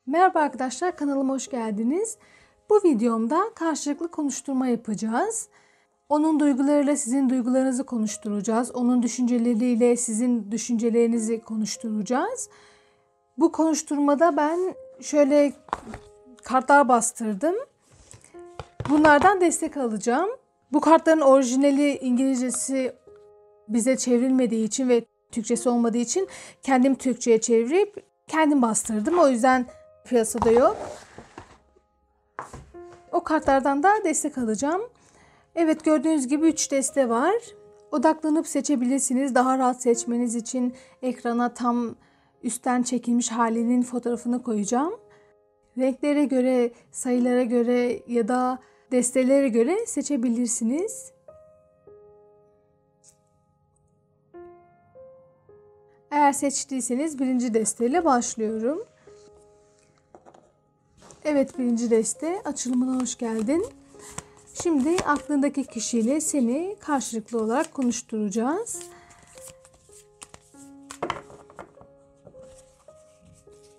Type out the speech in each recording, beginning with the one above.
Merhaba arkadaşlar, kanalıma hoş geldiniz. Bu videomda karşılıklı konuşturma yapacağız. Onun duygularıyla sizin duygularınızı konuşturacağız. Onun düşünceleriyle sizin düşüncelerinizi konuşturacağız. Bu konuşturmada ben şöyle kartlar bastırdım. Bunlardan destek alacağım. Bu kartların orijinali İngilizcesi bize çevrilmediği için ve Türkçesi olmadığı için kendim Türkçe'ye çevirip kendim bastırdım. O yüzden piyasada yok. O kartlardan da destek alacağım. Evet, gördüğünüz gibi 3 deste var. Odaklanıp seçebilirsiniz. Daha rahat seçmeniz için ekrana tam üstten çekilmiş halinin fotoğrafını koyacağım. Renklere göre, sayılara göre ya da destelere göre seçebilirsiniz. Eğer seçtiyseniz birinci desteyle başlıyorum. Evet, birinci deste açılımına hoş geldin. Şimdi aklındaki kişiyle seni karşılıklı olarak konuşturacağız.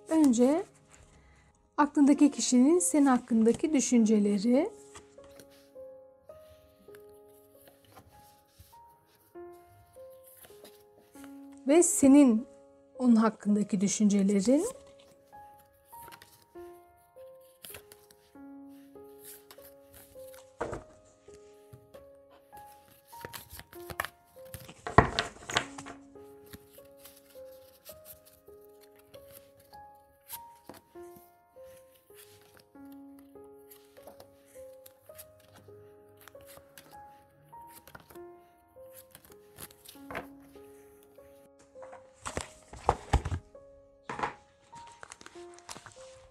Önce aklındaki kişinin senin hakkındaki düşünceleri, ve senin onun hakkındaki düşüncelerin.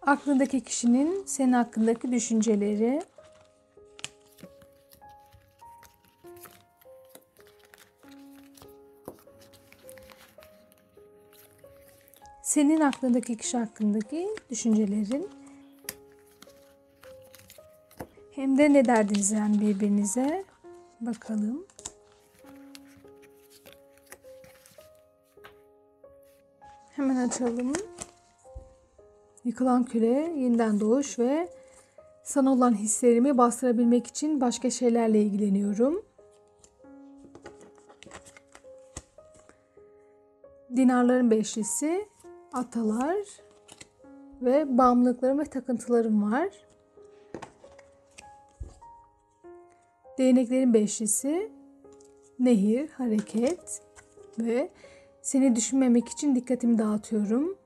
Aklındaki kişinin senin hakkındaki düşünceleri. Senin aklındaki kişi hakkındaki düşüncelerin. Hem de ne derdiniz yani birbirinize. Bakalım. Hemen açalım. Yıkılan küre, yeniden doğuş ve sana olan hislerimi bastırabilmek için başka şeylerle ilgileniyorum. Dinarların beşlisi, atalar ve bağımlılıklarım ve takıntılarım var. Değneklerin beşlisi, nehir, hareket ve seni düşünmemek için dikkatimi dağıtıyorum.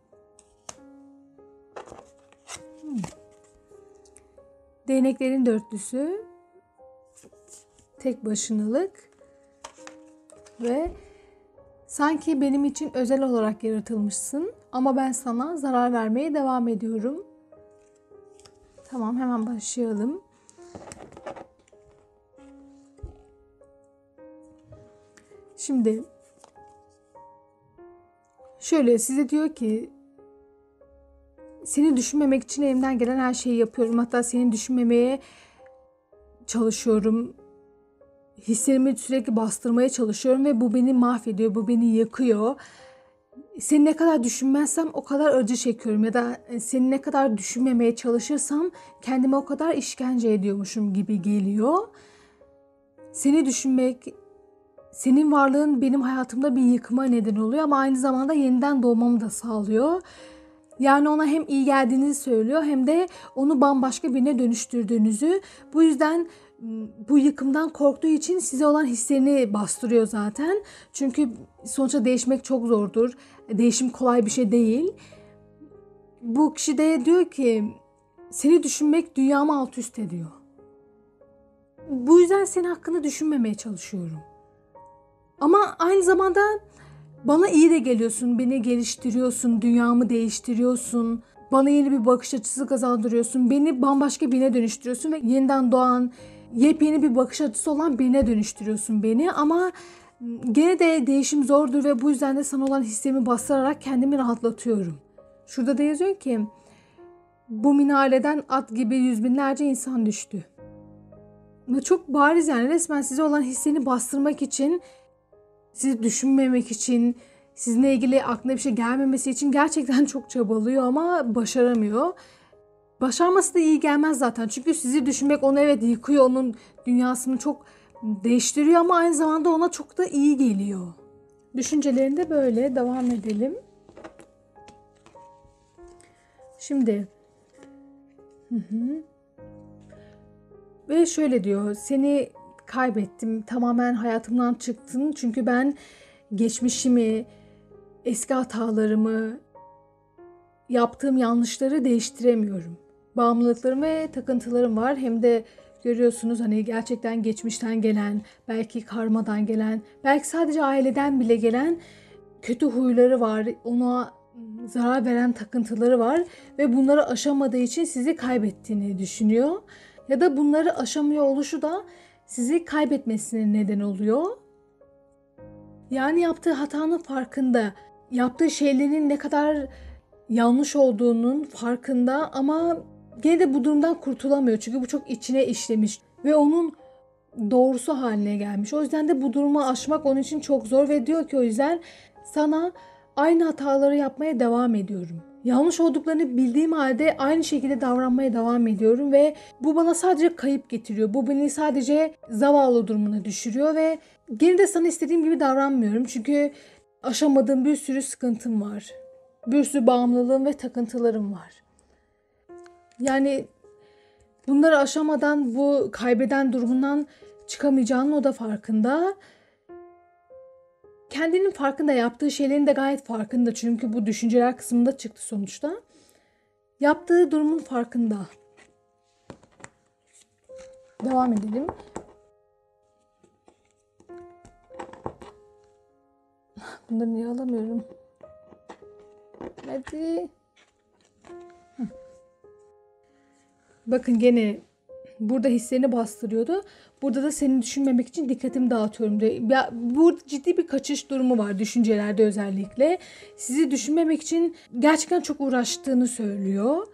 Değneklerin dörtlüsü, tek başınalık ve sanki benim için özel olarak yaratılmışsın ama ben sana zarar vermeye devam ediyorum. Tamam, hemen başlayalım. Şimdi şöyle size diyor ki seni düşünmemek için elimden gelen her şeyi yapıyorum. Hatta seni düşünmemeye çalışıyorum. Hislerimi sürekli bastırmaya çalışıyorum ve bu beni mahvediyor, bu beni yakıyor. Seni ne kadar düşünmezsem o kadar acı çekiyorum ya da seni ne kadar düşünmemeye çalışırsam kendime o kadar işkence ediyormuşum gibi geliyor. Seni düşünmek, senin varlığın benim hayatımda bir yıkıma neden oluyor ama aynı zamanda yeniden doğmamı da sağlıyor. Yani ona hem iyi geldiğinizi söylüyor hem de onu bambaşka birine dönüştürdüğünüzü. Bu yüzden bu yıkımdan korktuğu için size olan hislerini bastırıyor zaten. Çünkü sonuçta değişmek çok zordur. Değişim kolay bir şey değil. Bu kişi de diyor ki seni düşünmek dünyamı alt üst ediyor. Bu yüzden senin hakkında düşünmemeye çalışıyorum. Ama aynı zamanda bana iyi de geliyorsun, beni geliştiriyorsun, dünyamı değiştiriyorsun. Bana yeni bir bakış açısı kazandırıyorsun. Beni bambaşka birine dönüştürüyorsun ve yeniden doğan, yepyeni bir bakış açısı olan birine dönüştürüyorsun beni. Ama gene de değişim zordur ve bu yüzden de sana olan hislerimi bastırarak kendimi rahatlatıyorum. Şurada da yazıyor ki bu minareden at gibi yüz binlerce insan düştü. Çok bariz, yani resmen size olan hislerini bastırmak için, sizi düşünmemek için, sizinle ilgili aklına bir şey gelmemesi için gerçekten çok çabalıyor ama başaramıyor. Başarması da iyi gelmez zaten. Çünkü sizi düşünmek onu evet yıkıyor. Onun dünyasını çok değiştiriyor ama aynı zamanda ona çok da iyi geliyor. Düşüncelerinde böyle. Devam edelim. Şimdi ve şöyle diyor. Seni kaybettim. Tamamen hayatımdan çıktın. Çünkü ben geçmişimi, eski hatalarımı, yaptığım yanlışları değiştiremiyorum. Bağımlılıklarım ve takıntılarım var. Hem de görüyorsunuz hani gerçekten geçmişten gelen, belki karmadan gelen, belki sadece aileden bile gelen kötü huyları var. Ona zarar veren takıntıları var ve bunları aşamadığı için sizi kaybettiğini düşünüyor. Ya da bunları aşamıyor oluşu da sizi kaybetmesine neden oluyor. Yani yaptığı hatanın farkında, yaptığı şeylerin ne kadar yanlış olduğunun farkında ama gene de bu durumdan kurtulamıyor. Çünkü bu çok içine işlemiş ve onun doğrusu haline gelmiş. O yüzden de bu durumu aşmak onun için çok zor ve diyor ki o yüzden sana aynı hataları yapmaya devam ediyorum. Yanlış olduklarını bildiğim halde aynı şekilde davranmaya devam ediyorum ve bu bana sadece kayıp getiriyor. Bu beni sadece zavallı durumuna düşürüyor ve gene de sana istediğim gibi davranmıyorum. Çünkü aşamadığım bir sürü sıkıntım var. Bir sürü bağımlılığım ve takıntılarım var. Yani bunları aşamadan bu kaybeden durumundan çıkamayacağının o da farkında. Kendinin farkında, yaptığı şeylerin de gayet farkında. Çünkü bu düşünceler kısmında çıktı sonuçta. Yaptığı durumun farkında. Devam edelim. Bunları niye alamıyorum? Hadi. Bakın gene burada hislerini bastırıyordu. Burada da seni düşünmemek için dikkatimi dağıtıyorum diye. Ya, bu ciddi bir kaçış durumu var düşüncelerde özellikle. Sizi düşünmemek için gerçekten çok uğraştığını söylüyor.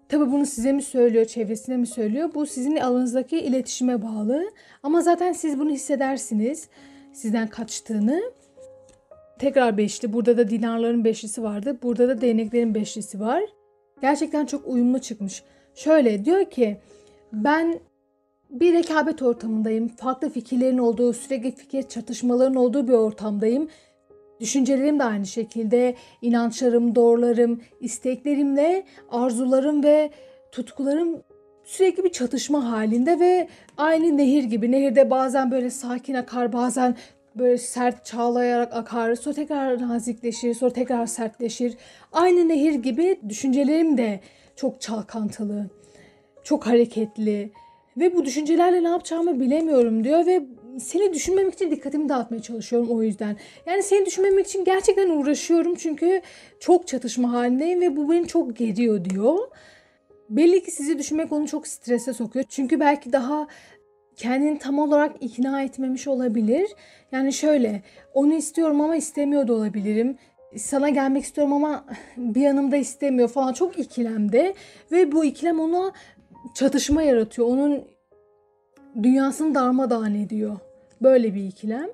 Tabii bunu size mi söylüyor, çevresine mi söylüyor? Bu sizin aranızdaki iletişime bağlı. Ama zaten siz bunu hissedersiniz. Sizden kaçtığını. Tekrar beşli. Burada da dinarların beşlisi vardı. Burada da değneklerin beşlisi var. Gerçekten çok uyumlu çıkmış. Şöyle diyor ki ben bir rekabet ortamındayım. Farklı fikirlerin olduğu, sürekli fikir çatışmaların olduğu bir ortamdayım. Düşüncelerim de aynı şekilde, inançlarım, doğrularım, isteklerimle arzularım ve tutkularım sürekli bir çatışma halinde ve aynı nehir gibi. Nehirde bazen böyle sakin akar, bazen böyle sert çağlayarak akar, sonra tekrar nazikleşir, sonra tekrar sertleşir. Aynı nehir gibi düşüncelerim de çok çalkantılı, çok hareketli ve bu düşüncelerle ne yapacağımı bilemiyorum diyor ve seni düşünmemek için dikkatimi dağıtmaya çalışıyorum o yüzden. Yani seni düşünmemek için gerçekten uğraşıyorum çünkü çok çatışma halindeyim ve bu beni çok geriyor diyor. Belli ki sizi düşünmek onu çok strese sokuyor. Çünkü belki daha kendini tam olarak ikna etmemiş olabilir. Yani şöyle, onu istiyorum ama istemiyor da olabilirim. Sana gelmek istiyorum ama bir yanımda istemiyor falan. Çok ikilemde ve bu ikilem ona çatışma yaratıyor. Onun dünyasını darmadağın ediyor. Böyle bir ikilem.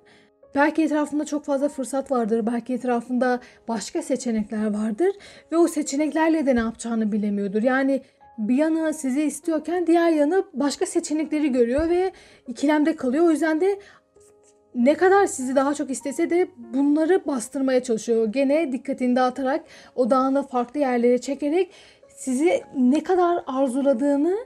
Belki etrafında çok fazla fırsat vardır. Belki etrafında başka seçenekler vardır. Ve o seçeneklerle de ne yapacağını bilemiyordur. Yani bir yanı sizi istiyorken diğer yanı başka seçenekleri görüyor ve ikilemde kalıyor. O yüzden de ne kadar sizi daha çok istese de bunları bastırmaya çalışıyor. Gene dikkatini dağıtarak, odağını farklı yerlere çekerek sizi ne kadar arzuladığını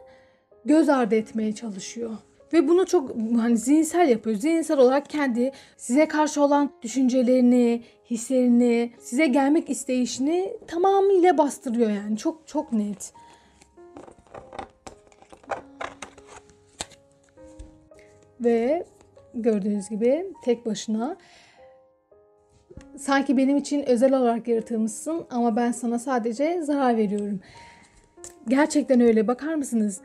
göz ardı etmeye çalışıyor. Ve bunu çok hani zihinsel yapıyor. Zihinsel olarak kendi size karşı olan düşüncelerini, hislerini, size gelmek isteyişini tamamıyla bastırıyor yani. Çok çok net. Ve gördüğünüz gibi tek başına sanki benim için özel olarak yaratılmışsın ama ben sana sadece zarar veriyorum. Gerçekten öyle. Bakar mısınız?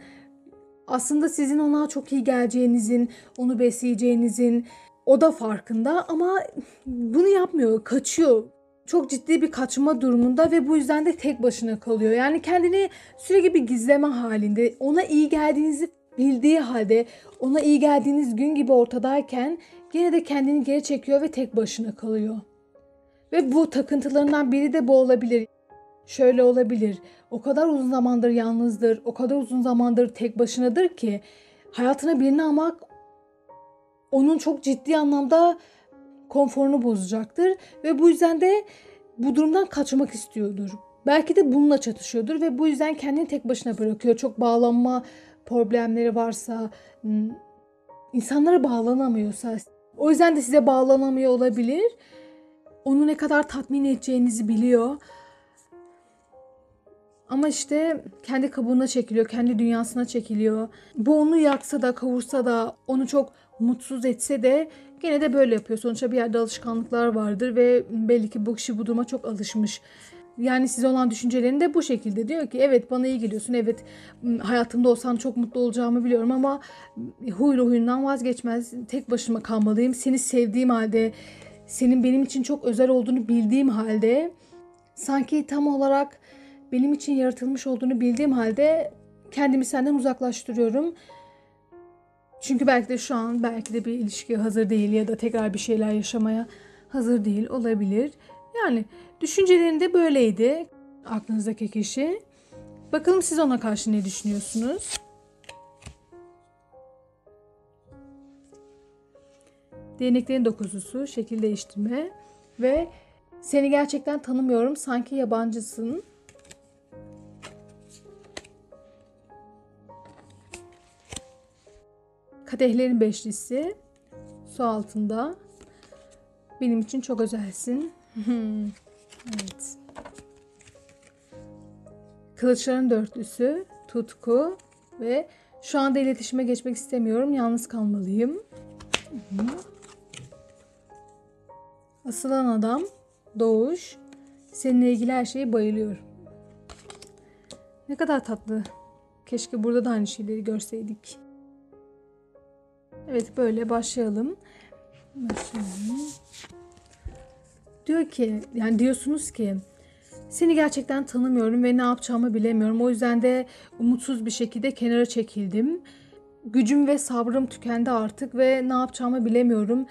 Aslında sizin ona çok iyi geleceğinizin, onu besleyeceğinizin o da farkında ama bunu yapmıyor, kaçıyor. Çok ciddi bir kaçma durumunda ve bu yüzden de tek başına kalıyor. Yani kendini sürekli bir gizleme halinde. Ona iyi geldiğinizi bildiği halde, ona iyi geldiğiniz gün gibi ortadayken yine de kendini geri çekiyor ve tek başına kalıyor. Ve bu takıntılarından biri de bu olabilir. Şöyle olabilir. O kadar uzun zamandır yalnızdır, o kadar uzun zamandır tek başınadır ki hayatına birini almak onun çok ciddi anlamda konforunu bozacaktır. Ve bu yüzden de bu durumdan kaçmak istiyordur. Belki de bununla çatışıyordur ve bu yüzden kendini tek başına bırakıyor. Çok bağlanma problemleri varsa, insanlara bağlanamıyorsa, o yüzden de size bağlanamıyor olabilir. Onu ne kadar tatmin edeceğinizi biliyor. Ama işte kendi kabuğuna çekiliyor, kendi dünyasına çekiliyor. Bu onu yaksa da, kavursa da, onu çok mutsuz etse de gene de böyle yapıyor. Sonuçta bir yerde alışkanlıklar vardır ve belli ki bu kişi bu duruma çok alışmış. Yani size olan düşüncelerini de bu şekilde diyor ki evet bana iyi geliyorsun, evet hayatımda olsan çok mutlu olacağımı biliyorum ama huylu huyundan vazgeçmez. Tek başıma kalmalıyım. Seni sevdiğim halde, senin benim için çok özel olduğunu bildiğim halde, sanki tam olarak benim için yaratılmış olduğunu bildiğim halde kendimi senden uzaklaştırıyorum. Çünkü belki de şu an belki de bir ilişkiye hazır değil ya da tekrar bir şeyler yaşamaya hazır değil olabilir. Yani düşüncelerinde böyleydi aklınızdaki kişi. Bakalım siz ona karşı ne düşünüyorsunuz? Değneklerin dokuzusu, şekil değiştirme ve seni gerçekten tanımıyorum, sanki yabancısın. Kadehlerin beşlisi, su altında. Benim için çok özelsin. Evet. Kılıçların dörtlüsü, tutku ve şu anda iletişime geçmek istemiyorum, yalnız kalmalıyım. Asılan adam, doğuş, seninle ilgili her şeye bayılıyorum. Ne kadar tatlı. Keşke burada da aynı şeyleri görseydik. Evet, böyle başlayalım. Diyor ki, yani diyorsunuz ki seni gerçekten tanımıyorum ve ne yapacağımı bilemiyorum. O yüzden de umutsuz bir şekilde kenara çekildim. Gücüm ve sabrım tükendi artık ve ne yapacağımı bilemiyorum.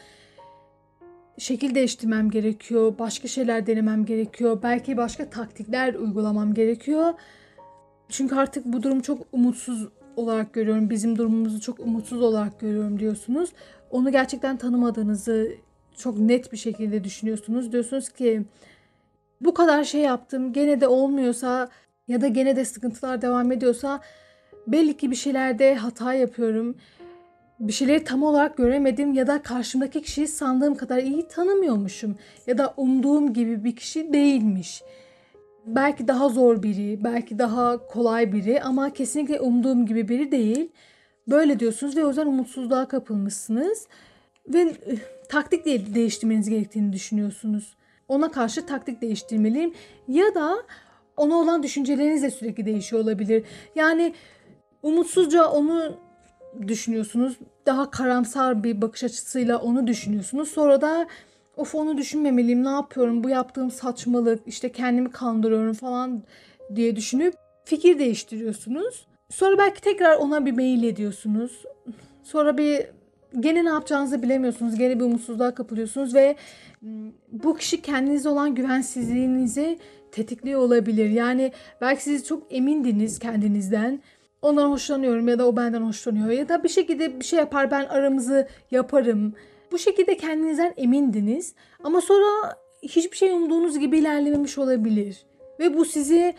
Şekil değiştirmem gerekiyor. Başka şeyler denemem gerekiyor. Belki başka taktikler uygulamam gerekiyor. Çünkü artık bu durumu çok umutsuz olarak görüyorum. Bizim durumumuzu çok umutsuz olarak görüyorum diyorsunuz. Onu gerçekten tanımadığınızı çok net bir şekilde düşünüyorsunuz. Diyorsunuz ki bu kadar şey yaptım, gene de olmuyorsa ya da gene de sıkıntılar devam ediyorsa belli ki bir şeylerde hata yapıyorum. Bir şeyleri tam olarak göremedim ya da karşımdaki kişiyi sandığım kadar iyi tanımıyormuşum ya da umduğum gibi bir kişi değilmiş. Belki daha zor biri, belki daha kolay biri ama kesinlikle umduğum gibi biri değil. Böyle diyorsunuz ve o yüzden umutsuzluğa kapılmışsınız ve taktik değiştirmeniz gerektiğini düşünüyorsunuz. Ona karşı taktik değiştirmeliyim ya da ona olan düşünceleriniz de sürekli değişiyor olabilir. Yani umutsuzca onu düşünüyorsunuz. Daha karamsar bir bakış açısıyla onu düşünüyorsunuz. Sonra da of onu düşünmemeliyim, ne yapıyorum, bu yaptığım saçmalık, işte kendimi kandırıyorum falan diye düşünüp fikir değiştiriyorsunuz. Sonra belki tekrar ona bir mail ediyorsunuz. Sonra gene ne yapacağınızı bilemiyorsunuz. Gene bir umutsuzluğa kapılıyorsunuz ve bu kişi kendinize olan güvensizliğinizi tetikliyor olabilir. Yani belki siz çok emindiniz kendinizden. Ondan hoşlanıyorum ya da o benden hoşlanıyor ya da bir şekilde bir şey yapar, ben aramızı yaparım. Bu şekilde kendinizden emindiniz ama sonra hiçbir şey umduğunuz gibi ilerlememiş olabilir. Ve bu sizi,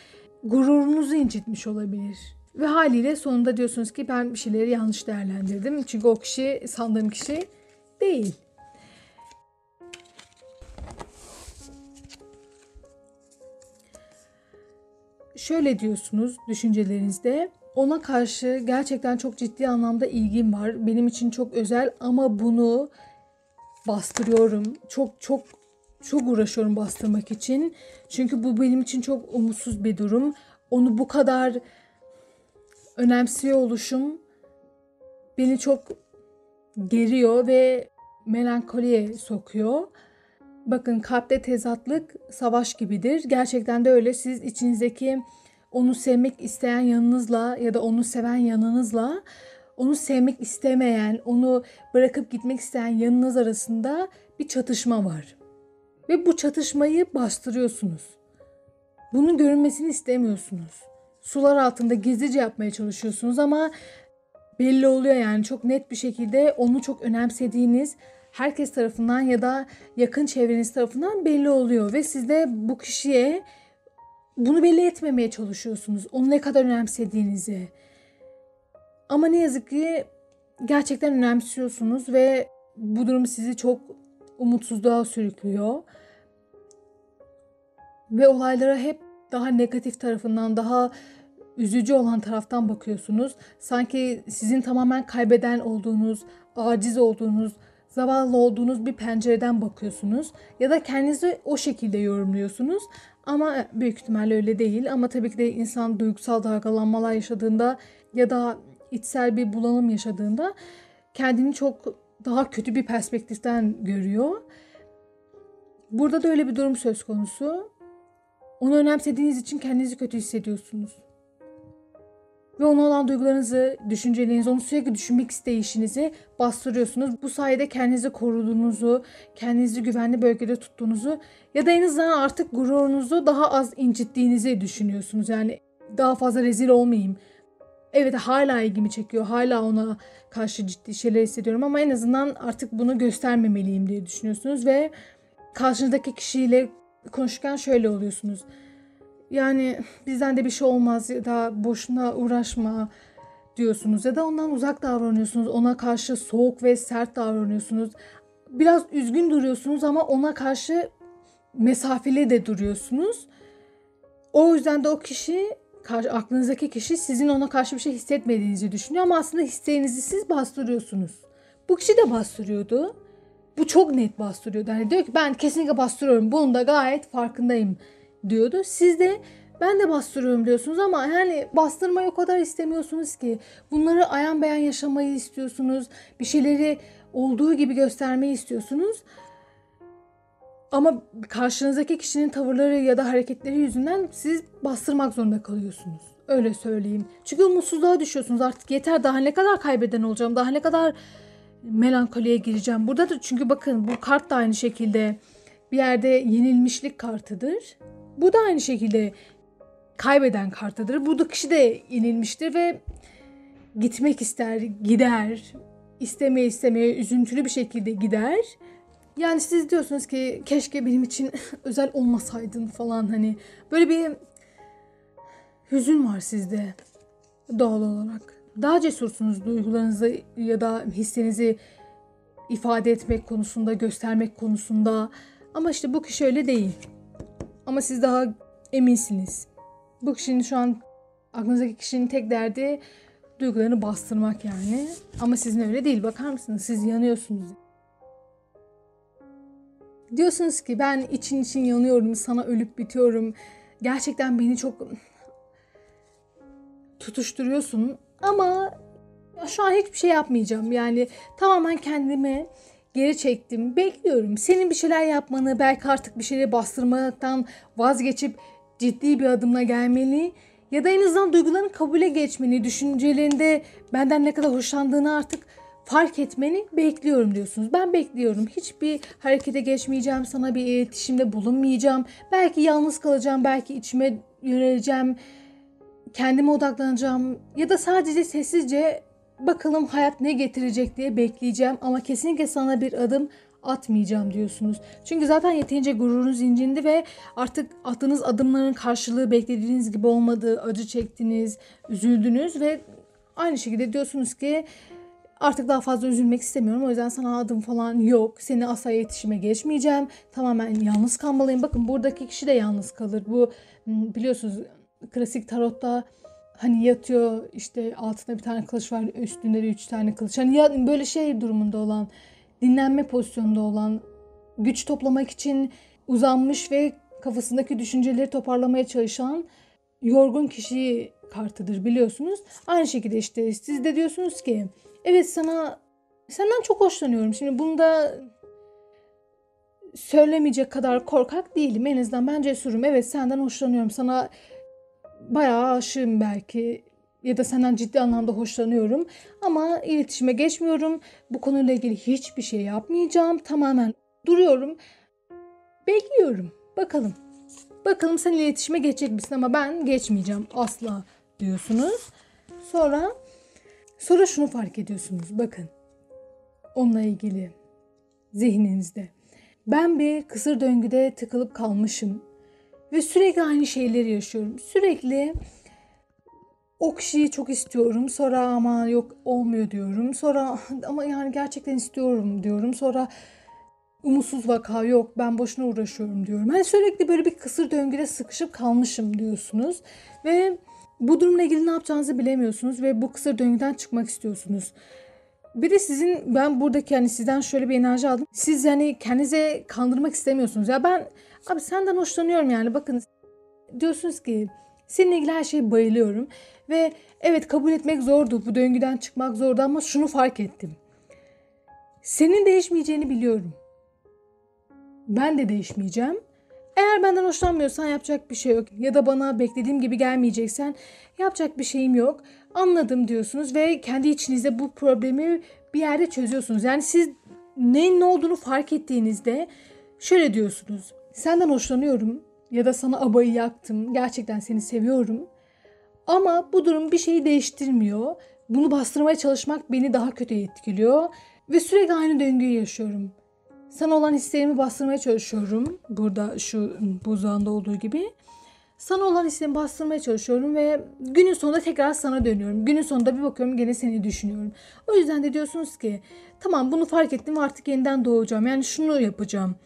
gururunuzu incitmiş olabilir. Ve haliyle sonunda diyorsunuz ki ben bir şeyleri yanlış değerlendirdim. Çünkü o kişi sandığım kişi değil. Şöyle diyorsunuz düşüncelerinizde. Ona karşı gerçekten çok ciddi anlamda ilgim var. Benim için çok özel ama bunu bastırıyorum. Çok uğraşıyorum bastırmak için. Çünkü bu benim için çok umutsuz bir durum. Onu bu kadar önemsiyor oluşum beni çok geriyor ve melankoliye sokuyor. Bakın, kalpte tezatlık savaş gibidir. Gerçekten de öyle. Siz içinizdeki onu sevmek isteyen yanınızla ya da onu seven yanınızla onu sevmek istemeyen, onu bırakıp gitmek isteyen yanınız arasında bir çatışma var. Ve bu çatışmayı bastırıyorsunuz. Bunun görünmesini istemiyorsunuz. Sular altında gizlice yapmaya çalışıyorsunuz ama belli oluyor, yani çok net bir şekilde onu çok önemsediğiniz herkes tarafından ya da yakın çevreniz tarafından belli oluyor ve siz de bu kişiye bunu belli etmemeye çalışıyorsunuz. Onu ne kadar önemsediğinizi. Ama ne yazık ki gerçekten önemsiyorsunuz ve bu durum sizi çok umutsuzluğa sürüklüyor. Ve olaylara hep daha negatif tarafından, daha üzücü olan taraftan bakıyorsunuz. Sanki sizin tamamen kaybeden olduğunuz, aciz olduğunuz, zavallı olduğunuz bir pencereden bakıyorsunuz. Ya da kendinizi o şekilde yorumluyorsunuz. Ama büyük ihtimalle öyle değil. Ama tabii ki de insan duygusal dalgalanmalar yaşadığında ya da içsel bir bulanım yaşadığında kendini çok daha kötü bir perspektiften görüyor. Burada da öyle bir durum söz konusu. Onu önemsediğiniz için kendinizi kötü hissediyorsunuz. Ve ona olan duygularınızı, düşüncelerinizi, onu sürekli düşünmek isteyişinizi bastırıyorsunuz. Bu sayede kendinizi koruduğunuzu, kendinizi güvenli bölgede tuttuğunuzu ya da en azından artık gururunuzu daha az incittiğinizi düşünüyorsunuz. Yani daha fazla rezil olmayayım. Evet, hala ilgimi çekiyor, hala ona karşı ciddi şeyler hissediyorum ama en azından artık bunu göstermemeliyim diye düşünüyorsunuz ve karşınızdaki kişiyle konuşurken şöyle oluyorsunuz. Yani bizden de bir şey olmaz ya da boşuna uğraşma diyorsunuz ya da ondan uzak davranıyorsunuz. Ona karşı soğuk ve sert davranıyorsunuz. Biraz üzgün duruyorsunuz ama ona karşı mesafeli de duruyorsunuz. O yüzden de o kişi, aklınızdaki kişi sizin ona karşı bir şey hissetmediğinizi düşünüyor ama aslında hislerinizi siz bastırıyorsunuz. Bu kişi de bastırıyordu. Bu çok net bastırıyordu. Yani diyor ki ben kesinlikle bastırıyorum. Bunun da gayet farkındayım diyordu. Siz de ben de bastırıyorum diyorsunuz ama yani bastırmayı o kadar istemiyorsunuz ki. Bunları ayan beyan yaşamayı istiyorsunuz. Bir şeyleri olduğu gibi göstermeyi istiyorsunuz. Ama karşınızdaki kişinin tavırları ya da hareketleri yüzünden siz bastırmak zorunda kalıyorsunuz. Öyle söyleyeyim. Çünkü umutsuzluğa düşüyorsunuz. Artık yeter, daha ne kadar kaybeden olacağım, daha ne kadar melankoliye gireceğim. Burada da çünkü bakın bu kart da aynı şekilde bir yerde yenilmişlik kartıdır. Bu da aynı şekilde kaybeden kartıdır. Burada kişi de yenilmiştir ve gitmek ister, gider. İstemeye üzüntülü bir şekilde gider. Yani siz diyorsunuz ki keşke benim için özel olmasaydın falan, hani böyle bir hüzün var sizde doğal olarak. Daha cesursunuz duygularınızı ya da hissinizi ifade etmek konusunda, göstermek konusunda. Ama işte bu kişi öyle değil. Ama siz daha eminsiniz. Bu kişinin şu an, aklınızdaki kişinin tek derdi duygularını bastırmak yani. Ama sizin öyle değil. Bakar mısınız? Siz yanıyorsunuz. Diyorsunuz ki ben için yanıyorum, sana ölüp bitiyorum. Gerçekten beni çok tutuşturuyorsun ama şu an hiçbir şey yapmayacağım. Yani tamamen kendimi geri çektim. Bekliyorum. Senin bir şeyler yapmanı, belki artık bir şeyleri bastırmaktan vazgeçip ciddi bir adımla gelmeni ya da en azından duygularını kabule geçmeni, düşüncelerinde benden ne kadar hoşlandığını artık fark etmeni bekliyorum diyorsunuz. Ben bekliyorum. Hiçbir harekete geçmeyeceğim. Sana bir iletişimde bulunmayacağım. Belki yalnız kalacağım. Belki içime yöneleceğim. Kendime odaklanacağım. Ya da sadece sessizce bakalım hayat ne getirecek diye bekleyeceğim. Ama kesinlikle sana bir adım atmayacağım diyorsunuz. Çünkü zaten yeterince gururunuz incindi ve artık attığınız adımların karşılığı beklediğiniz gibi olmadı. Acı çektiniz, üzüldünüz ve aynı şekilde diyorsunuz ki artık daha fazla üzülmek istemiyorum. O yüzden sana adım falan yok. Seni asla iletişime geçmeyeceğim. Tamamen yalnız kalmalıyım. Bakın buradaki kişi de yalnız kalır. Bu biliyorsunuz klasik tarotta hani yatıyor, işte altında bir tane kılıç var, üstünde de 3 tane kılıç. Hani ya, böyle şey durumunda olan, dinlenme pozisyonunda olan, güç toplamak için uzanmış ve kafasındaki düşünceleri toparlamaya çalışan yorgun kişi kartıdır biliyorsunuz. Aynı şekilde işte siz de diyorsunuz ki evet senden çok hoşlanıyorum. Şimdi bunu da söylemeyecek kadar korkak değilim. En azından ben cesurum. Evet senden hoşlanıyorum. Sana bayağı aşığım belki. Ya da senden ciddi anlamda hoşlanıyorum. Ama iletişime geçmiyorum. Bu konuyla ilgili hiçbir şey yapmayacağım. Tamamen duruyorum. Bekliyorum. Bakalım. Bakalım sen iletişime geçecek misin, ama ben geçmeyeceğim asla diyorsunuz. Sonra şunu fark ediyorsunuz. Bakın. Onunla ilgili zihninizde. Ben bir kısır döngüde tıkılıp kalmışım. Ve sürekli aynı şeyleri yaşıyorum. Sürekli o kişiyi çok istiyorum. Sonra ama yok olmuyor diyorum. Sonra ama yani gerçekten istiyorum diyorum. Sonra umutsuz vaka, yok ben boşuna uğraşıyorum diyorum. Hani sürekli böyle bir kısır döngüde sıkışıp kalmışım diyorsunuz. Ve bu durumla ilgili ne yapacağınızı bilemiyorsunuz ve bu kısır döngüden çıkmak istiyorsunuz. Bir de ben buradaki hani sizden şöyle bir enerji aldım. Siz yani kendinize kandırmak istemiyorsunuz. Ya ben abi senden hoşlanıyorum yani, bakın diyorsunuz ki seninle ilgili her şeye bayılıyorum. Ve evet, kabul etmek zordu, bu döngüden çıkmak zordu, ama şunu fark ettim. Senin değişmeyeceğini biliyorum. Ben de değişmeyeceğim. Eğer benden hoşlanmıyorsan yapacak bir şey yok. Ya da bana beklediğim gibi gelmeyeceksen yapacak bir şeyim yok. Anladım diyorsunuz ve kendi içinizde bu problemi bir yerde çözüyorsunuz. Yani siz neyin ne olduğunu fark ettiğinizde şöyle diyorsunuz. Senden hoşlanıyorum ya da sana abayı yaktım. Gerçekten seni seviyorum. Ama bu durum bir şeyi değiştirmiyor. Bunu bastırmaya çalışmak beni daha kötü etkiliyor. Ve sürekli aynı döngüyü yaşıyorum. Sana olan hislerimi bastırmaya çalışıyorum. Burada şu buzdağında olduğu gibi. Sana olan hislerimi bastırmaya çalışıyorum ve günün sonunda tekrar sana dönüyorum. Günün sonunda bir bakıyorum gene seni düşünüyorum. O yüzden de diyorsunuz ki tamam, bunu fark ettim, artık yeniden doğacağım. Yani şunu yapacağım.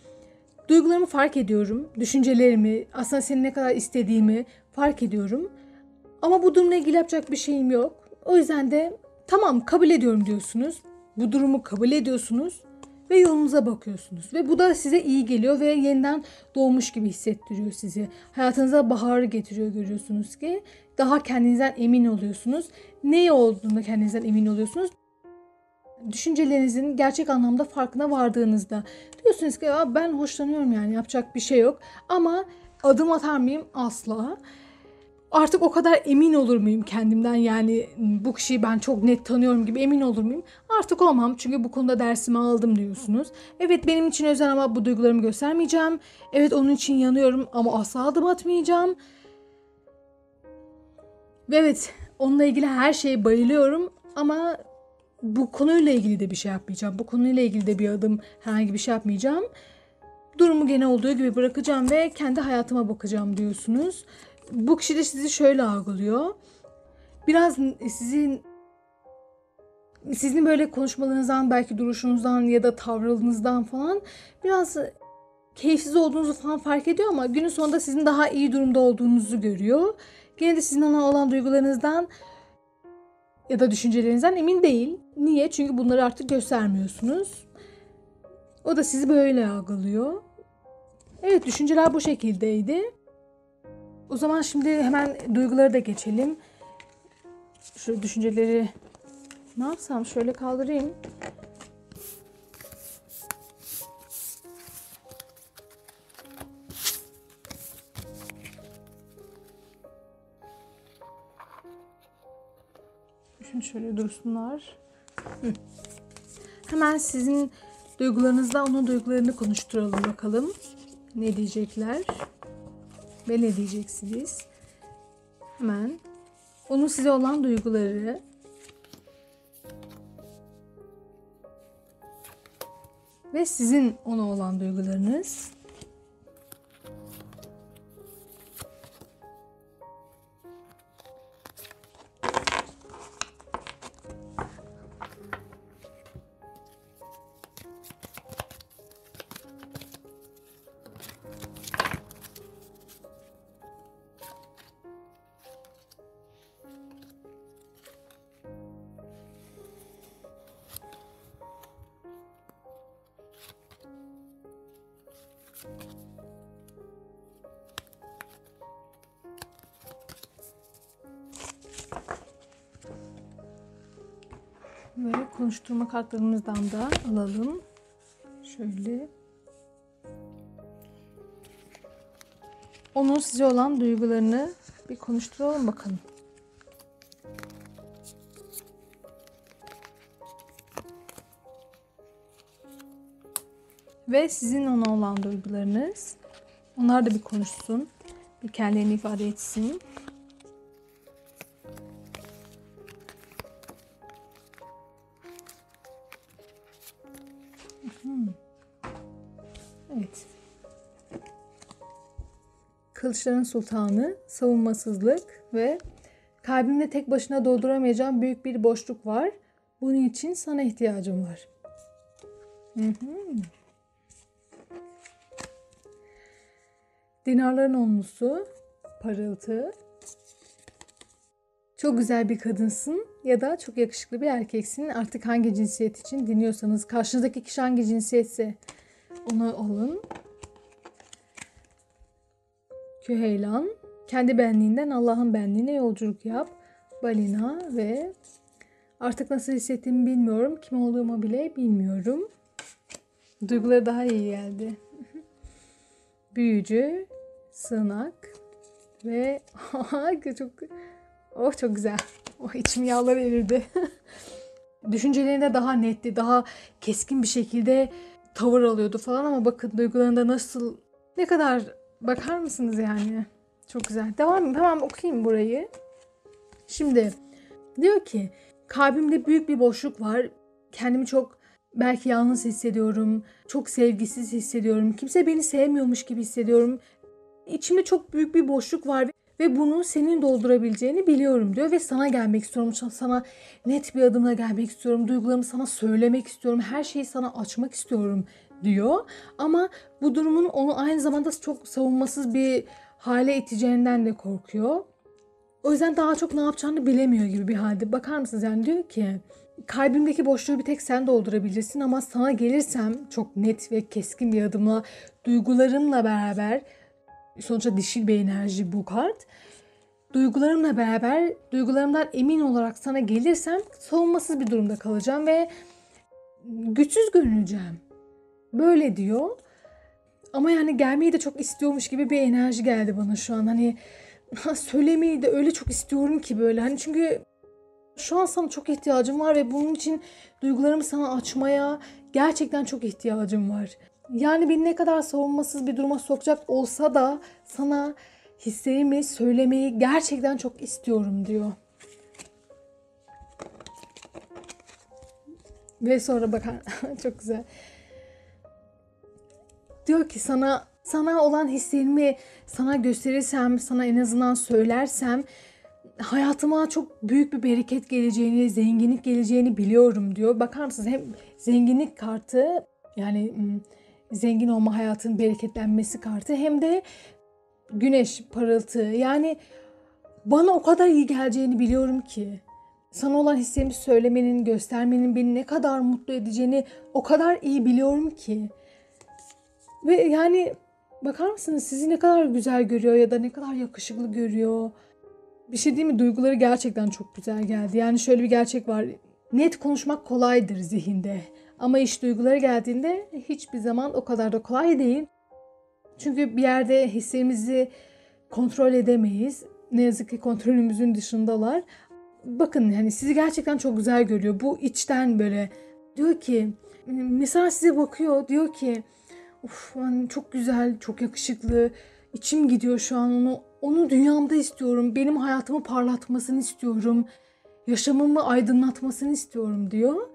Duygularımı fark ediyorum. Düşüncelerimi, aslında seni ne kadar istediğimi fark ediyorum. Ama bu durumla ilgili yapacak bir şeyim yok. O yüzden de tamam, kabul ediyorum diyorsunuz. Bu durumu kabul ediyorsunuz ve yolunuza bakıyorsunuz. Ve bu da size iyi geliyor ve yeniden doğmuş gibi hissettiriyor sizi. Hayatınıza baharı getiriyor, görüyorsunuz ki. Daha kendinizden emin oluyorsunuz. Ne olduğunda kendinizden emin oluyorsunuz. Düşüncelerinizin gerçek anlamda farkına vardığınızda diyorsunuz ki ya ben hoşlanıyorum, yani yapacak bir şey yok. Ama adım atar mıyım? Asla. Artık o kadar emin olur muyum kendimden, yani bu kişiyi ben çok net tanıyorum gibi emin olur muyum? Artık olmam, çünkü bu konuda dersimi aldım diyorsunuz. Evet, benim için özel ama bu duygularımı göstermeyeceğim. Evet, onun için yanıyorum ama asla adım atmayacağım. Ve evet, onunla ilgili her şeye bayılıyorum ama bu konuyla ilgili de bir şey yapmayacağım. Bu konuyla ilgili de bir adım, herhangi bir şey yapmayacağım. Durumu gene olduğu gibi bırakacağım ve kendi hayatıma bakacağım diyorsunuz. Bu kişi de sizi şöyle algılıyor. Biraz sizin böyle konuşmalarınızdan, belki duruşunuzdan ya da tavrınızdan falan biraz keyifsiz olduğunuzu falan fark ediyor ama günün sonunda sizin daha iyi durumda olduğunuzu görüyor. Gene de sizin ona olan duygularınızdan ya da düşüncelerinizden emin değil. Niye? Çünkü bunları artık göstermiyorsunuz. O da sizi böyle algılıyor. Evet, düşünceler bu şekildeydi. O zaman şimdi hemen duyguları da geçelim. Şu düşünceleri ne yapsam, şöyle kaldırayım. Şimdi şöyle dursunlar. Hemen sizin duygularınızla onun duygularını konuşturalım bakalım. Ne diyecekler ve ne diyeceksiniz? Hemen onun size olan duyguları ve sizin ona olan duygularınız. Ve konuşturma kartlarımızdan da alalım. Şöyle. Onun size olan duygularını bir konuşturalım bakalım. ve sizin ona olan duygularınız. Onlar da bir konuşsun. Bir kendilerini ifade etsin. Evet. Kılıçların sultanı, savunmasızlık ve kalbimde tek başına dolduramayacağım büyük bir boşluk var. Bunun için sana ihtiyacım var. Dinarların onlusu, parıltı. Çok güzel bir kadınsın ya da çok yakışıklı bir erkeksin. Artık hangi cinsiyet için dinliyorsanız, karşınızdaki kişi hangi cinsiyetse onu olun. Küheylan, kendi benliğinden Allah'ın benliğine yolculuk yap. Balina ve artık nasıl hissettiğimi bilmiyorum. Kim olduğumu bile bilmiyorum. Duyguları daha iyi geldi. Büyücü, sığınak ve çok güzel. İçim yağları erirdi. Düşüncelerinde daha netti, daha keskin bir şekilde tavır alıyordu falan ama bakın duygularında nasıl, ne kadar, bakar mısınız yani? Çok güzel. Hemen okuyayım burayı. Şimdi diyor ki kalbimde büyük bir boşluk var. Kendimi çok belki yalnız hissediyorum. Çok sevgisiz hissediyorum. Kimse beni sevmiyormuş gibi hissediyorum. İçimde çok büyük bir boşluk var ve bunu senin doldurabileceğini biliyorum diyor ve sana gelmek istiyorum. Sana net bir adımla gelmek istiyorum. Duygularımı sana söylemek istiyorum. Her şeyi sana açmak istiyorum diyor. Ama bu durumun onu aynı zamanda çok savunmasız bir hale iteceğinden de korkuyor. O yüzden daha çok ne yapacağını bilemiyor gibi bir halde. Bakar mısınız yani diyor ki kalbimdeki boşluğu bir tek sen doldurabilirsin ama sana gelirsem çok net ve keskin bir adımla duygularımla beraber, sonuçta dişil bir enerji bu kart. Duygularımla beraber, duygularımdan emin olarak sana gelirsem savunmasız bir durumda kalacağım ve güçsüz görüneceğim. Böyle diyor. Ama yani gelmeyi de çok istiyormuş gibi bir enerji geldi bana şu an. Hani söylemeyi de öyle çok istiyorum ki böyle. Hani çünkü şu an sana çok ihtiyacım var ve bunun için duygularımı sana açmaya gerçekten çok ihtiyacım var. Yani beni ne kadar savunmasız bir duruma sokacak olsa da sana hislerimi söylemeyi gerçekten çok istiyorum diyor. Ve sonra bakar çok güzel. Diyor ki sana olan hislerimi sana gösterirsem, sana en azından söylersem hayatıma çok büyük bir bereket geleceğini, zenginlik geleceğini biliyorum diyor. Bakar mısınız? Hem zenginlik kartı, yani zengin olma, hayatın bereketlenmesi kartı, hem de güneş, parıltı. Yani bana o kadar iyi geleceğini biliyorum ki. Sana olan hislerimi söylemenin, göstermenin beni ne kadar mutlu edeceğini o kadar iyi biliyorum ki. Ve yani bakar mısınız, sizi ne kadar güzel görüyor ya da ne kadar yakışıklı görüyor. Bir şey değil mi? Duyguları gerçekten çok güzel geldi. Yani şöyle bir gerçek var. Net konuşmak kolaydır zihinde. Ama iş duyguları geldiğinde hiçbir zaman o kadar da kolay değil. Çünkü bir yerde hislerimizi kontrol edemeyiz. Ne yazık ki kontrolümüzün dışındalar. Bakın hani sizi gerçekten çok güzel görüyor. Bu içten böyle. Diyor ki mesela size bakıyor. Diyor ki of, yani çok güzel, çok yakışıklı. İçim gidiyor şu an onu dünyamda istiyorum. Benim hayatımı parlatmasını istiyorum. Yaşamımı aydınlatmasını istiyorum diyor.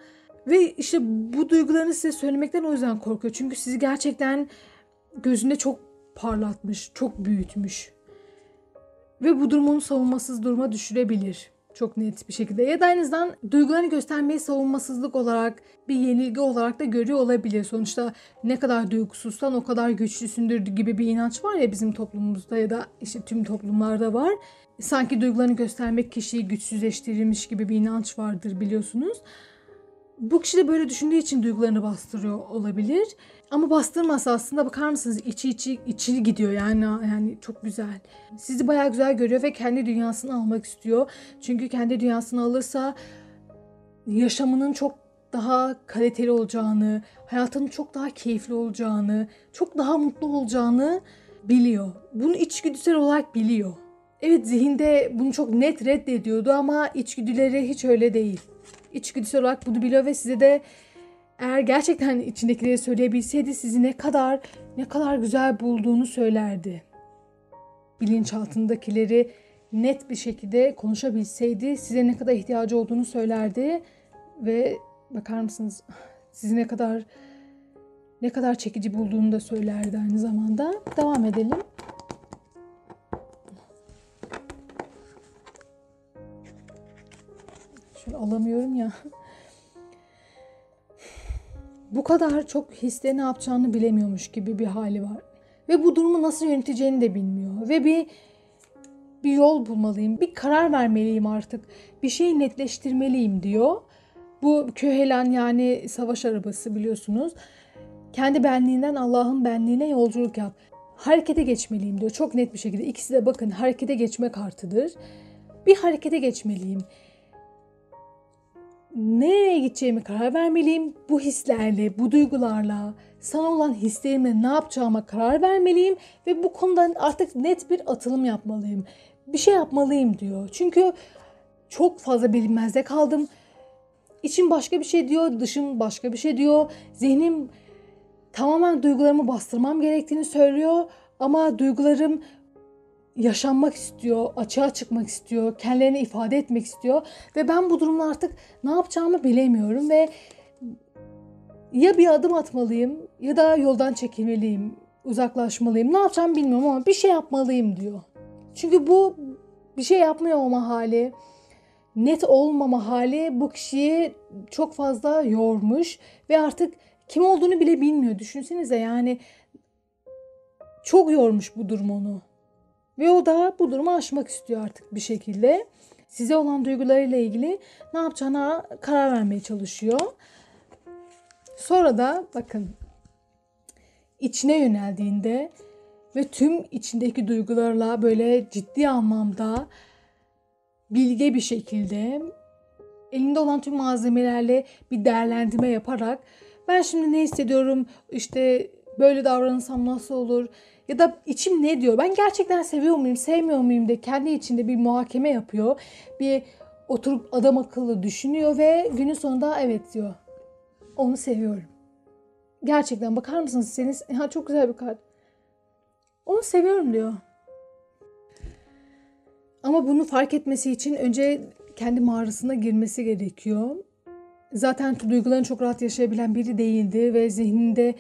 Ve işte bu duygularını size söylemekten o yüzden korkuyor. Çünkü sizi gerçekten gözünde çok parlatmış, çok büyütmüş. Ve bu durum onu savunmasız duruma düşürebilir. Çok net bir şekilde. Ya da en azından duygularını göstermeyi savunmasızlık olarak, bir yenilgi olarak da görüyor olabilir. Sonuçta ne kadar duygusuzsan o kadar güçlüsündür gibi bir inanç var ya bizim toplumumuzda ya da işte tüm toplumlarda var. Sanki duygularını göstermek kişiyi güçsüzleştirilmiş gibi bir inanç vardır, biliyorsunuz. Bu kişi de böyle düşündüğü için duygularını bastırıyor olabilir. Ama bastırmasa aslında bakar mısınız içi gidiyor yani çok güzel. Sizi bayağı güzel görüyor ve kendi dünyasını almak istiyor. Çünkü kendi dünyasını alırsa yaşamının çok daha kaliteli olacağını, hayatının çok daha keyifli olacağını, çok daha mutlu olacağını biliyor. Bunu içgüdüsel olarak biliyor. Evet, zihinde bunu çok net reddediyordu ama içgüdüleri hiç öyle değil. İçgüdüsel olarak bunu biliyor ve size de Eğer gerçekten içindekileri söyleyebilseydi sizi ne kadar güzel bulduğunu söylerdi. Bilinçaltındakileri net bir şekilde konuşabilseydi size ne kadar ihtiyacı olduğunu söylerdi ve bakar mısınız sizi ne kadar çekici bulduğunu da söylerdi aynı zamanda. Devam edelim. Şöyle alamıyorum ya. Bu kadar çok hisle ne yapacağını bilemiyormuş gibi bir hali var. Ve bu durumu nasıl yöneteceğini de bilmiyor. Ve bir yol bulmalıyım, bir karar vermeliyim artık. Bir şeyi netleştirmeliyim diyor. Bu Köhelan yani savaş arabası biliyorsunuz. Kendi benliğinden Allah'ın benliğine yolculuk yap. Harekete geçmeliyim diyor çok net bir şekilde. İkisi de bakın harekete geçme kartıdır. Bir harekete geçmeliyim. Nereye gideceğimi karar vermeliyim. Bu hislerle, bu duygularla, sana olan hislerimle ne yapacağıma karar vermeliyim. Ve bu konuda artık net bir atılım yapmalıyım. Bir şey yapmalıyım diyor. Çünkü çok fazla bilinmezde kaldım. İçim başka bir şey diyor, dışım başka bir şey diyor. Zihnim tamamen duygularımı bastırmam gerektiğini söylüyor. Ama duygularım yaşanmak istiyor, açığa çıkmak istiyor, kendilerini ifade etmek istiyor. Ve ben bu durumda artık ne yapacağımı bilemiyorum ve ya bir adım atmalıyım ya da yoldan çekilmeliyim, uzaklaşmalıyım. Ne yapacağımı bilmiyorum ama bir şey yapmalıyım diyor. Çünkü bu bir şey yapmıyor olma hali, net olmama hali bu kişiyi çok fazla yormuş ve artık kim olduğunu bile bilmiyor. Düşünsenize yani çok yormuş bu durum onu. Ve o da bu durumu aşmak istiyor artık bir şekilde. Size olan duygularıyla ilgili ne yapacağına karar vermeye çalışıyor. Sonra da bakın içine yöneldiğinde ve tüm içindeki duygularla böyle ciddi anlamda bilge bir şekilde elinde olan tüm malzemelerle bir değerlendirme yaparak ben şimdi ne hissediyorum, işte böyle davranırsam nasıl olur ya da içim ne diyor, ben gerçekten seviyor muyum sevmiyor muyum de kendi içinde bir muhakeme yapıyor. Bir oturup adam akıllı düşünüyor ve günün sonunda evet diyor, onu seviyorum. Gerçekten bakar mısınız seni, çok güzel bir kart, onu seviyorum diyor. Ama bunu fark etmesi için önce kendi mağarasına girmesi gerekiyor. Zaten duygularını çok rahat yaşayabilen biri değildi ve zihninde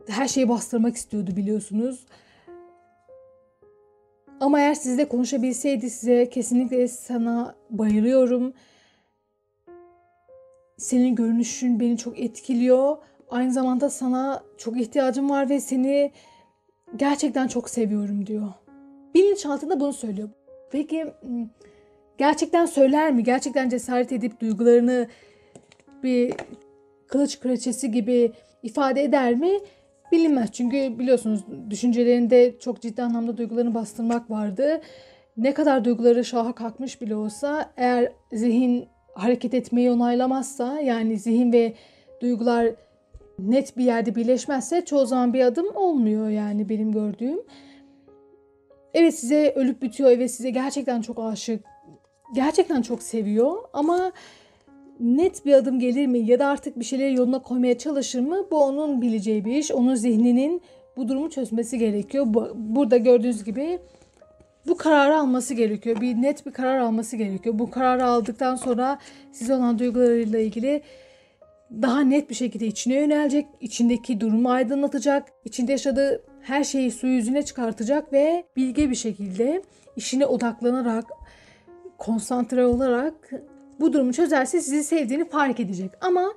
her şeyi bastırmak istiyordu biliyorsunuz. Ama eğer sizle konuşabilseydi size kesinlikle sana bayılıyorum. Senin görünüşün beni çok etkiliyor. Aynı zamanda sana çok ihtiyacım var ve seni gerçekten çok seviyorum diyor. Bilinçaltında bunu söylüyor. Peki gerçekten söyler mi? Gerçekten cesaret edip duygularını bir kılıç kraliçesi gibi ifade eder mi? Bilinmez. Çünkü biliyorsunuz düşüncelerinde çok ciddi anlamda duygularını bastırmak vardı. Ne kadar duyguları şaha kalkmış bile olsa eğer zihin hareket etmeyi onaylamazsa, yani zihin ve duygular net bir yerde birleşmezse çoğu zaman bir adım olmuyor yani benim gördüğüm. Evet size ölüp bitiyor, evet size gerçekten çok aşık, gerçekten çok seviyor ama net bir adım gelir mi ya da artık bir şeyleri yoluna koymaya çalışır mı? Bu onun bileceği bir iş. Onun zihninin bu durumu çözmesi gerekiyor. Burada gördüğünüz gibi bu kararı alması gerekiyor. Net bir karar alması gerekiyor. Bu kararı aldıktan sonra size olan duygularıyla ilgili daha net bir şekilde içine yönelecek. İçindeki durumu aydınlatacak. İçinde yaşadığı her şeyi su yüzüne çıkartacak ve bilge bir şekilde işine odaklanarak, konsantre olarak bu durumu çözerse sizi sevdiğini fark edecek. Ama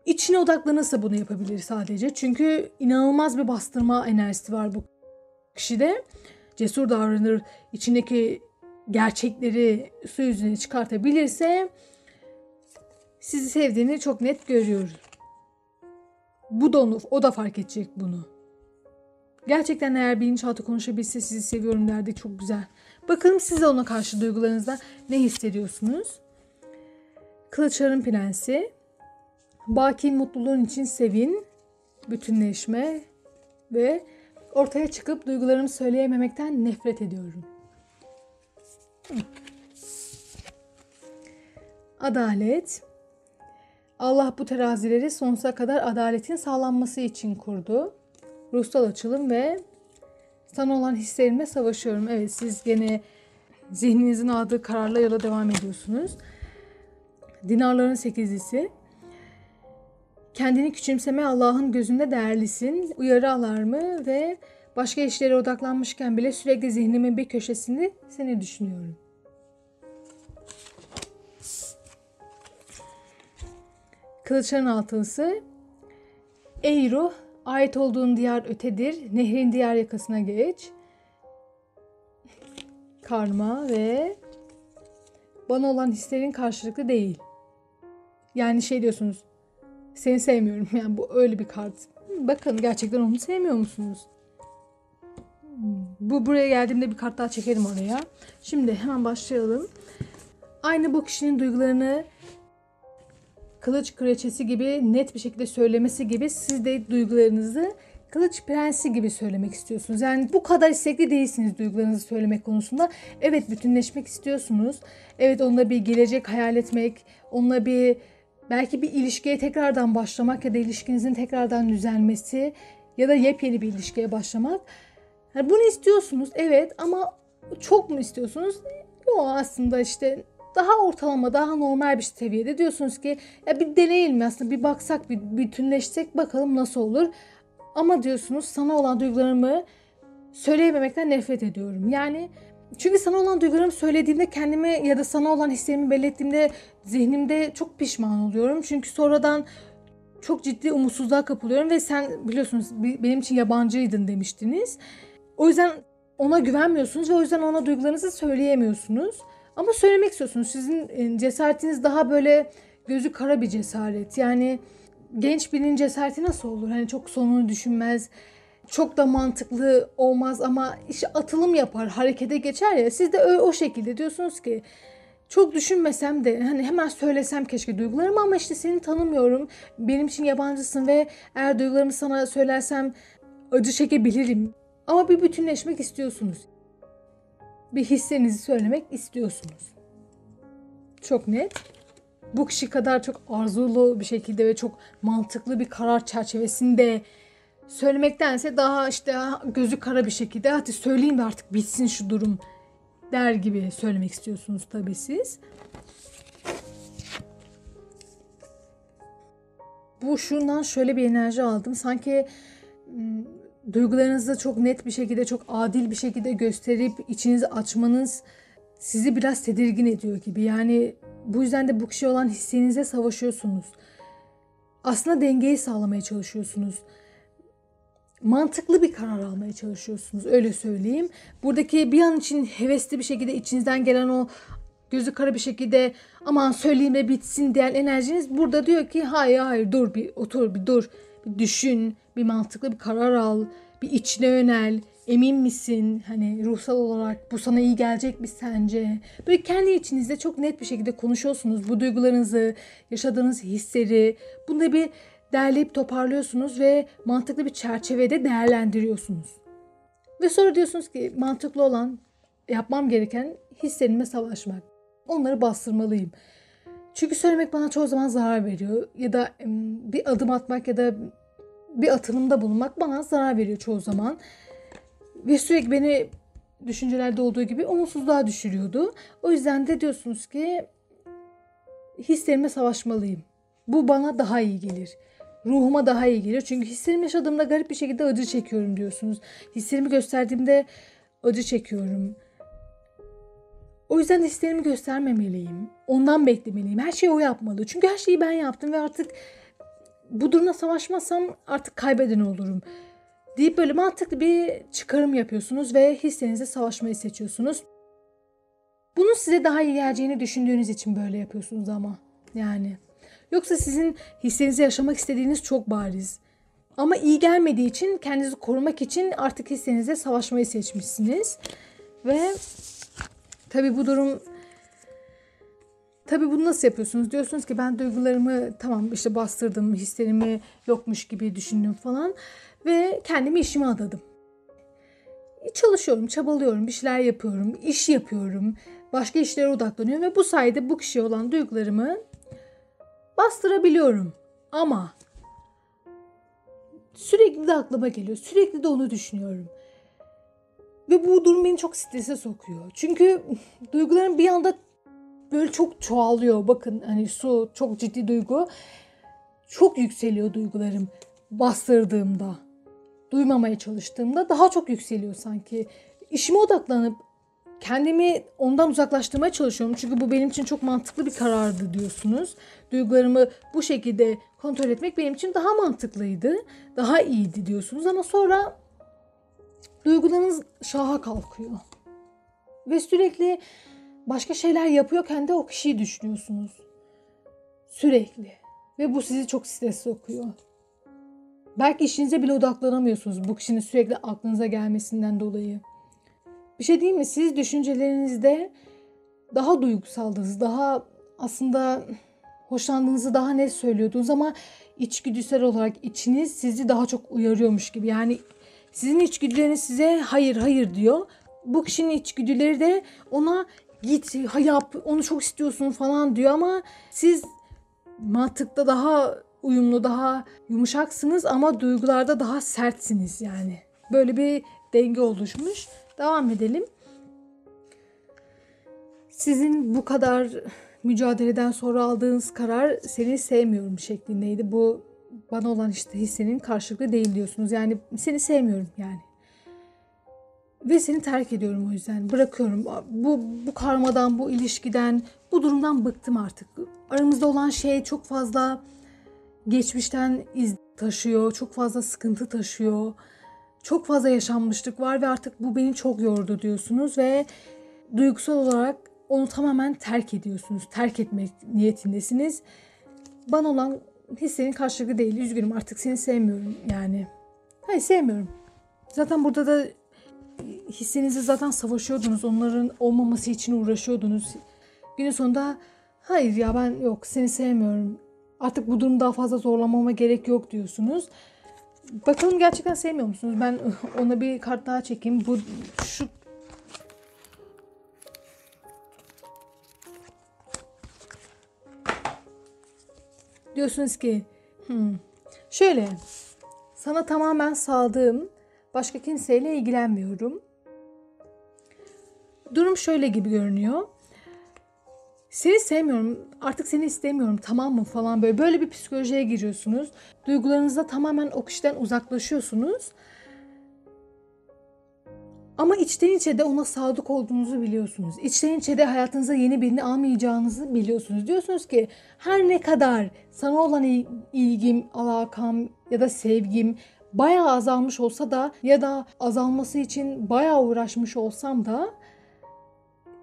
içine odaklanırsa bunu yapabilir sadece. Çünkü inanılmaz bir bastırma enerjisi var bu kişide. Cesur davranır, içindeki gerçekleri su yüzüne çıkartabilirse sizi sevdiğini çok net görüyoruz. O da fark edecek bunu. Gerçekten eğer bilinçaltı konuşabilse sizi seviyorum derdi, çok güzel. Bakalım siz de ona karşı duygularınızda ne hissediyorsunuz? Kılıçların Prensi. Baki mutluluğun için sevin. Bütünleşme. Ve ortaya çıkıp duygularımı söyleyememekten nefret ediyorum. Adalet. Allah bu terazileri sonsuza kadar adaletin sağlanması için kurdu. Ruhsal açılım ve sana olan hislerimle savaşıyorum. Evet, siz gene zihninizin aldığı kararla yola devam ediyorsunuz. Dinarların sekizlisi. Kendini küçümseme, Allah'ın gözünde değerlisin. Uyarı alarmı ve başka işlere odaklanmışken bile sürekli zihnimin bir köşesinde seni düşünüyorum. Kılıçların altılısı. Ey ruh, ait olduğun diyar ötedir. Nehrin diğer yakasına geç. Karma ve bana olan hislerin karşılıklı değil. Yani şey diyorsunuz. Seni sevmiyorum. Yani bu öyle bir kart. Bakın gerçekten onu sevmiyor musunuz? Buraya geldiğimde bir kart daha çekerim oraya. Şimdi hemen başlayalım. Aynı bu kişinin duygularını kılıç kraliçesi gibi net bir şekilde söylemesi gibi siz de duygularınızı kılıç prensi gibi söylemek istiyorsunuz. Yani bu kadar istekli değilsiniz duygularınızı söylemek konusunda. Evet, bütünleşmek istiyorsunuz. Evet, onunla bir gelecek hayal etmek, onunla belki bir ilişkiye tekrardan başlamak ya da ilişkinizin tekrardan düzelmesi ya da yepyeni bir ilişkiye başlamak. Yani bunu istiyorsunuz, evet, ama çok mu istiyorsunuz? Yok, aslında işte daha ortalama, daha normal bir seviyede diyorsunuz ki ya bir deneyelim aslında, bir baksak, bir bütünleşsek bakalım nasıl olur. Ama diyorsunuz sana olan duygularımı söyleyememekten nefret ediyorum. Yani çünkü sana olan duygularımı söylediğimde kendime ya da sana olan hislerimi belli ettiğimde zihnimde çok pişman oluyorum. Çünkü sonradan çok ciddi umutsuzluğa kapılıyorum ve sen biliyorsunuz benim için yabancıydın demiştiniz. O yüzden ona güvenmiyorsunuz ve o yüzden ona duygularınızı söyleyemiyorsunuz. Ama söylemek istiyorsunuz. Sizin cesaretiniz daha böyle gözü kara bir cesaret. Yani genç birinin cesareti nasıl olur? Hani çok sonunu düşünmez, çok da mantıklı olmaz ama işte atılım yapar, harekete geçer ya. Siz de o şekilde diyorsunuz ki çok düşünmesem de hani hemen söylesem keşke duygularımı ama işte seni tanımıyorum. Benim için yabancısın ve eğer duygularımı sana söylersem acı çekebilirim. Ama bir bütünleşmek istiyorsunuz. Bir hissenizi söylemek istiyorsunuz. Çok net. Bu kişi kadar çok arzulu bir şekilde ve çok mantıklı bir karar çerçevesinde söylemektense daha işte gözü kara bir şekilde hadi söyleyeyim de artık bitsin şu durum der gibi söylemek istiyorsunuz tabii siz. Şundan şöyle bir enerji aldım. Sanki duygularınızı çok net bir şekilde, çok adil bir şekilde gösterip içinizi açmanız sizi biraz tedirgin ediyor gibi. Yani bu yüzden de bu kişiye olan hissinize savaşıyorsunuz. Aslında dengeyi sağlamaya çalışıyorsunuz. Mantıklı bir karar almaya çalışıyorsunuz, öyle söyleyeyim. Buradaki bir an için hevesli bir şekilde içinizden gelen o gözü kara bir şekilde aman söyleyeyim de bitsin diyen enerjiniz burada diyor ki hayır dur, bir otur, bir dur, bir düşün, bir mantıklı bir karar al, bir içine yönel. Emin misin? Hani ruhsal olarak bu sana iyi gelecek mi sence? Böyle kendi içinizde çok net bir şekilde konuşuyorsunuz. Bu duygularınızı, yaşadığınız hisleri, bunu bir derleyip toparlıyorsunuz ve mantıklı bir çerçevede değerlendiriyorsunuz. Ve sonra diyorsunuz ki mantıklı olan, yapmam gereken hislerimle savaşmak. Onları bastırmalıyım. Çünkü söylemek bana çoğu zaman zarar veriyor. Ya da bir adım atmak ya da bir atılımda bulunmak bana zarar veriyor çoğu zaman. Ve sürekli beni düşüncelerde olduğu gibi umutsuzluğa düşürüyordu. O yüzden de diyorsunuz ki hislerimle savaşmalıyım. Bu bana daha iyi gelir. Ruhuma daha iyi gelir. Çünkü hislerimi yaşadığımda garip bir şekilde acı çekiyorum diyorsunuz. Hislerimi gösterdiğimde acı çekiyorum. O yüzden hislerimi göstermemeliyim. Ondan beklemeliyim. Her şeyi o yapmalı. Çünkü her şeyi ben yaptım ve artık bu durumla savaşmazsam artık kaybeden olurum deyip böyle mantıklı bir çıkarım yapıyorsunuz ve hislerinizle savaşmayı seçiyorsunuz. Bunun size daha iyi geleceğini düşündüğünüz için böyle yapıyorsunuz ama yani. Yoksa sizin hislerinizi yaşamak istediğiniz çok bariz. Ama iyi gelmediği için kendinizi korumak için artık hislerinizle savaşmayı seçmişsiniz. Ve tabii bunu nasıl yapıyorsunuz? Diyorsunuz ki ben duygularımı tamam işte bastırdım, hislerimi yokmuş gibi düşündüm falan ve kendimi işime adadım. Çalışıyorum, çabalıyorum, bir şeyler yapıyorum, iş yapıyorum, başka işlere odaklanıyorum ve bu sayede bu kişiye olan duygularımı bastırabiliyorum. Ama sürekli de aklıma geliyor. Sürekli de onu düşünüyorum. Ve bu durum beni çok strese sokuyor. Çünkü duygularım bir anda böyle çok çoğalıyor. Bakın hani su çok ciddi duygu. Çok yükseliyor duygularım bastırdığımda. Duymamaya çalıştığımda daha çok yükseliyor sanki. İşime odaklanıp kendimi ondan uzaklaştırmaya çalışıyorum. Çünkü bu benim için çok mantıklı bir karardı diyorsunuz. Duygularımı bu şekilde kontrol etmek benim için daha mantıklıydı. Daha iyiydi diyorsunuz ama sonra duygularınız şaha kalkıyor. Ve sürekli başka şeyler yapıyorken de o kişiyi düşünüyorsunuz. Sürekli. Ve bu sizi çok stres sokuyor. Belki işinize bile odaklanamıyorsunuz bu kişinin sürekli aklınıza gelmesinden dolayı. Bir şey diyeyim mi? Siz düşüncelerinizde daha duygusaldınız. Daha aslında hoşlandığınızı daha net söylüyordunuz ama içgüdüsel olarak içiniz sizi daha çok uyarıyormuş gibi. Yani sizin içgüdüleriniz size hayır hayır diyor. Bu kişinin içgüdüleri de ona git yap onu çok istiyorsun falan diyor ama siz mantıkta daha uyumlu, daha yumuşaksınız ama duygularda daha sertsiniz yani. Böyle bir denge oluşmuş. Devam edelim. Sizin bu kadar mücadeleden sonra aldığınız karar seni sevmiyorum şeklindeydi. Bu bana olan işte hissenin karşılıklı değil diyorsunuz. Yani seni sevmiyorum yani. Ve seni terk ediyorum o yüzden. Bırakıyorum. Bu karmadan, bu ilişkiden, bu durumdan bıktım artık. Aramızda olan şey çok fazla geçmişten iz taşıyor. Çok fazla sıkıntı taşıyor. Çok fazla yaşanmışlık var ve artık bu beni çok yordu diyorsunuz ve duygusal olarak onu tamamen terk ediyorsunuz. Terk etmek niyetindesiniz. Bana olan hissenin karşılığı değil. Üzgünüm artık seni sevmiyorum yani. Hayır sevmiyorum. Zaten burada da hissinizi zaten savaşıyordunuz. Onların olmaması için uğraşıyordunuz. Günün sonunda hayır ya ben yok seni sevmiyorum. Artık bu durum daha fazla zorlamama gerek yok diyorsunuz. Bakalım gerçekten sevmiyor musunuz? Ben ona bir kart daha çekeyim. Şu diyorsunuz ki şöyle sana tamamen sadığım başka kimseyle ilgilenmiyorum. Durum şöyle gibi görünüyor. Seni sevmiyorum, artık seni istemiyorum tamam mı falan böyle bir psikolojiye giriyorsunuz. Duygularınızda tamamen o kişiden uzaklaşıyorsunuz. Ama içten içe de ona sadık olduğunuzu biliyorsunuz. İçten içe de hayatınıza yeni birini almayacağınızı biliyorsunuz. Diyorsunuz ki her ne kadar sana olan ilgim, alakam ya da sevgim bayağı azalmış olsa da ya da azalması için bayağı uğraşmış olsam da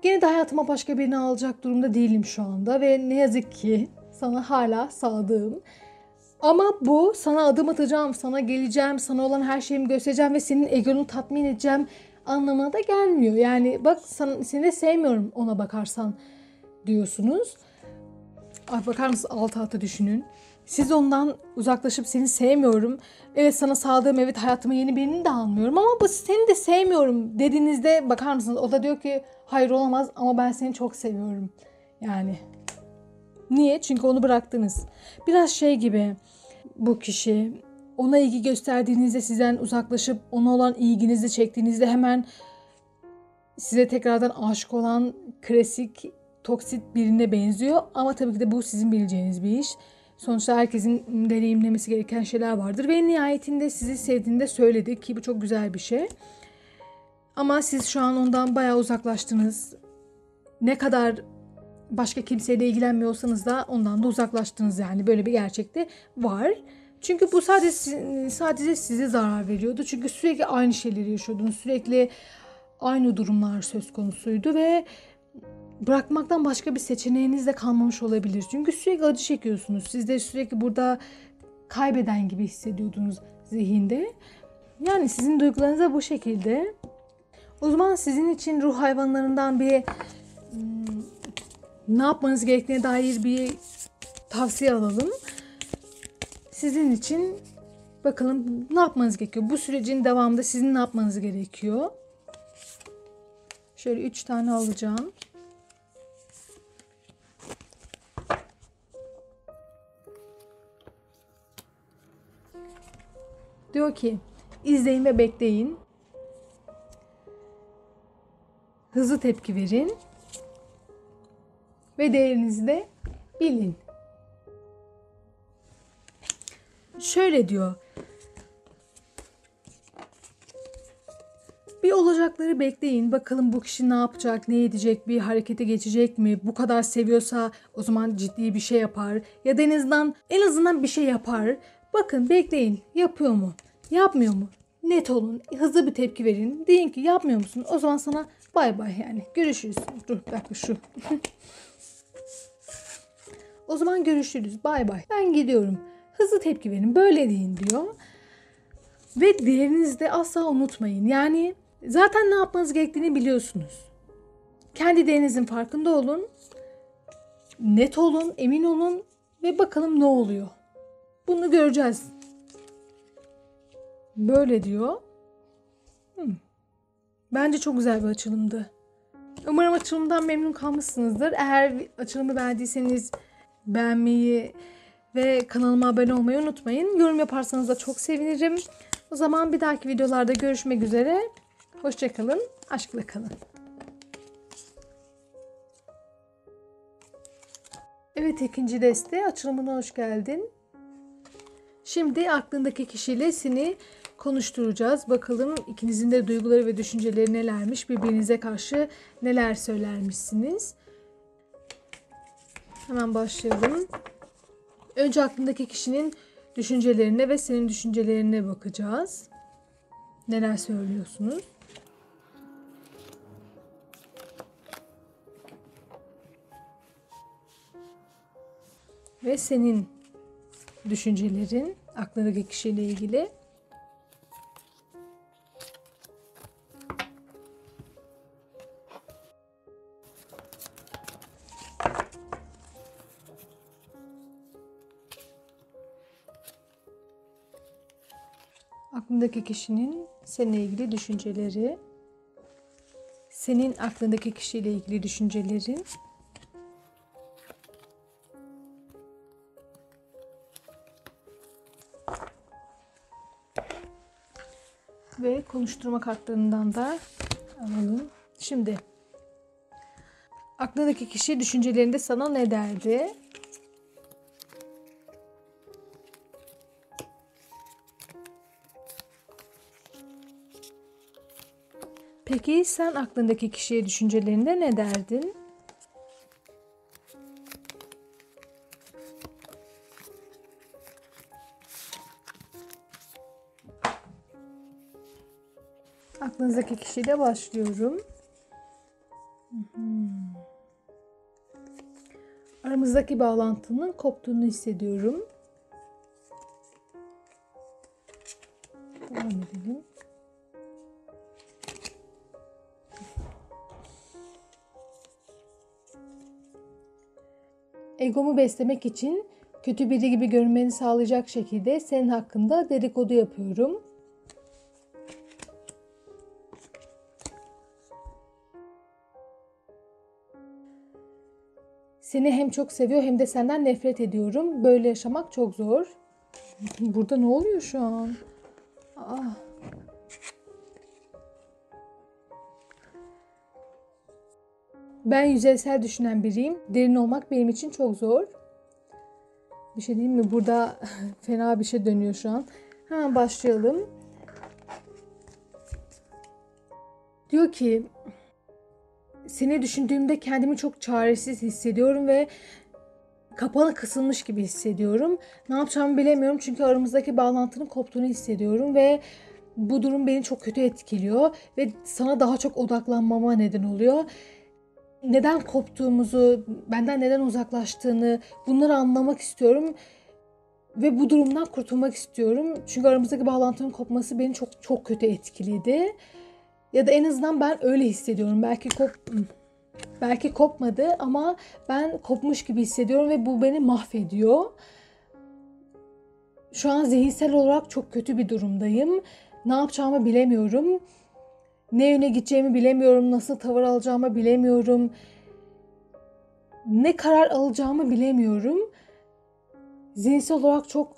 gene de hayatıma başka birini alacak durumda değilim şu anda ve ne yazık ki sana hala sadığım. Ama bu sana adım atacağım, sana geleceğim, sana olan her şeyimi göstereceğim ve senin egonu tatmin edeceğim anlamına da gelmiyor. Yani bak seni de sevmiyorum ona bakarsan diyorsunuz. Ay bakar mısınız alt alta düşünün. Siz ondan uzaklaşıp seni sevmiyorum. Evet sana sadığım evet hayatıma yeni birini de almıyorum ama seni de sevmiyorum dediğinizde bakar mısınız? O da diyor ki hayır olamaz ama ben seni çok seviyorum. Yani niye? Çünkü onu bıraktınız. Biraz şey gibi bu kişi ona ilgi gösterdiğinizde sizden uzaklaşıp ona olan ilginizi çektiğinizde hemen size tekrardan aşık olan klasik toksit birine benziyor. Ama tabii ki de bu sizin bileceğiniz bir iş. Sonuçta herkesin deneyimlemesi gereken şeyler vardır. Ve nihayetinde sizi sevdiğini de söyledi ki bu çok güzel bir şey. Ama siz şu an ondan bayağı uzaklaştınız. Ne kadar başka kimseyle ilgilenmiyorsanız da ondan da uzaklaştınız yani. Böyle bir gerçek de var. Çünkü bu sadece size zarar veriyordu. Çünkü sürekli aynı şeyleri yaşıyordunuz. Sürekli aynı durumlar söz konusuydu ve bırakmaktan başka bir seçeneğiniz de kalmamış olabilir. Çünkü sürekli acı çekiyorsunuz. Siz de sürekli burada kaybeden gibi hissediyordunuz zihinde. Yani sizin duygularınız da bu şekilde. O zaman sizin için ruh hayvanlarından bir ne yapmanız gerektiğine dair bir tavsiye alalım. Sizin için bakalım ne yapmanız gerekiyor? Bu sürecin devamında sizin ne yapmanız gerekiyor? Şöyle 3 tane alacağım. Diyor ki izleyin ve bekleyin. Hızlı tepki verin. Ve değerinizi de bilin. Şöyle diyor. Bir olacakları bekleyin. Bakalım bu kişi ne yapacak, ne edecek, bir harekete geçecek mi? Bu kadar seviyorsa o zaman ciddi bir şey yapar. Ya da en azından bir şey yapar. Bakın bekleyin. Yapıyor mu? Yapmıyor mu? Net olun. Hızlı bir tepki verin. Deyin ki yapmıyor musun? O zaman sana bay bay yani. Görüşürüz. Dur bir dakika şu. O zaman görüşürüz. Bay bay. Ben gidiyorum. Hızlı tepki verin. Böyle deyin diyor. Ve değerinizi de asla unutmayın. Yani zaten ne yapmanız gerektiğini biliyorsunuz. Kendi değerinizin farkında olun. Net olun, emin olun ve bakalım ne oluyor. Bunu göreceğiz. Böyle diyor. Bence çok güzel bir açılımdı. Umarım açılımdan memnun kalmışsınızdır. Eğer açılımı beğendiyseniz beğenmeyi ve kanalıma abone olmayı unutmayın. Yorum yaparsanız da çok sevinirim. O zaman bir dahaki videolarda görüşmek üzere. Hoşça kalın, aşkla kalın. Evet, ikinci deste açılımına hoş geldin. Şimdi aklındaki kişiyle seni konuşturacağız. Bakalım ikinizin de duyguları ve düşünceleri nelermiş? Birbirinize karşı neler söylermişsiniz? Hemen başlayalım. Önce aklındaki kişinin düşüncelerine ve senin düşüncelerine bakacağız. Neler söylüyorsunuz? Ve senin düşüncelerin aklındaki kişiyle ilgili. Aklındaki kişinin seninle ilgili düşünceleri, senin aklındaki kişiyle ilgili düşüncelerin, ve konuşturma kartlarından da alalım. Şimdi aklındaki kişi düşüncelerinde sana ne derdi? Peki sen aklındaki kişiye düşüncelerinde ne derdin? Aklınızdaki kişiyle başlıyorum. Aramızdaki bağlantının koptuğunu hissediyorum. Devam edelim. Egomu beslemek için kötü biri gibi görünmeni sağlayacak şekilde senin hakkında dedikodu yapıyorum. Seni hem çok seviyor hem de senden nefret ediyorum. Böyle yaşamak çok zor. Burada ne oluyor şu an? Ben yüzeysel düşünen biriyim. Derin olmak benim için çok zor. Bir şey diyeyim mi? Burada fena bir şey dönüyor şu an. Hemen başlayalım. Diyor ki seni düşündüğümde kendimi çok çaresiz hissediyorum ve kapalı kısılmış gibi hissediyorum. Ne yapacağımı bilemiyorum çünkü aramızdaki bağlantının koptuğunu hissediyorum ve bu durum beni çok kötü etkiliyor ve sana daha çok odaklanmama neden oluyor. Neden koptuğumuzu, benden neden uzaklaştığını bunları anlamak istiyorum ve bu durumdan kurtulmak istiyorum. Çünkü aramızdaki bağlantının kopması beni çok çok kötü etkiledi. Ya da en azından ben öyle hissediyorum. Belki kopmadı ama ben kopmuş gibi hissediyorum ve bu beni mahvediyor. Şu an zihinsel olarak çok kötü bir durumdayım. Ne yapacağımı bilemiyorum. Ne yöne gideceğimi bilemiyorum. Nasıl tavır alacağımı bilemiyorum. Ne karar alacağımı bilemiyorum. Zihinsel olarak çok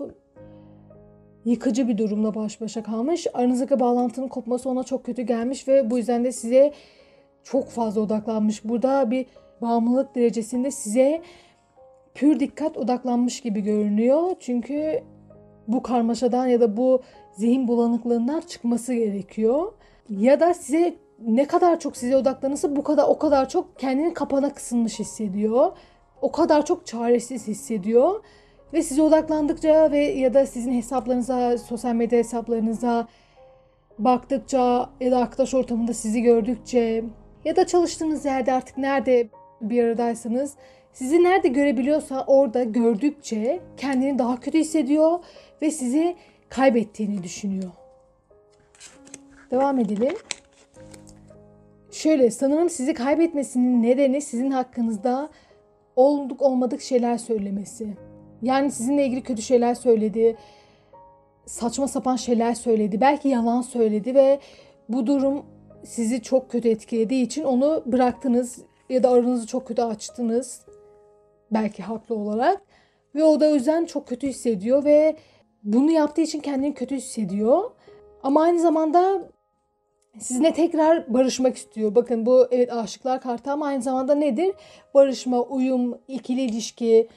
yıkıcı bir durumla baş başa kalmış. Aranızdaki bağlantının kopması ona çok kötü gelmiş ve bu yüzden de size çok fazla odaklanmış. Burada bir bağımlılık derecesinde size pür dikkat odaklanmış gibi görünüyor. Çünkü bu karmaşadan ya da bu zihin bulanıklığından çıkması gerekiyor. Ya da size ne kadar çok size odaklanırsa o kadar çok kendini kapana kısılmış hissediyor. O kadar çok çaresiz hissediyor. Ve size odaklandıkça ve ya da sizin hesaplarınıza, sosyal medya hesaplarınıza baktıkça ya da arkadaş ortamında sizi gördükçe ya da çalıştığınız yerde artık nerede bir aradaysanız sizi nerede görebiliyorsa orada gördükçe kendini daha kötü hissediyor ve sizi kaybettiğini düşünüyor. Devam edelim. Şöyle, sanırım sizi kaybetmesinin nedeni sizin hakkınızda olduk olmadık şeyler söylemesi. Yani sizinle ilgili kötü şeyler söyledi, saçma sapan şeyler söyledi, belki yalan söyledi ve bu durum sizi çok kötü etkilediği için onu bıraktınız ya da aranızı çok kötü açtınız. Belki haklı olarak. Ve o da o yüzden çok kötü hissediyor ve bunu yaptığı için kendini kötü hissediyor. Ama aynı zamanda sizinle tekrar barışmak istiyor. Bakın bu evet aşıklar kartı ama aynı zamanda nedir? Barışma, uyum, ikili ilişki.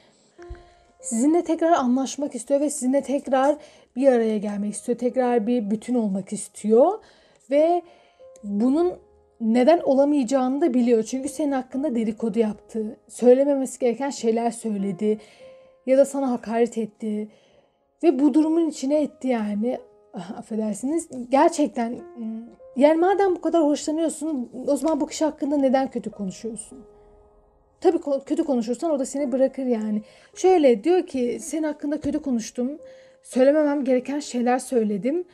Sizinle tekrar anlaşmak istiyor ve sizinle tekrar bir araya gelmek istiyor. Tekrar bir bütün olmak istiyor. Ve bunun neden olamayacağını da biliyor. Çünkü senin hakkında dedikodu yaptı. Söylememesi gereken şeyler söyledi. Ya da sana hakaret etti. Ve bu durumun içine etti yani. Affedersiniz. Gerçekten yani madem bu kadar hoşlanıyorsun o zaman bu kişi hakkında neden kötü konuşuyorsun? Tabii kötü konuşursan o da seni bırakır yani. Şöyle diyor ki senin hakkında kötü konuştum. Söylememem gereken şeyler söyledim.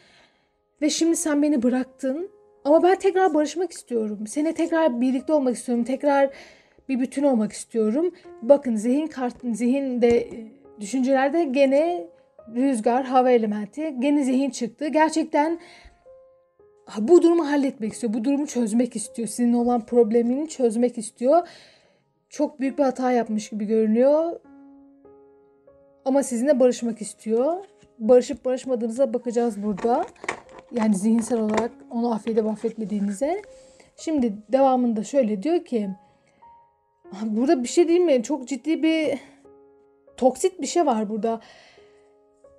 Ve şimdi sen beni bıraktın. Ama ben tekrar barışmak istiyorum. Seninle tekrar birlikte olmak istiyorum. Tekrar bir bütün olmak istiyorum. Bakın zihinde, düşüncelerde gene rüzgar, hava elementi, gene zihin çıktı. Gerçekten bu durumu halletmek istiyor. Bu durumu çözmek istiyor. Senin olan problemini çözmek istiyor. Çok büyük bir hata yapmış gibi görünüyor. Ama sizinle barışmak istiyor. Barışıp barışmadığınıza bakacağız burada. Yani zihinsel olarak onu affedip affetmediğinize. Şimdi devamında şöyle diyor ki burada bir şey değil mi? Çok ciddi bir toksit bir şey var burada.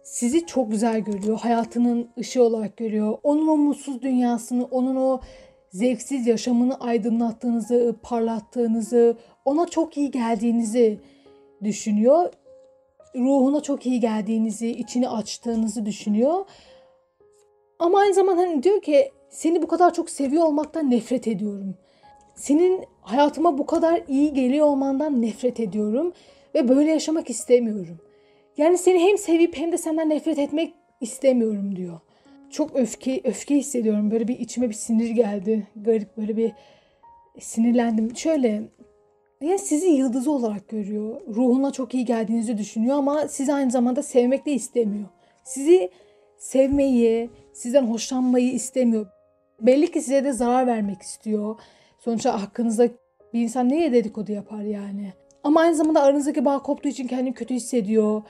Sizi çok güzel görüyor. Hayatının ışığı olarak görüyor. Onun o mutsuz dünyasını, onun o zevksiz yaşamını aydınlattığınızı, parlattığınızı, ona çok iyi geldiğinizi düşünüyor. Ruhuna çok iyi geldiğinizi, içini açtığınızı düşünüyor. Ama aynı zamanda hani diyor ki seni bu kadar çok seviyor olmaktan nefret ediyorum. Senin hayatıma bu kadar iyi geliyor olmandan nefret ediyorum ve böyle yaşamak istemiyorum. Yani seni hem sevip hem de senden nefret etmek istemiyorum diyor. Çok öfke hissediyorum. Böyle bir içime bir sinir geldi. Garip böyle bir sinirlendim. Şöyle yani sizi yıldızı olarak görüyor. Ruhuna çok iyi geldiğinizi düşünüyor ama sizi aynı zamanda sevmek de istemiyor. Sizi sevmeyi, sizden hoşlanmayı istemiyor. Belli ki size de zarar vermek istiyor. Sonuçta hakkınızda bir insan neye dedikodu yapar yani. Ama aynı zamanda aranızdaki bağ koptuğu için kendini kötü hissediyor.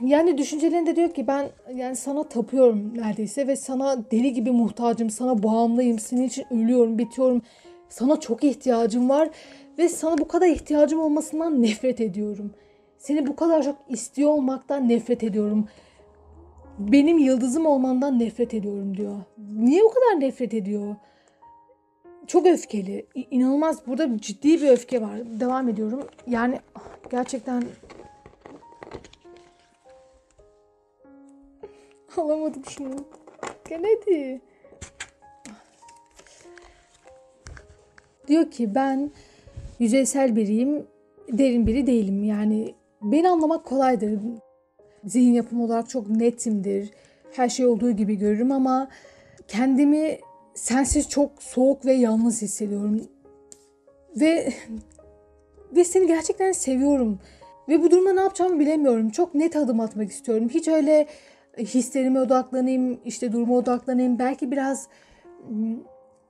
Yani düşüncelerinde diyor ki ben yani sana tapıyorum neredeyse ve sana deli gibi muhtacım, sana bağımlıyım, senin için ölüyorum, bitiyorum. Sana çok ihtiyacım var ve sana bu kadar ihtiyacım olmasından nefret ediyorum. Seni bu kadar çok istiyor olmaktan nefret ediyorum. Benim yıldızım olmandan nefret ediyorum diyor. Niye o kadar nefret ediyor? Çok öfkeli. İnanılmaz. Burada ciddi bir öfke var. Devam ediyorum. Yani gerçekten alamadım şunu. Kennedy. Diyor ki ben yüzeysel biriyim. Derin biri değilim. Yani beni anlamak kolaydır. Zihin yapım olarak çok netimdir. Her şey olduğu gibi görürüm ama kendimi sensiz çok soğuk ve yalnız hissediyorum. Ve seni gerçekten seviyorum. Ve bu durumda ne yapacağımı bilemiyorum. Çok net adım atmak istiyorum. Hiç öyle hislerime odaklanayım, işte duruma odaklanayım. Belki biraz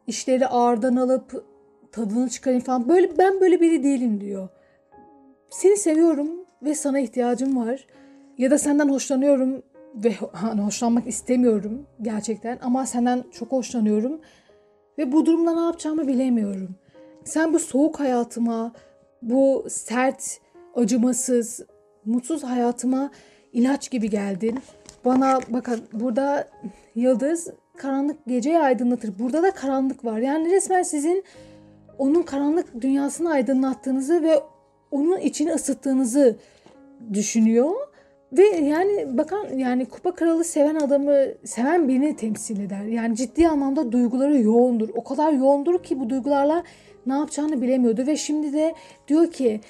işleri ağırdan alıp tadını çıkarayım falan. Ben böyle biri değilim diyor. Seni seviyorum ve sana ihtiyacım var. Ya da senden hoşlanıyorum ve hani hoşlanmak istemiyorum gerçekten ama senden çok hoşlanıyorum ve bu durumda ne yapacağımı bilemiyorum. Sen bu soğuk hayatıma, bu sert, acımasız, mutsuz hayatıma ilaç gibi geldin. Bana bakın, burada yıldız karanlık geceyi aydınlatır. Burada da karanlık var. Yani resmen sizin onun karanlık dünyasını aydınlattığınızı ve onun içini ısıttığınızı düşünüyor. Ve yani bakın, yani kupa kralı seven adamı, seven birini temsil eder. Yani ciddi anlamda duyguları yoğundur. O kadar yoğundur ki bu duygularla ne yapacağını bilemiyordu. Ve şimdi de diyor ki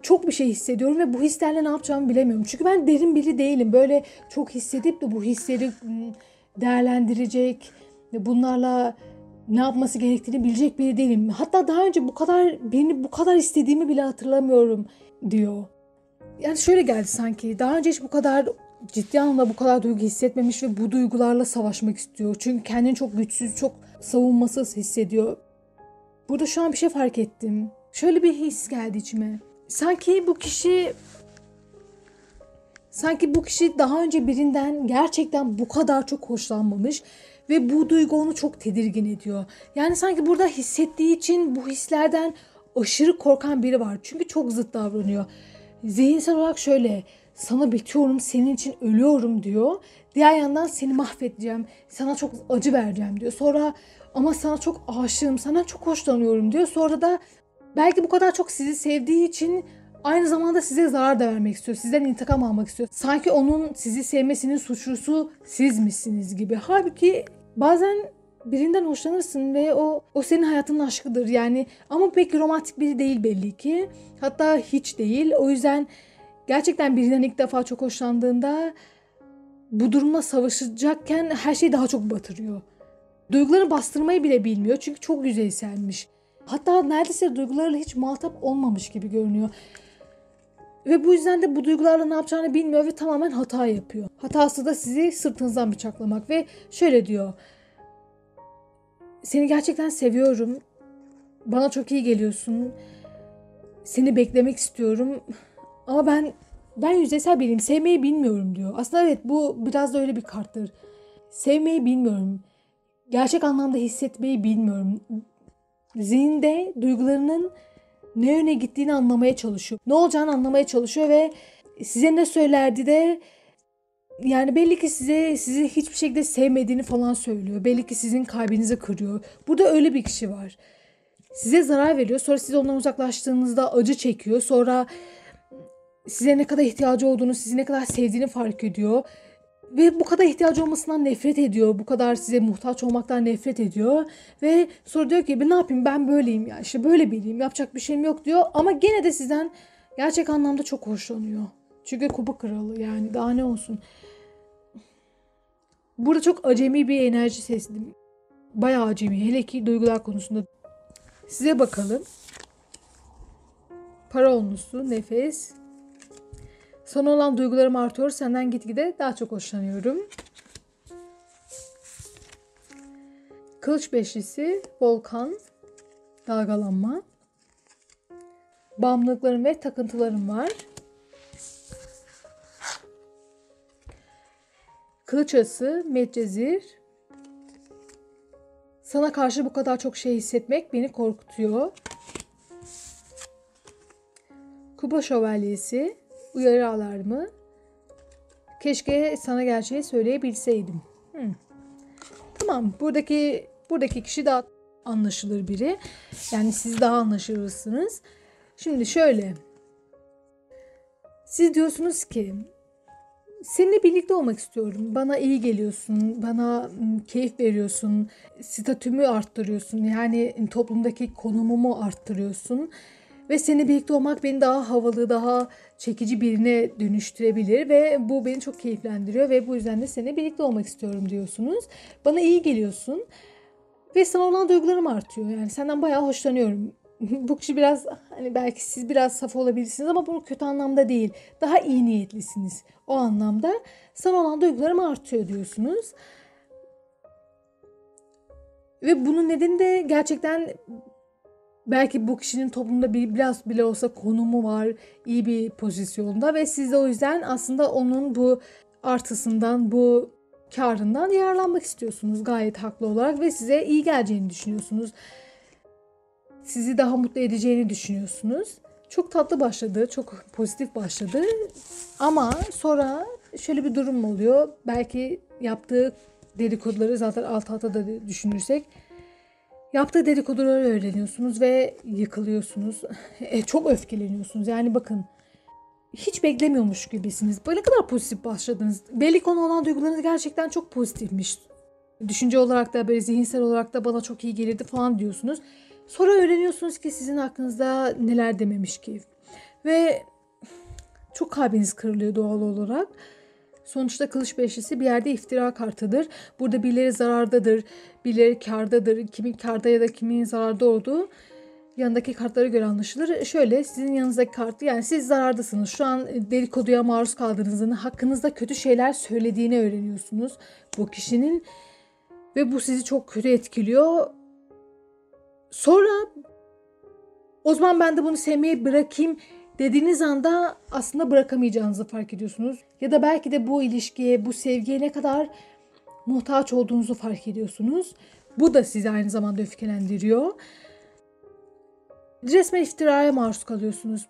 çok bir şey hissediyorum ve bu hislerle ne yapacağımı bilemiyorum. Çünkü ben derin biri değilim. Böyle çok hissedip de bu hisleri değerlendirecek, bunlarla ne yapması gerektiğini bilecek biri değilim. Hatta daha önce birini bu kadar istediğimi bile hatırlamıyorum diyor. Yani şöyle geldi sanki. Daha önce hiç bu kadar ciddi anlamda bu kadar duygu hissetmemiş ve bu duygularla savaşmak istiyor. Çünkü kendini çok güçsüz, çok savunmasız hissediyor. Burada şu an bir şey fark ettim. Şöyle bir his geldi içime. Sanki bu kişi daha önce birinden gerçekten bu kadar çok hoşlanmamış ve bu duygu onu çok tedirgin ediyor. Yani sanki burada hissettiği için bu hislerden aşırı korkan biri var. Çünkü çok zıt davranıyor. Zihinsel olarak şöyle, sana bitiyorum, senin için ölüyorum diyor. Diğer yandan seni mahvedeceğim, sana çok acı vereceğim diyor. Sonra ama sana çok aşığım, sana çok hoşlanıyorum diyor. Sonra da belki bu kadar çok sizi sevdiği için aynı zamanda size zarar da vermek istiyor. Sizden intikam almak istiyor. Sanki onun sizi sevmesinin suçlusu sizmişsiniz gibi. Halbuki bazen birinden hoşlanırsın ve o senin hayatının aşkıdır. Yani ama pek romantik biri değil belli ki. Hatta hiç değil. O yüzden gerçekten birinden ilk defa çok hoşlandığında bu durumla savaşacakken her şeyi daha çok batırıyor. Duygularını bastırmayı bile bilmiyor. Çünkü çok yüzeyselmiş. Hatta neredeyse duygularıyla hiç muhatap olmamış gibi görünüyor. Ve bu yüzden de bu duygularla ne yapacağını bilmiyor ve tamamen hata yapıyor. Hatası da sizi sırtınızdan bıçaklamak ve şöyle diyor. Seni gerçekten seviyorum. Bana çok iyi geliyorsun. Seni beklemek istiyorum. Ama ben yüzeysel biriyim. Sevmeyi bilmiyorum diyor. Aslında evet, bu biraz da öyle bir karttır. Sevmeyi bilmiyorum. Gerçek anlamda hissetmeyi bilmiyorum. Zihinde duygularının ne yöne gittiğini anlamaya çalışıyor. Ne olacağını anlamaya çalışıyor ve size ne söylerdi de yani belli ki sizi hiçbir şekilde sevmediğini falan söylüyor. Belli ki sizin kalbinizi kırıyor. Burada öyle bir kişi var. Size zarar veriyor. Sonra siz ondan uzaklaştığınızda acı çekiyor. Sonra size ne kadar ihtiyacı olduğunu, sizi ne kadar sevdiğini fark ediyor. Ve bu kadar ihtiyacı olmasından nefret ediyor. Bu kadar size muhtaç olmaktan nefret ediyor. Ve sonra diyor ki ne yapayım, ben böyleyim ya. İşte böyle biriyim. Yapacak bir şeyim yok diyor. Ama gene de sizden gerçek anlamda çok hoşlanıyor. Çünkü kupa kralı, yani daha ne olsun. Burada çok acemi bir enerji sezdim. Bayağı acemi. Hele ki duygular konusunda. Size bakalım. Para onlusu, nefes. Sana olan duygularım artıyor. Senden gitgide daha çok hoşlanıyorum. Kılıç beşlisi, volkan, dalgalanma. Bağımlılıklarım ve takıntılarım var. Kılıç ası, medcezir. Sana karşı bu kadar çok şey hissetmek beni korkutuyor. Kupa şövalyesi, uyarı alarmı. Keşke sana gerçeği söyleyebilseydim. Tamam, buradaki kişi daha anlaşılır biri. Yani siz daha anlaşılırsınız. Şimdi şöyle. Siz diyorsunuz ki seninle birlikte olmak istiyorum. Bana iyi geliyorsun. Bana keyif veriyorsun. Statümü arttırıyorsun. Yani toplumdaki konumumu arttırıyorsun. Ve seninle birlikte olmak beni daha havalı, daha çekici birine dönüştürebilir. Ve bu beni çok keyiflendiriyor. Ve bu yüzden de seninle birlikte olmak istiyorum diyorsunuz. Bana iyi geliyorsun. Ve sana olan duygularım artıyor. Yani senden bayağı hoşlanıyorum. Bu kişi biraz, hani belki siz biraz saf olabilirsiniz ama bunu kötü anlamda değil. Daha iyi niyetlisiniz. O anlamda sana olan duygularım artıyor diyorsunuz. Ve bunun nedeni de gerçekten belki bu kişinin toplumda biraz bile olsa konumu var, iyi bir pozisyonda ve siz de o yüzden aslında onun bu artısından, bu karından yararlanmak istiyorsunuz gayet haklı olarak ve size iyi geleceğini düşünüyorsunuz. Sizi daha mutlu edeceğini düşünüyorsunuz. Çok tatlı başladı, çok pozitif başladı. Ama sonra şöyle bir durum oluyor. Belki yaptığı dedikoduları zaten alt alta da düşünürsek, yaptığı dedikoduları öğreniyorsunuz ve yıkılıyorsunuz. Çok öfkeleniyorsunuz. Yani bakın, hiç beklemiyormuş gibisiniz. Böyle kadar pozitif başladınız. Belli konu olan duygularınız gerçekten çok pozitifmiş. Düşünce olarak da böyle zihinsel olarak da bana çok iyi gelirdi falan diyorsunuz. Sonra öğreniyorsunuz ki sizin hakkınızda neler dememiş ki. Ve çok kalbiniz kırılıyor doğal olarak. Sonuçta kılıç beşlisi bir yerde iftira kartıdır. Burada birileri zarardadır, birileri kârdadır. Kimin kârda ya da kimin zararda olduğu yanındaki kartlara göre anlaşılır. Şöyle, sizin yanınızdaki kartı, yani siz zarardasınız. Şu an dedikoduya maruz kaldığınızın, hakkınızda kötü şeyler söylediğini öğreniyorsunuz bu kişinin. Ve bu sizi çok kötü etkiliyor. Sonra o zaman ben de bunu sevmeyi bırakayım dediğiniz anda aslında bırakamayacağınızı fark ediyorsunuz. Ya da belki de bu ilişkiye, bu sevgiye ne kadar muhtaç olduğunuzu fark ediyorsunuz. Bu da sizi aynı zamanda öfkelendiriyor. Resmen iftiraya maruz kalıyorsunuz.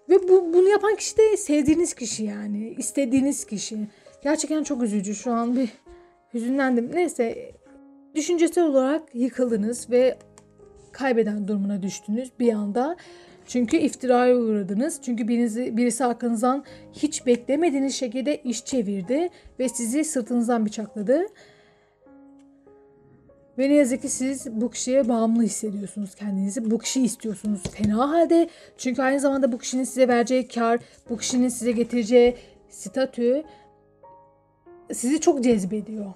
Ve bunu yapan kişi de sevdiğiniz kişi, yani istediğiniz kişi. Gerçekten çok üzücü. Şu an bir hüzünlendim. Neyse, düşüncesel olarak yıkıldınız ve kaybeden durumuna düştünüz bir anda. Çünkü iftiraya uğradınız. Çünkü birisi hakkınızdan hiç beklemediğiniz şekilde iş çevirdi ve sizi sırtınızdan bıçakladı. Ve ne yazık ki siz bu kişiye bağımlı hissediyorsunuz kendinizi. Bu kişiyi istiyorsunuz fena halde. Çünkü aynı zamanda bu kişinin size vereceği kar, bu kişinin size getireceği statü sizi çok cezbediyor.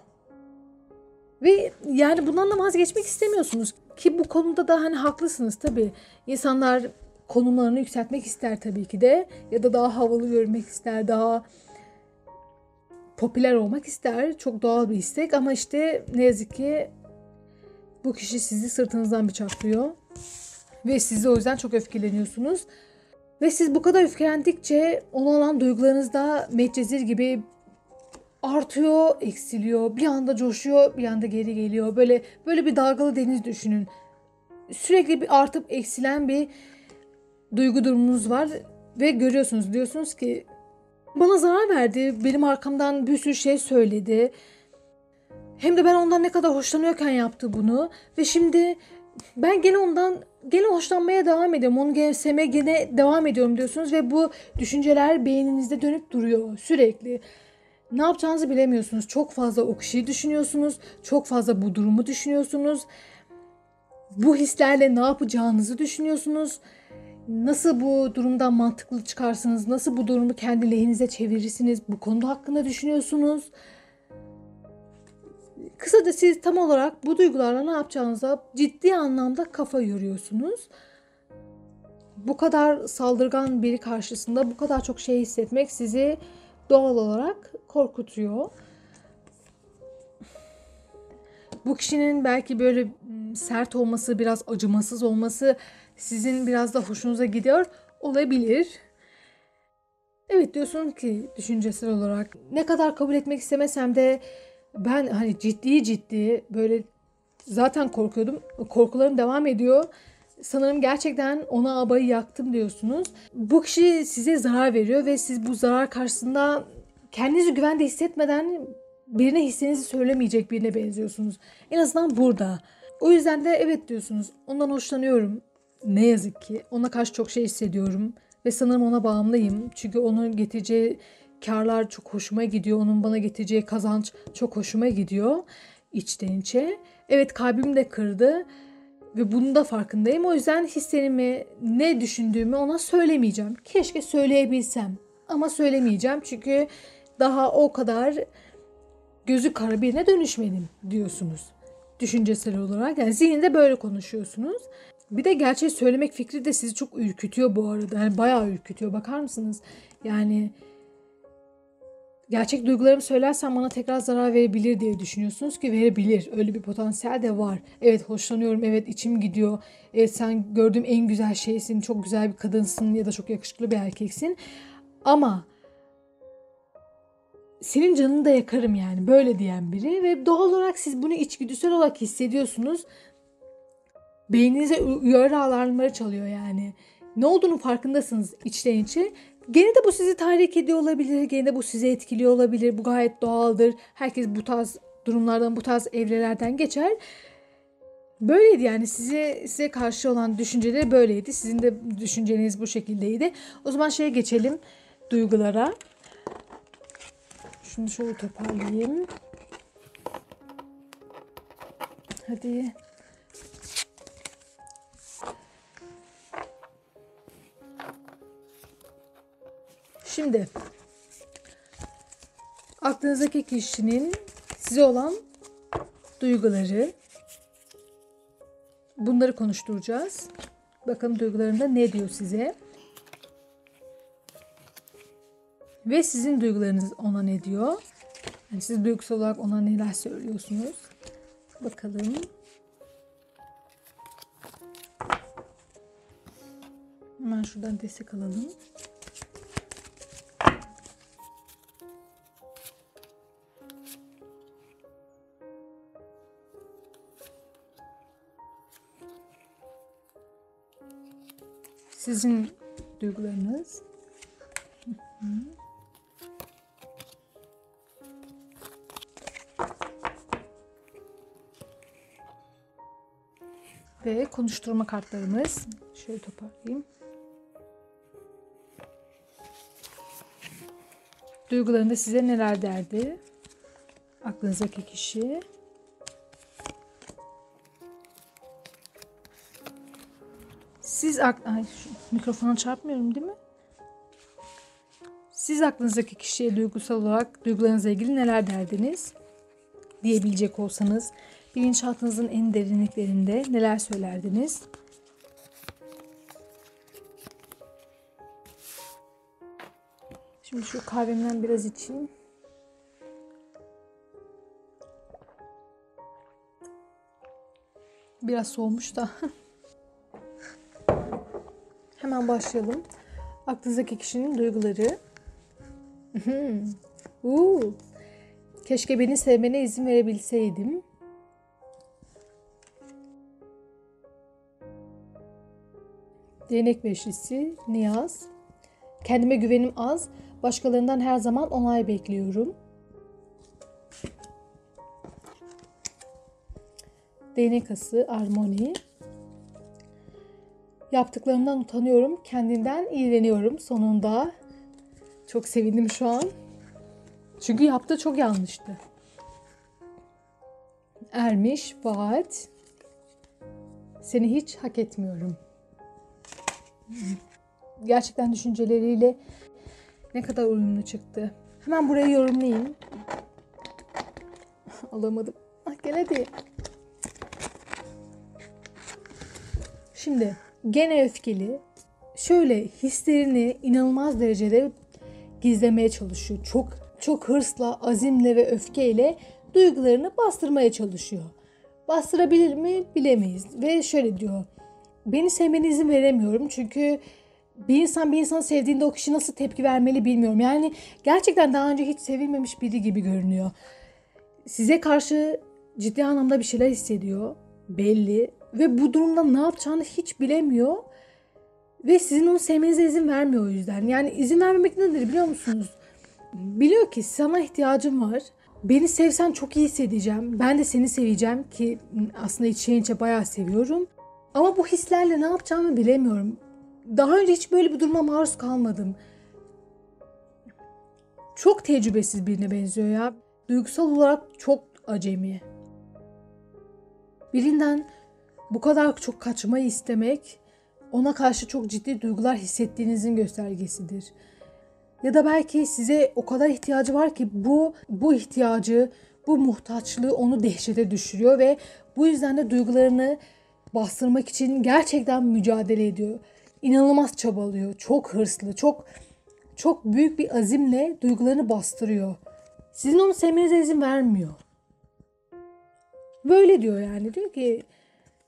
Ve yani bundan da vazgeçmek istemiyorsunuz. Ki bu konuda da hani haklısınız tabii. İnsanlar konumlarını yükseltmek ister tabii ki de. Ya da daha havalı görünmek ister, daha popüler olmak ister. Çok doğal bir istek ama işte ne yazık ki bu kişi sizi sırtınızdan bıçaklıyor. Ve siz o yüzden çok öfkeleniyorsunuz. Ve siz bu kadar öfkelendikçe ona olan duygularınız da Medcezir gibi artıyor, eksiliyor. Bir anda coşuyor, bir anda geri geliyor. Böyle bir dalgalı deniz düşünün. Sürekli bir artıp eksilen bir duygu durumunuz var ve görüyorsunuz, diyorsunuz ki bana zarar verdi, benim arkamdan bir sürü şey söyledi. Hem de ben ondan ne kadar hoşlanıyorken yaptı bunu ve şimdi ben gene hoşlanmaya devam ediyorum. Onu gene sevmeye gene devam ediyorum diyorsunuz ve bu düşünceler beyninizde dönüp duruyor sürekli. Ne yapacağınızı bilemiyorsunuz. Çok fazla o kişiyi düşünüyorsunuz. Çok fazla bu durumu düşünüyorsunuz. Bu hislerle ne yapacağınızı düşünüyorsunuz. Nasıl bu durumdan mantıklı çıkarsınız? Nasıl bu durumu kendi lehinize çevirirsiniz? Bu konuda hakkında düşünüyorsunuz. Kısaca siz tam olarak bu duygularla ne yapacağınıza ciddi anlamda kafa yoruyorsunuz. Bu kadar saldırgan biri karşısında bu kadar çok şey hissetmek sizi doğal olarak korkutuyor. Bu kişinin belki böyle sert olması, biraz acımasız olması sizin biraz da hoşunuza gidiyor olabilir. Evet, diyorsun ki düşüncesel olarak ne kadar kabul etmek istemesem de ben hani ciddi böyle zaten korkuyordum. Korkularım devam ediyor. Sanırım gerçekten ona abayı yaktım diyorsunuz. Bu kişi size zarar veriyor ve siz bu zarar karşısında kendinizi güvende hissetmeden birine hissinizi söylemeyecek birine benziyorsunuz. En azından burada. O yüzden de evet diyorsunuz. Ondan hoşlanıyorum. Ne yazık ki. Ona karşı çok şey hissediyorum. Ve sanırım ona bağımlıyım. Çünkü onun getireceği karlar çok hoşuma gidiyor. Onun bana getireceği kazanç çok hoşuma gidiyor. İçten içe. Evet, kalbim de kırdı. Ve bunun da farkındayım. O yüzden hislerimi, ne düşündüğümü ona söylemeyeceğim. Keşke söyleyebilsem. Ama söylemeyeceğim. Çünkü daha o kadar gözü kara birine dönüşmedim diyorsunuz. Düşüncesel olarak. Yani zihninde böyle konuşuyorsunuz. Bir de gerçeği söylemek fikri de sizi çok ürkütüyor bu arada. Yani bayağı ürkütüyor. Bakar mısınız? Yani gerçek duygularımı söylersem bana tekrar zarar verebilir diye düşünüyorsunuz ki verebilir. Öyle bir potansiyel de var. Evet, hoşlanıyorum. Evet, içim gidiyor. Evet, sen gördüğüm en güzel şeysin. Çok güzel bir kadınsın ya da çok yakışıklı bir erkeksin. Ama senin canını da yakarım yani, böyle diyen biri ve doğal olarak siz bunu içgüdüsel olarak hissediyorsunuz. Beyninize uyarı alarmları çalıyor yani. Ne olduğunu farkındasınız içten içe. Gene de bu sizi tahrik ediyor olabilir. Gene de bu sizi etkiliyor olabilir. Bu gayet doğaldır. Herkes bu tarz durumlardan, bu tarz evrelerden geçer. Böyleydi yani, size karşı olan düşünceleri böyleydi. Sizin de düşünceniz bu şekildeydi. O zaman şeye geçelim, duygulara. Şunu şöyle toparlayayım. Hadi. Şimdi aklınızdaki kişinin size olan duyguları, bunları konuşturacağız. Bakalım duygularında ne diyor size. Ve sizin duygularınız ona ne diyor? Yani siz duygusal olarak ona neler söylüyorsunuz? Bakalım. Hemen şuradan destek alalım. Sizin duygularınız. Ve konuşturma kartlarımız. Şöyle toparlayayım. Duygularında size neler derdi? Aklınızdaki kişi. Siz mikrofona çarpmıyorum değil mi? Siz aklınızdaki kişiye duygusal olarak duygularınızla ilgili neler derdiniz diyebilecek olsanız, bilinçaltınızın en derinliklerinde neler söylerdiniz? Şimdi şu kahvemden biraz içeyim. Biraz soğumuş da. Hemen başlayalım. Aklınızdaki kişinin duyguları. Keşke beni sevmene izin verebilseydim. Değnek beşlisi, niyaz. Kendime güvenim az. Başkalarından her zaman onay bekliyorum. Değnek ası, armoni. Yaptıklarımdan utanıyorum. Kendimden iğreniyorum. Sonunda çok sevindim şu an. Çünkü yaptığı çok yanlıştı. Ermiş, vaat. Seni hiç hak etmiyorum. Gerçekten düşünceleriyle ne kadar uyumlu çıktı. Hemen burayı yorumlayayım. Alamadım. Gel hadi. Şimdi gene öfkeli. Şöyle hislerini inanılmaz derecede gizlemeye çalışıyor. Çok hırsla, azimle ve öfkeyle duygularını bastırmaya çalışıyor. Bastırabilir mi? Bilemeyiz. Ve şöyle diyor. Beni sevmene izin veremiyorum. Çünkü bir insanı sevdiğinde o kişi nasıl tepki vermeli bilmiyorum. Yani gerçekten daha önce hiç sevilmemiş biri gibi görünüyor. Size karşı ciddi anlamda bir şeyler hissediyor. Belli. Ve bu durumda ne yapacağını hiç bilemiyor. Ve sizin onu sevmenize izin vermiyor o yüzden. Yani izin vermemek nedir biliyor musunuz? Biliyor ki sana ihtiyacım var. Beni sevsen çok iyi hissedeceğim. Ben de seni seveceğim ki aslında içten içe bayağı seviyorum. Ama bu hislerle ne yapacağımı bilemiyorum. Daha önce hiç böyle bir duruma maruz kalmadım. Çok tecrübesiz birine benziyor ya. Duygusal olarak çok acemi. Birinden bu kadar çok kaçmayı istemek, ona karşı çok ciddi duygular hissettiğinizin göstergesidir. Ya da belki size o kadar ihtiyacı var ki bu ihtiyacı, bu muhtaçlığı onu dehşete düşürüyor ve bu yüzden de duygularını bastırmak için gerçekten mücadele ediyor. İnanılmaz çabalıyor, çok hırslı, çok büyük bir azimle duygularını bastırıyor. Sizin onu sevmenize izin vermiyor. Böyle diyor yani. Diyor ki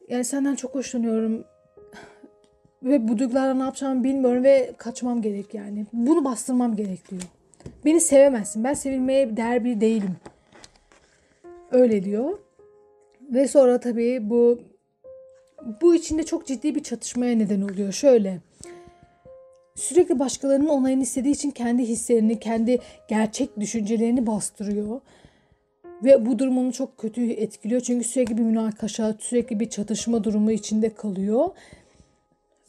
yani senden çok hoşlanıyorum ve bu duygularla ne yapacağımı bilmiyorum ve kaçmam gerek yani. Bunu bastırmam gerek diyor. Beni sevemezsin. Ben sevilmeye değer biri değilim. Öyle diyor. Ve sonra tabii bu içinde çok ciddi bir çatışmaya neden oluyor. Şöyle. Sürekli başkalarının onayını istediği için kendi hislerini, kendi gerçek düşüncelerini bastırıyor. Ve bu durum onu çok kötü etkiliyor. Çünkü sürekli bir münakaşa, sürekli bir çatışma durumu içinde kalıyor.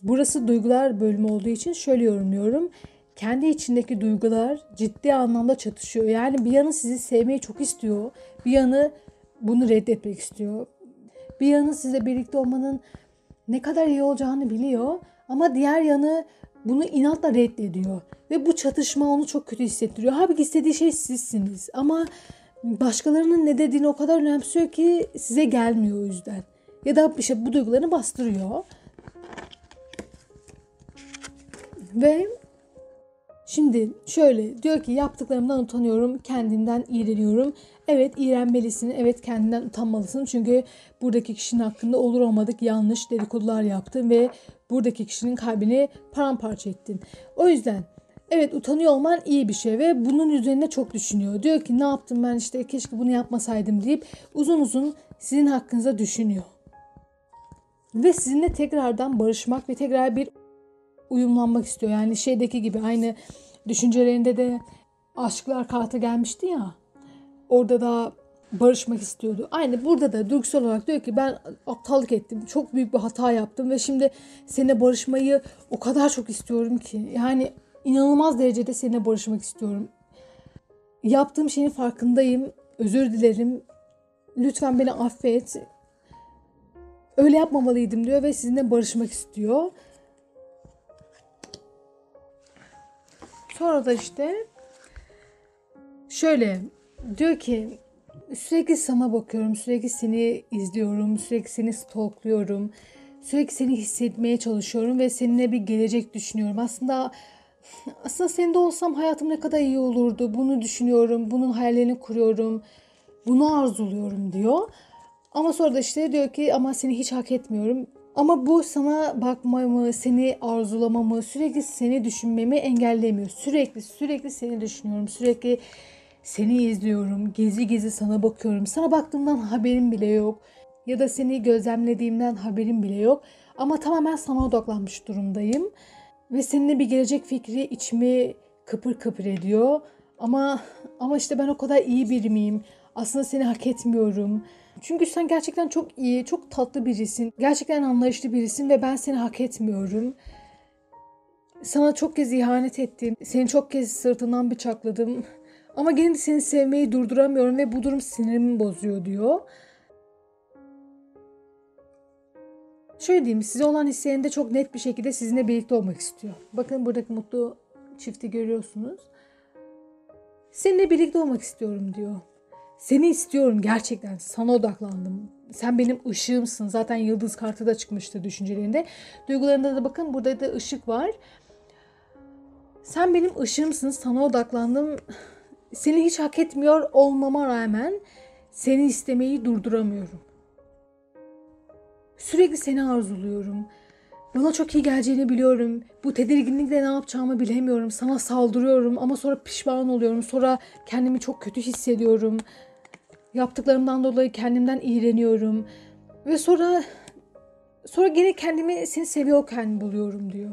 Burası duygular bölümü olduğu için şöyle yorumluyorum. Kendi içindeki duygular ciddi anlamda çatışıyor. Yani bir yanı sizi sevmeyi çok istiyor. Bir yanı bunu reddetmek istiyor. Bir yanı sizle birlikte olmanın ne kadar iyi olacağını biliyor. Ama diğer yanı bunu inatla reddediyor. Ve bu çatışma onu çok kötü hissettiriyor. Halbuki istediği şey sizsiniz. Ama başkalarının ne dediğini o kadar önemsiyor ki size gelmiyor o yüzden. Ya da işte bu duygularını bastırıyor. Ve şimdi şöyle diyor ki yaptıklarımdan utanıyorum, kendimden iğreniyorum. Evet, iğrenmelisin, evet kendinden utanmalısın. Çünkü buradaki kişinin hakkında olur olmadık yanlış dedikodular yaptın ve buradaki kişinin kalbini paramparça ettin. O yüzden evet, utanıyor olman iyi bir şey ve bunun üzerine çok düşünüyor. Diyor ki ne yaptım ben, işte keşke bunu yapmasaydım deyip uzun uzun sizin hakkınıza düşünüyor. Ve sizinle tekrardan barışmak ve tekrar bir uyumlanmak istiyor. Yani şeydeki gibi, aynı düşüncelerinde de aşklar kartı gelmişti ya. Orada da barışmak istiyordu. Aynı burada da duygusal olarak diyor ki ben aptallık ettim. Çok büyük bir hata yaptım ve şimdi seninle barışmayı o kadar çok istiyorum ki. Yani inanılmaz derecede seninle barışmak istiyorum. Yaptığım şeyin farkındayım. Özür dilerim. Lütfen beni affet. Öyle yapmamalıydım diyor ve sizinle barışmak istiyor. Sonra da işte şöyle diyor ki sürekli sana bakıyorum, sürekli seni izliyorum, sürekli seni stalkluyorum, sürekli seni hissetmeye çalışıyorum ve seninle bir gelecek düşünüyorum. Aslında senin de olsam hayatım ne kadar iyi olurdu. Bunu düşünüyorum, bunun hayallerini kuruyorum, bunu arzuluyorum diyor. Ama sonra da işte diyor ki ama seni hiç hak etmiyorum. Ama bu sana bakmamı, seni arzulamamı, sürekli seni düşünmemi engellemiyor. Sürekli seni düşünüyorum. Sürekli seni izliyorum. Gezi gezi sana bakıyorum. Sana baktığımdan haberim bile yok. Ya da seni gözlemlediğimden haberim bile yok. Ama tamamen sana odaklanmış durumdayım. Ve seninle bir gelecek fikri içimi kıpır kıpır ediyor. Ama işte ben o kadar iyi biri miyim? Aslında seni hak etmiyorum. Çünkü sen gerçekten çok iyi, çok tatlı birisin. Gerçekten anlayışlı birisin ve ben seni hak etmiyorum. Sana çok kez ihanet ettim. Seni çok kez sırtından bıçakladım. Ama gene de seni sevmeyi durduramıyorum ve bu durum sinirimi bozuyor diyor. Şöyle diyeyim, size olan hislerinde çok net bir şekilde sizinle birlikte olmak istiyor. Bakın buradaki mutlu çifti görüyorsunuz. Seninle birlikte olmak istiyorum diyor. Seni istiyorum gerçekten. Sana odaklandım. Sen benim ışığımsın. Zaten yıldız kartı da çıkmıştı düşüncelerinde. Duygularında da bakın burada da ışık var. Sen benim ışığımsın. Sana odaklandım. Seni hiç hak etmiyor olmama rağmen seni istemeyi durduramıyorum. Sürekli seni arzuluyorum. Bana çok iyi geleceğini biliyorum. Bu tedirginlikle ne yapacağımı bilemiyorum. Sana saldırıyorum ama sonra pişman oluyorum. Sonra kendimi çok kötü hissediyorum. Yaptıklarımdan dolayı kendimden iğreniyorum. Ve sonra gene kendimi seni seviyorken buluyorum diyor.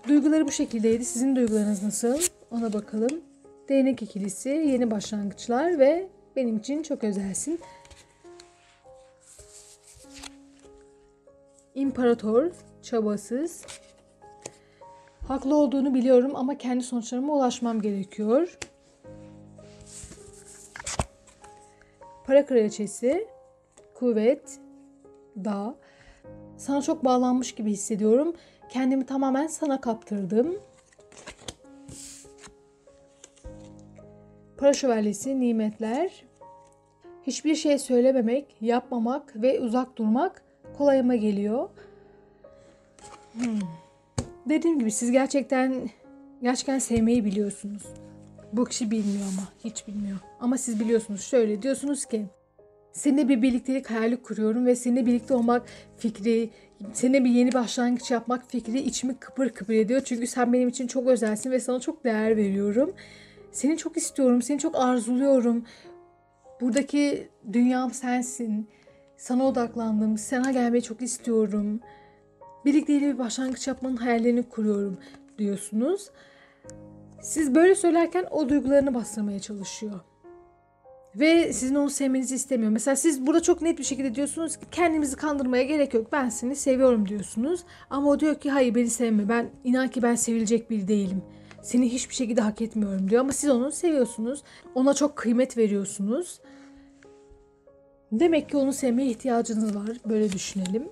Duyguları bu şekildeydi. Sizin duygularınız nasıl? Ona bakalım. Değnek ikilisi, yeni başlangıçlar ve benim için çok özelsin. İmparator, çabasız. Haklı olduğunu biliyorum ama kendi sonuçlarıma ulaşmam gerekiyor. Para kraliçesi, kuvvet, dağ. Sana çok bağlanmış gibi hissediyorum. Kendimi tamamen sana kaptırdım. Para şövalyesi, nimetler. Hiçbir şey söylememek, yapmamak ve uzak durmak kolayıma geliyor. Dediğim gibi siz gerçekten sevmeyi biliyorsunuz. Bu kişi bilmiyor ama hiç bilmiyor. Ama siz biliyorsunuz. Şöyle diyorsunuz ki seninle bir birliktelik hayali kuruyorum ve seninle birlikte olmak fikri Seninle bir yeni başlangıç yapmak fikri içimi kıpır kıpır ediyor. Çünkü sen benim için çok özelsin ve sana çok değer veriyorum. Seni çok istiyorum, seni çok arzuluyorum. Buradaki dünyam sensin. Sana odaklandım, sana gelmeyi çok istiyorum. Birlikte yeni bir başlangıç yapmanın hayallerini kuruyorum diyorsunuz. Siz böyle söylerken o duygularını bastırmaya çalışıyor. Ve sizin onu sevmenizi istemiyor. Mesela siz burada çok net bir şekilde diyorsunuz ki kendimizi kandırmaya gerek yok. Ben seni seviyorum diyorsunuz. Ama o diyor ki hayır beni sevme. İnan ki ben sevilecek biri değilim. Seni hiçbir şekilde hak etmiyorum diyor. Ama siz onu seviyorsunuz. Ona çok kıymet veriyorsunuz. Demek ki onu sevmeye ihtiyacınız var. Böyle düşünelim.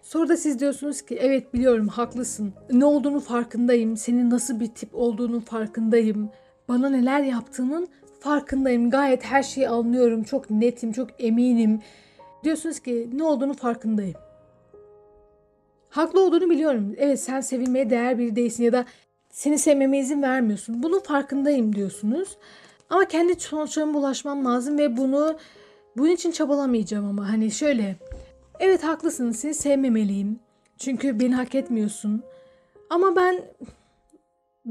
Sonra da siz diyorsunuz ki evet biliyorum haklısın. Ne olduğunu farkındayım. Senin nasıl bir tip olduğunun farkındayım. Bana neler yaptığının farkındayım. Gayet her şeyi anlıyorum. Çok netim, çok eminim. Diyorsunuz ki ne olduğunu farkındayım. Haklı olduğunu biliyorum. Evet sen sevilmeye değer biri değilsin ya da seni sevmeme izin vermiyorsun. Bunun farkındayım diyorsunuz. Ama kendi sonuçlarıma ulaşmam lazım ve bunun için çabalamayacağım ama hani şöyle. Evet haklısın seni sevmemeliyim. Çünkü beni hak etmiyorsun. Ama ben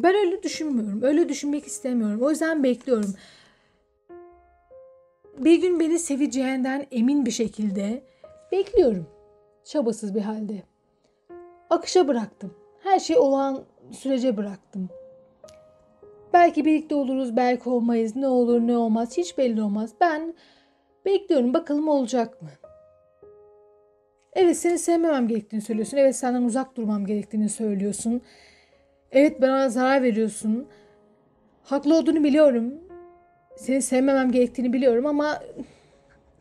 öyle düşünmüyorum. Öyle düşünmek istemiyorum. O yüzden bekliyorum. Bir gün beni seveceğinden emin bir şekilde bekliyorum. Çabasız bir halde. Akışa bıraktım. Her şey olan sürece bıraktım. Belki birlikte oluruz, belki olmayız. Ne olur ne olmaz hiç belli olmaz. Ben bekliyorum bakalım olacak mı? Evet seni sevmemem gerektiğini söylüyorsun. Evet senden uzak durmam gerektiğini söylüyorsun. Evet bana zarar veriyorsun. Haklı olduğunu biliyorum. Seni sevmemem gerektiğini biliyorum ama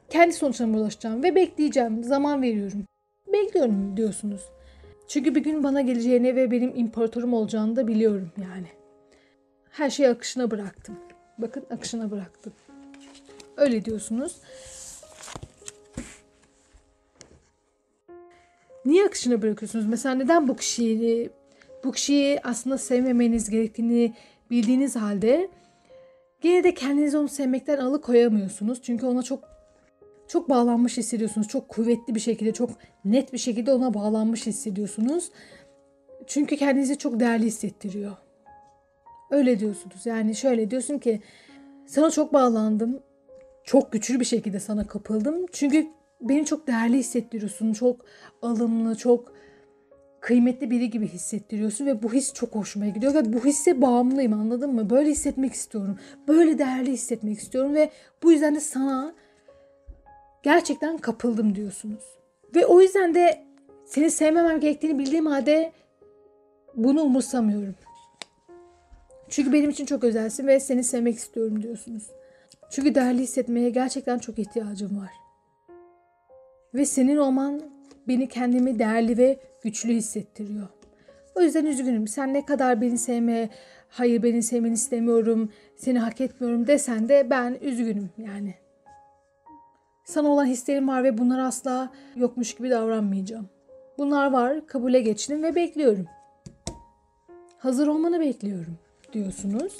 kendi sonuçlarıma ulaşacağım ve bekleyeceğim. Zaman veriyorum. Bekliyorum diyorsunuz. Çünkü bir gün bana geleceğini ve benim imparatorum olacağını da biliyorum yani. Her şeyi akışına bıraktım. Bakın akışına bıraktım. Öyle diyorsunuz. Niye akışına bırakıyorsunuz? Mesela neden bu kişiyi aslında sevmemeniz gerektiğini bildiğiniz halde gene de kendinizi onu sevmekten alıkoyamıyorsunuz. Çünkü ona çok bağlanmış hissediyorsunuz. Çok kuvvetli bir şekilde, çok net bir şekilde ona bağlanmış hissediyorsunuz. Çünkü kendinizi çok değerli hissettiriyor. Öyle diyorsunuz. Yani şöyle diyorsun ki sana çok bağlandım. Çok güçlü bir şekilde sana kapıldım. Çünkü beni çok değerli hissettiriyorsun. Çok alımlı, çok kıymetli biri gibi hissettiriyorsun ve bu his çok hoşuma gidiyor ve bu hisse bağımlıyım anladın mı? Böyle hissetmek istiyorum. Böyle değerli hissetmek istiyorum ve bu yüzden de sana gerçekten kapıldım diyorsunuz. Ve o yüzden de seni sevmemem gerektiğini bildiğim halde bunu umursamıyorum. Çünkü benim için çok özelsin ve seni sevmek istiyorum diyorsunuz. Çünkü değerli hissetmeye gerçekten çok ihtiyacım var. Ve senin olman beni kendimi değerli ve güçlü hissettiriyor. O yüzden üzgünüm. Sen ne kadar beni sevmeye, hayır beni sevmeni istemiyorum, seni hak etmiyorum desen de ben üzgünüm yani. Sana olan hislerim var ve bunlar asla yokmuş gibi davranmayacağım. Bunlar var, kabule geçtim ve bekliyorum. Hazır olmanı bekliyorum diyorsunuz.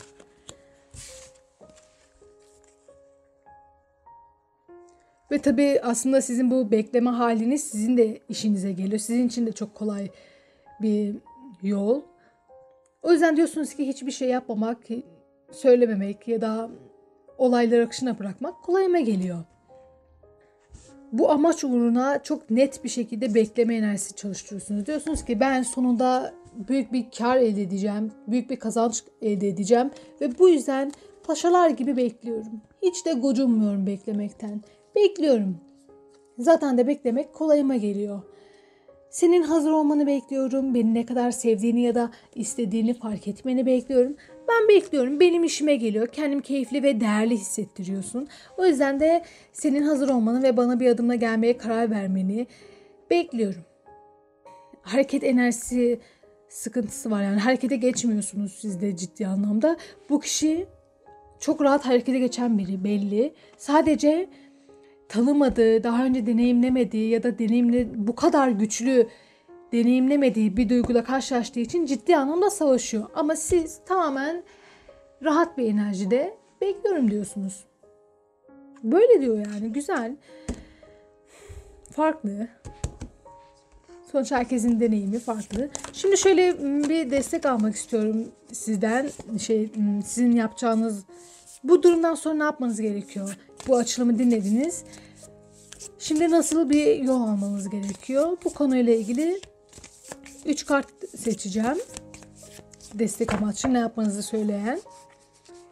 Ve tabii aslında sizin bu bekleme haliniz sizin de işinize geliyor. Sizin için de çok kolay bir yol. O yüzden diyorsunuz ki hiçbir şey yapmamak, söylememek ya da olayları akışına bırakmak kolayıma geliyor. Bu amaç uğruna çok net bir şekilde bekleme enerjisi çalıştırıyorsunuz. Diyorsunuz ki ben sonunda büyük bir kar elde edeceğim, büyük bir kazanç elde edeceğim ve bu yüzden paşalar gibi bekliyorum. Hiç de gocunmuyorum beklemekten. Bekliyorum. Zaten de beklemek kolayıma geliyor. Senin hazır olmanı bekliyorum. Beni ne kadar sevdiğini ya da istediğini fark etmeni bekliyorum. Ben bekliyorum. Benim işime geliyor. Kendimi keyifli ve değerli hissettiriyorsun. O yüzden de senin hazır olmanı ve bana bir adımla gelmeye karar vermeni bekliyorum. Hareket enerjisi sıkıntısı var. Yani harekete geçmiyorsunuz siz de ciddi anlamda. Bu kişi çok rahat harekete geçen biri belli. Sadece tanımadığı, daha önce deneyimlemediği ya da bu kadar güçlü deneyimlemediği bir duyguyla karşılaştığı için ciddi anlamda savaşıyor. Ama siz tamamen rahat bir enerjide bekliyorum diyorsunuz. Böyle diyor yani güzel. farklı. Sonuç herkesin deneyimi farklı. Şimdi şöyle bir destek almak istiyorum sizden. Sizin yapacağınız bu durumdan sonra ne yapmanız gerekiyor? Bu açılımı dinlediniz. Şimdi nasıl bir yol almanız gerekiyor? Bu konuyla ilgili 3 kart seçeceğim. Destek amaçlı ne yapmanızı söyleyen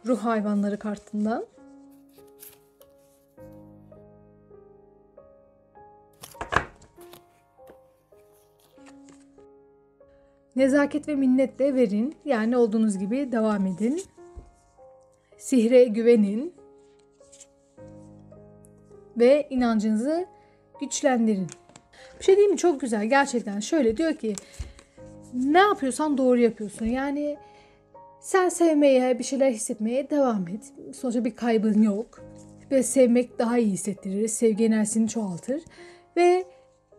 ruh hayvanları kartından. Nezaket ve minnetle verin. Yani olduğunuz gibi devam edin. Sihre güvenin. Ve inancınızı güçlendirin. Bir şey değil mi? Çok güzel. Gerçekten şöyle diyor ki ne yapıyorsan doğru yapıyorsun. Yani sen sevmeye, bir şeyler hissetmeye devam et. Sonuçta bir kaybın yok. Ve sevmek daha iyi hissettirir. Sevgi enerjisini çoğaltır. Ve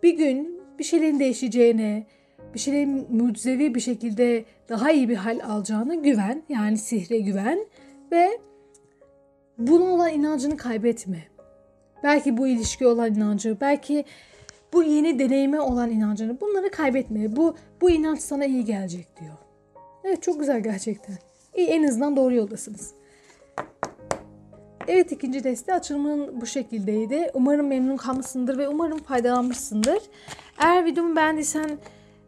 bir gün bir şeylerin değişeceğine, bir şeylerin mucizevi bir şekilde daha iyi bir hal alacağına güven. Yani sihre güven. Ve buna olan inancını kaybetme. Belki bu ilişkiye olan inancı, belki bu yeni deneyime olan inancını, bunları kaybetme. Bu inanç sana iyi gelecek diyor. Evet, çok güzel gerçekten. İyi, en azından doğru yoldasınız. Evet, ikinci deste açılımın bu şekildeydi. Umarım memnun kalmışsındır ve umarım faydalanmışsındır. Eğer videomu beğendiysen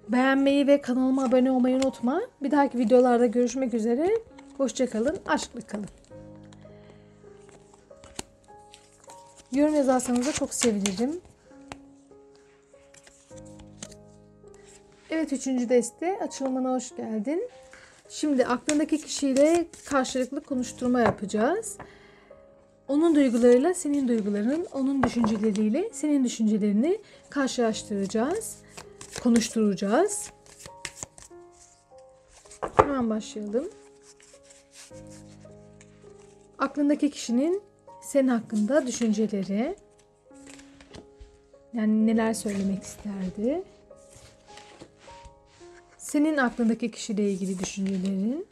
beğenmeyi ve kanalıma abone olmayı unutma. Bir dahaki videolarda görüşmek üzere. Hoşça kalın, aşkla kalın. Yorum yazarsanız da çok sevinirim. Evet, üçüncü deste açılımına hoş geldin. Şimdi aklındaki kişiyle karşılıklı konuşturma yapacağız. Onun duygularıyla senin duygularının, onun düşünceleriyle senin düşüncelerini karşılaştıracağız. Konuşturacağız. Hemen başlayalım. Aklındaki kişinin senin hakkında düşünceleri, yani neler söylemek isterdi? Senin aklındaki kişiyle ilgili düşüncelerin.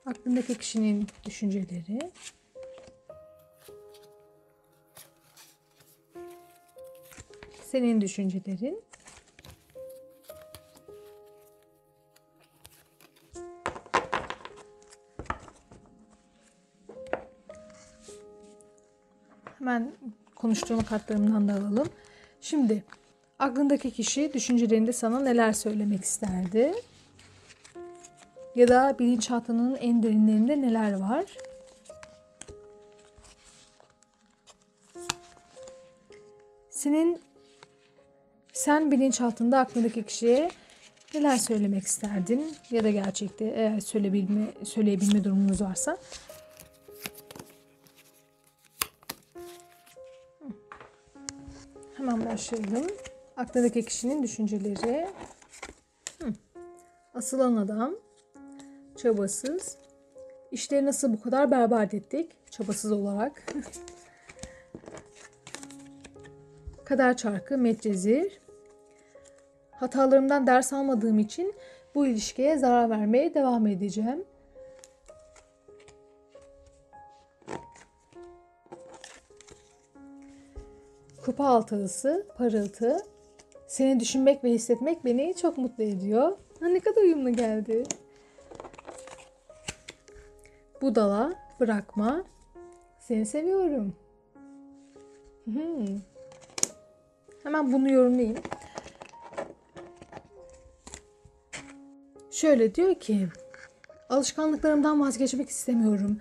Aklındaki kişinin düşünceleri. Senin düşüncelerin. Hemen konuşturma kartlarımdan da alalım. Şimdi aklındaki kişi düşüncelerinde sana neler söylemek isterdi? Ya da bilinçaltının en derinlerinde neler var? Sen bilinçaltında aklındaki kişiye neler söylemek isterdin? Ya da gerçekte eğer söyleyebilme durumunuz varsa. Hemen başlayalım. Aklındaki kişinin düşünceleri. Asılan adam. Çabasız. İşleri nasıl bu kadar berbat ettik? Çabasız olarak. Kader çarkı, Medcezir. Hatalarımdan ders almadığım için bu ilişkiye zarar vermeye devam edeceğim. Kupa altılısı, parıltı. Seni düşünmek ve hissetmek beni çok mutlu ediyor. Ne kadar uyumlu geldi. Budala, bırakma. Seni seviyorum. Hemen bunu yorumlayayım. Şöyle diyor ki, alışkanlıklarımdan vazgeçmek istemiyorum.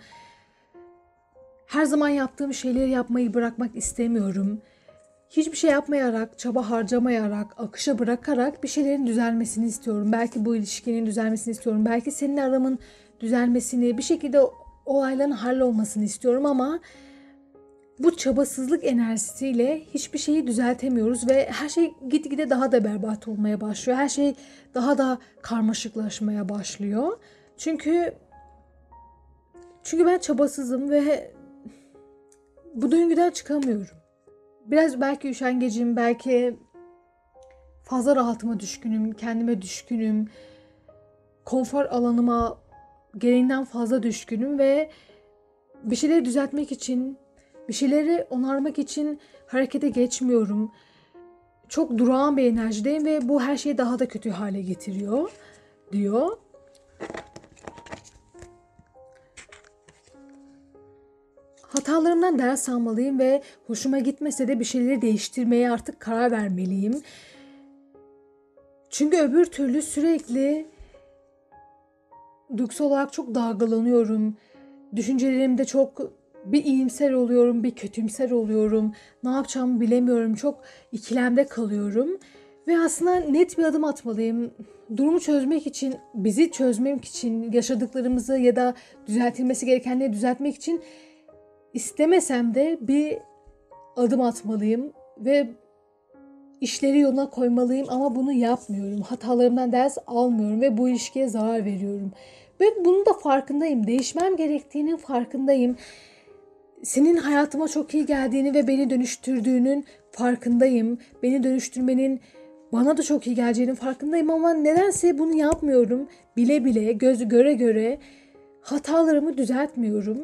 Her zaman yaptığım şeyleri yapmayı bırakmak istemiyorum. Hiçbir şey yapmayarak, çaba harcamayarak, akışa bırakarak bir şeylerin düzelmesini istiyorum. Belki bu ilişkinin düzelmesini istiyorum. Belki senin aramın düzelmesini, bir şekilde olayların hallolmasını istiyorum ama bu çabasızlık enerjisiyle hiçbir şeyi düzeltemiyoruz ve her şey gitgide daha da berbat olmaya başlıyor. Her şey daha da karmaşıklaşmaya başlıyor. Çünkü ben çabasızım ve bu döngüden çıkamıyorum. Biraz belki üşengecim, belki fazla rahatıma düşkünüm, kendime düşkünüm. Konfor alanıma gereğinden fazla düşkünüm ve bir şeyleri düzeltmek için, bir şeyleri onarmak için harekete geçmiyorum. Çok durağan bir enerjideyim ve bu her şeyi daha da kötü hale getiriyor diyor. Hatalarımdan ders almalıyım ve hoşuma gitmese de bir şeyleri değiştirmeye artık karar vermeliyim. Çünkü öbür türlü sürekli duygusal olarak çok dalgalanıyorum. Düşüncelerimde çok bir iyimser oluyorum, bir kötümser oluyorum. Ne yapacağımı bilemiyorum. Çok ikilemde kalıyorum. Ve aslında net bir adım atmalıyım. Durumu çözmek için, bizi çözmek için, yaşadıklarımızı ya da düzeltilmesi gerekenleri düzeltmek için istemesem de bir adım atmalıyım ve işleri yoluna koymalıyım ama bunu yapmıyorum. Hatalarımdan ders almıyorum ve bu ilişkiye zarar veriyorum. Ve bunun da farkındayım. Değişmem gerektiğinin farkındayım. Senin hayatıma çok iyi geldiğini ve beni dönüştürdüğünün farkındayım. Beni dönüştürmenin bana da çok iyi geleceğinin farkındayım ama nedense bunu yapmıyorum. Bile bile, göz göre göre hatalarımı düzeltmiyorum.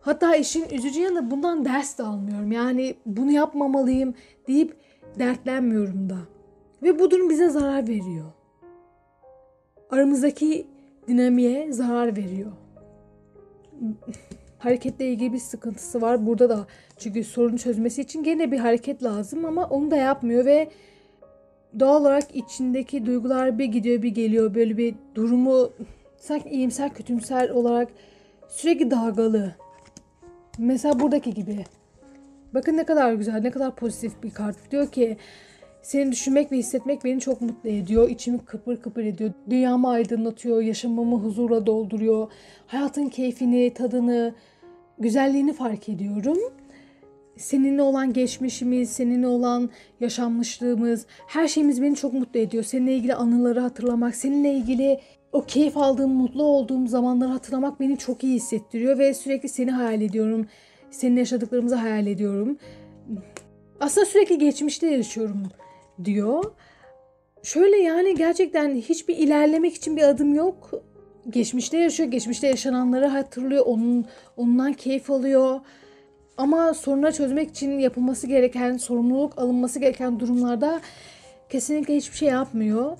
Hatta işin üzücü yanı bundan ders de almıyorum. Yani bunu yapmamalıyım deyip dertlenmiyorum da. Ve bu durum bize zarar veriyor. Aramızdaki dinamiğe zarar veriyor. Hareketle ilgili bir sıkıntısı var burada da. Çünkü sorunu çözmesi için gene bir hareket lazım ama onu da yapmıyor ve doğal olarak içindeki duygular bir gidiyor bir geliyor. Böyle bir durumu sanki iyimser kötümser olarak sürekli dalgalı. Mesela buradaki gibi. Bakın ne kadar güzel, ne kadar pozitif bir kart. Diyor ki seni düşünmek ve hissetmek beni çok mutlu ediyor. İçimi kıpır kıpır ediyor. Dünyamı aydınlatıyor, yaşamımı huzurla dolduruyor. Hayatın keyfini, tadını, güzelliğini fark ediyorum. Seninle olan geçmişimiz, seninle olan yaşanmışlığımız, her şeyimiz beni çok mutlu ediyor. Seninle ilgili anıları hatırlamak, seninle ilgili o keyif aldığım, mutlu olduğum zamanları hatırlamak beni çok iyi hissettiriyor ve sürekli seni hayal ediyorum. Senin yaşadıklarımızı hayal ediyorum. Aslında sürekli geçmişte yaşıyorum diyor. Şöyle yani gerçekten hiçbir ilerlemek için bir adım yok. Geçmişte yaşıyor, geçmişte yaşananları hatırlıyor, ondan keyif alıyor. Ama sorunları çözmek için yapılması gereken, sorumluluk alınması gereken durumlarda kesinlikle hiçbir şey yapmıyor.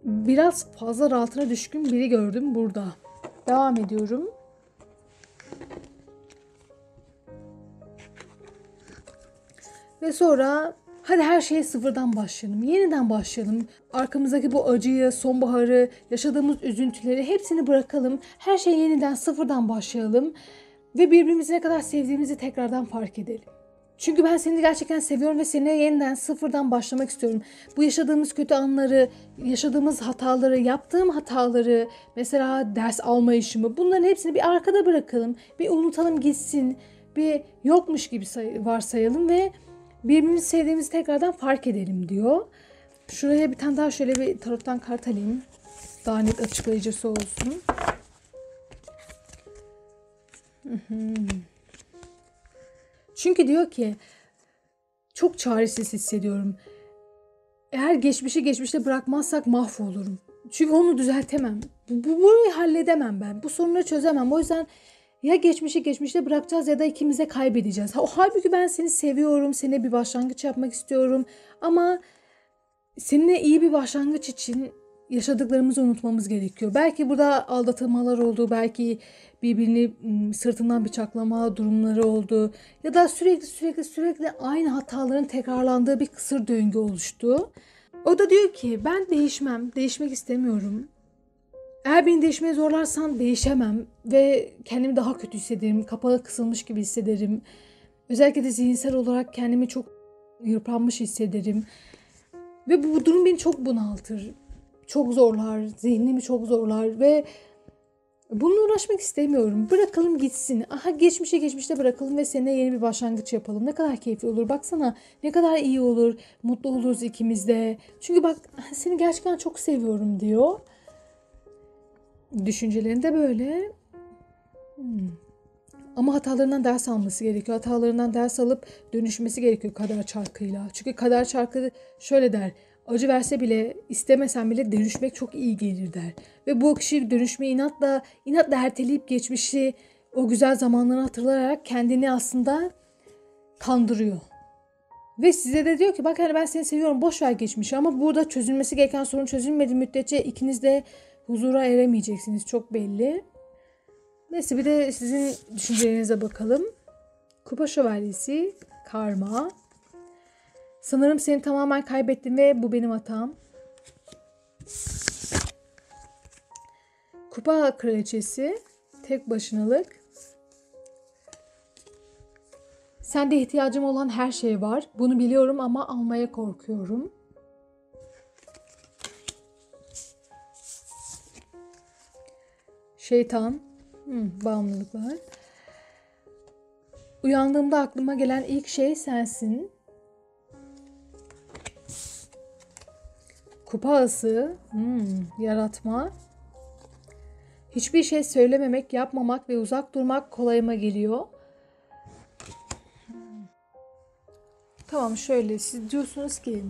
Biraz fazla rahatına düşkün biri gördüm burada. Devam ediyorum. Ve sonra hadi her şeye sıfırdan başlayalım. Yeniden başlayalım. Arkamızdaki bu acıyı, sonbaharı, yaşadığımız üzüntüleri hepsini bırakalım. Her şey yeniden sıfırdan başlayalım. Ve birbirimizi ne kadar sevdiğimizi tekrardan fark edelim. Çünkü ben seni gerçekten seviyorum ve seninle yeniden sıfırdan başlamak istiyorum. Bu yaşadığımız kötü anları, yaşadığımız hataları, yaptığım hataları, mesela ders almayışımı, bunların hepsini bir arkada bırakalım. Bir unutalım gitsin. Bir yokmuş gibi varsayalım ve birbirimizi sevdiğimizi tekrardan fark edelim diyor. Şuraya bir tane daha şöyle bir tarottan kart alayım. Daha net açıklayıcısı olsun. Çünkü diyor ki çok çaresiz hissediyorum. Eğer geçmişi geçmişte bırakmazsak mahvolurum. Çünkü onu düzeltemem. Burayı halledemem ben. Bu sorunları çözemem. O yüzden ya geçmişi geçmişte bırakacağız ya da ikimiz de kaybedeceğiz. Halbuki ben seni seviyorum. Seninle bir başlangıç yapmak istiyorum. Ama seninle iyi bir başlangıç için yaşadıklarımızı unutmamız gerekiyor. Belki burada aldatılmalar oldu. Belki birbirini sırtından bıçaklama durumları oldu. Ya da sürekli aynı hataların tekrarlandığı bir kısır döngü oluştu. O da diyor ki ben değişmem. Değişmek istemiyorum. Eğer beni değişmeye zorlarsan değişemem. Ve kendimi daha kötü hissederim. Kapağı kısılmış gibi hissederim. Özellikle de zihinsel olarak kendimi çok yıpranmış hissederim. Ve bu durum beni çok bunaltır. Çok zorlar. Zihnimi çok zorlar. Ve bununla uğraşmak istemiyorum. Bırakalım gitsin. Aha geçmişte bırakalım ve seninle yeni bir başlangıç yapalım. Ne kadar keyifli olur. Baksana ne kadar iyi olur. Mutlu oluruz ikimiz de. Çünkü bak seni gerçekten çok seviyorum diyor. Düşüncelerinde böyle. Ama hatalarından ders alması gerekiyor. Hatalarından ders alıp dönüşmesi gerekiyor kader çarkıyla. Çünkü kader çarkı şöyle der. Acı verse bile, istemesen bile dönüşmek çok iyi gelir der. Ve bu kişi dönüşmeyi inatla erteleyip geçmişi, o güzel zamanları hatırlayarak kendini aslında kandırıyor. Ve size de diyor ki bak hani ben seni seviyorum, boş ver geçmişi. Ama burada çözülmesi gereken sorun çözülmediği müddetçe ikiniz de huzura eremeyeceksiniz, çok belli. Neyse, bir de sizin düşüncelerinize bakalım. Kupa şövalyesi, karma. Sanırım seni tamamen kaybettim ve bu benim hatam. Kupa kraliçesi, tek başınalık. Sende ihtiyacım olan her şey var. Bunu biliyorum ama almaya korkuyorum. Şeytan, bağımlılıklar. Uyandığımda aklıma gelen ilk şey sensin. Kupa ası, yaratma. Hiçbir şey söylememek, yapmamak ve uzak durmak kolayıma geliyor. Tamam, şöyle siz diyorsunuz ki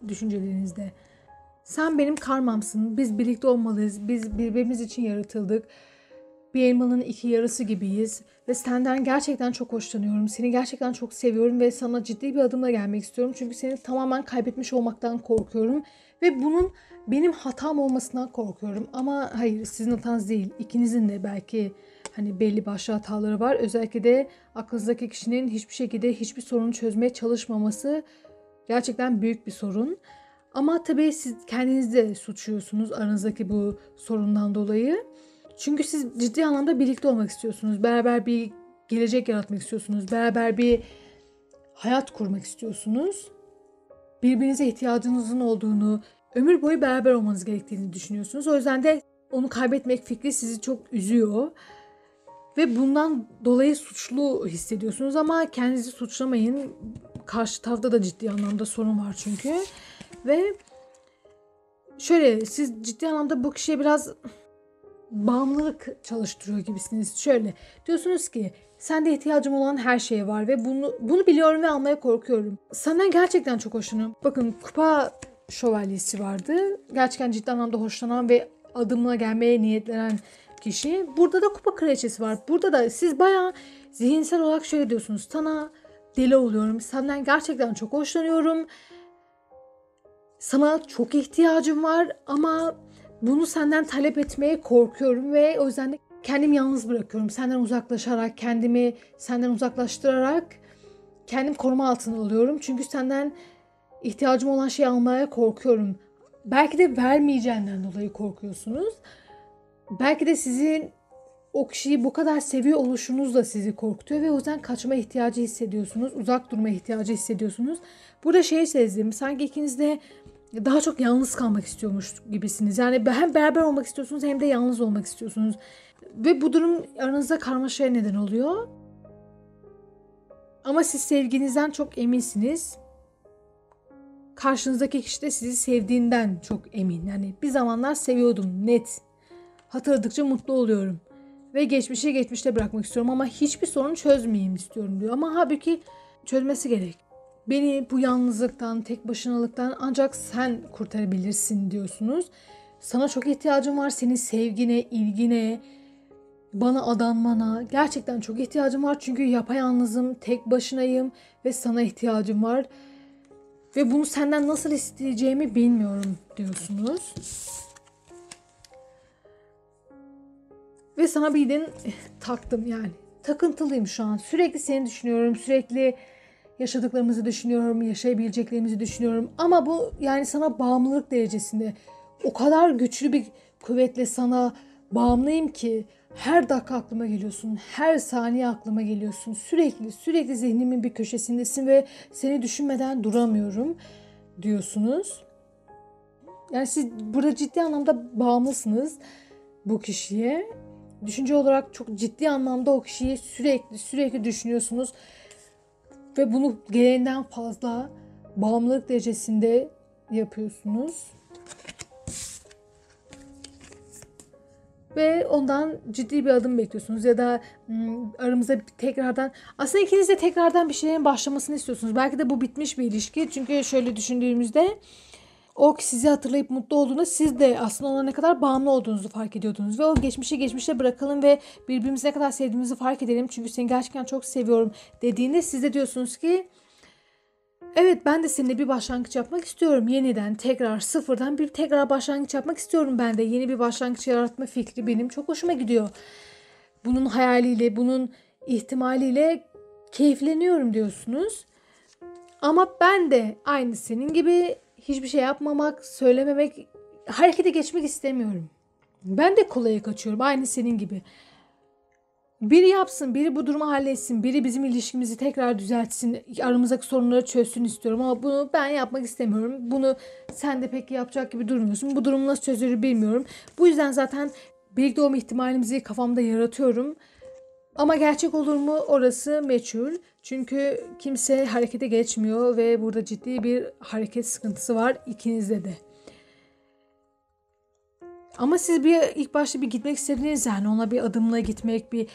düşüncelerinizde, sen benim karmamsın, biz birlikte olmalıyız, biz birbirimiz için yaratıldık. Bir elmanın iki yarısı gibiyiz ve senden gerçekten çok hoşlanıyorum. Seni gerçekten çok seviyorum ve sana ciddi bir adımla gelmek istiyorum. Çünkü seni tamamen kaybetmiş olmaktan korkuyorum ve bunun benim hatam olmasından korkuyorum. Ama hayır, sizin hatanız değil. İkinizin de belki hani belli başlı hataları var. Özellikle de aklınızdaki kişinin hiçbir şekilde hiçbir sorunu çözmeye çalışmaması gerçekten büyük bir sorun. Ama tabii siz kendinizi de suçluyorsunuz aranızdaki bu sorundan dolayı. Çünkü siz ciddi anlamda birlikte olmak istiyorsunuz. Beraber bir gelecek yaratmak istiyorsunuz. Beraber bir hayat kurmak istiyorsunuz. Birbirinize ihtiyacınızın olduğunu, ömür boyu beraber olmanız gerektiğini düşünüyorsunuz. O yüzden de onu kaybetmek fikri sizi çok üzüyor. Ve bundan dolayı suçlu hissediyorsunuz ama kendinizi suçlamayın. Karşı tarafta da ciddi anlamda sorun var çünkü. Ve şöyle, siz ciddi anlamda bu kişiye biraz bağımlılık çalıştırıyor gibisiniz. Şöyle diyorsunuz ki sende ihtiyacım olan her şey var ve bunu biliyorum ve almaya korkuyorum. Senden gerçekten çok hoşlanıyorum. Bakın, kupa şövalyesi vardı. Gerçekten ciddi anlamda hoşlanan ve adımla gelmeye niyetlenen kişi. Burada da kupa kraliçesi var. Burada da siz bayağı zihinsel olarak şöyle diyorsunuz. Sana deli oluyorum. Senden gerçekten çok hoşlanıyorum. Sana çok ihtiyacım var ama bunu senden talep etmeye korkuyorum ve o yüzden de kendimi yalnız bırakıyorum. Senden uzaklaşarak, kendimi senden uzaklaştırarak kendim koruma altına alıyorum. Çünkü senden ihtiyacım olan şeyi almaya korkuyorum. Belki de vermeyeceğinden dolayı korkuyorsunuz. Belki de sizin o kişiyi bu kadar seviyor oluşunuz da sizi korkutuyor ve o yüzden kaçma ihtiyacı hissediyorsunuz. Uzak durma ihtiyacı hissediyorsunuz. Burada sezdim. Sanki ikiniz de daha çok yalnız kalmak istiyormuş gibisiniz. Yani hem beraber olmak istiyorsunuz hem de yalnız olmak istiyorsunuz. Ve bu durum aranızda karmaşaya neden oluyor. Ama siz sevginizden çok eminsiniz. Karşınızdaki kişi de sizi sevdiğinden çok emin. Yani bir zamanlar seviyordum, net. Hatırladıkça mutlu oluyorum. Ve geçmişi geçmişte bırakmak istiyorum ama hiçbir sorun çözmeyeyim istiyorum diyor. Ama halbuki çözmesi gerek. Beni bu yalnızlıktan, tek başınalıktan ancak sen kurtarabilirsin diyorsunuz. Sana çok ihtiyacım var. Senin sevgine, ilgine, bana adanmana gerçekten çok ihtiyacım var. Çünkü yapayalnızım, tek başınayım ve sana ihtiyacım var. Ve bunu senden nasıl isteyeceğimi bilmiyorum diyorsunuz. Ve sana bildiğin taktım yani. Takıntılıyım şu an. Sürekli seni düşünüyorum. Sürekli yaşadıklarımızı düşünüyorum. Yaşayabileceklerimizi düşünüyorum. Ama bu yani sana bağımlılık derecesinde. O kadar güçlü bir kuvvetle sana bağımlıyım ki her dakika aklıma geliyorsun. Her saniye aklıma geliyorsun. Sürekli zihnimin bir köşesindesin ve seni düşünmeden duramıyorum diyorsunuz. Yani siz burada ciddi anlamda bağımlısınız bu kişiye. Düşünce olarak çok ciddi anlamda o kişiyi sürekli düşünüyorsunuz. Ve bunu gereğinden fazla bağımlılık derecesinde yapıyorsunuz. Ve ondan ciddi bir adım bekliyorsunuz ya da aramıza tekrardan, aslında ikiniz de tekrardan bir şeylerin başlamasını istiyorsunuz. Belki de bu bitmiş bir ilişki, çünkü şöyle düşündüğümüzde o sizi hatırlayıp mutlu olduğunda siz de aslında ona ne kadar bağımlı olduğunuzu fark ediyordunuz. Ve o geçmişi geçmişte bırakalım ve birbirimizi ne kadar sevdiğimizi fark edelim. Çünkü seni gerçekten çok seviyorum dediğinde siz de diyorsunuz ki evet, ben de seninle bir başlangıç yapmak istiyorum. Yeniden, tekrar, sıfırdan bir tekrar başlangıç yapmak istiyorum ben de. Yeni bir başlangıç yaratma fikri benim çok hoşuma gidiyor. Bunun hayaliyle, bunun ihtimaliyle keyifleniyorum diyorsunuz. Ama ben de aynı senin gibi hiçbir şey yapmamak, söylememek, harekete geçmek istemiyorum. Ben de kolaya kaçıyorum aynı senin gibi. Biri yapsın, biri bu durumu halletsin, biri bizim ilişkimizi tekrar düzeltsin, aramızdaki sorunları çözsün istiyorum ama bunu ben yapmak istemiyorum. Bunu sen de pek yapacak gibi durmuyorsun. Bu durum nasıl çözülür bilmiyorum. Bu yüzden zaten birlikte olma ihtimalimizi kafamda yaratıyorum. Ama gerçek olur mu orası meçhul. Çünkü kimse harekete geçmiyor ve burada ciddi bir hareket sıkıntısı var ikinizde de. Ama siz ilk başta bir gitmek istediniz, yani ona bir adımla gitmek, bir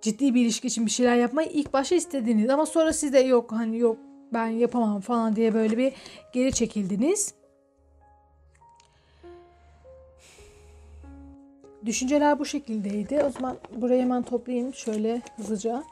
ciddi bir ilişki için bir şeyler yapmayı ilk başta istediniz. Ama sonra siz de yok ben yapamam falan diye böyle bir geri çekildiniz. Düşünceler bu şekildeydi. O zaman burayı hemen toplayayım şöyle hızlıca.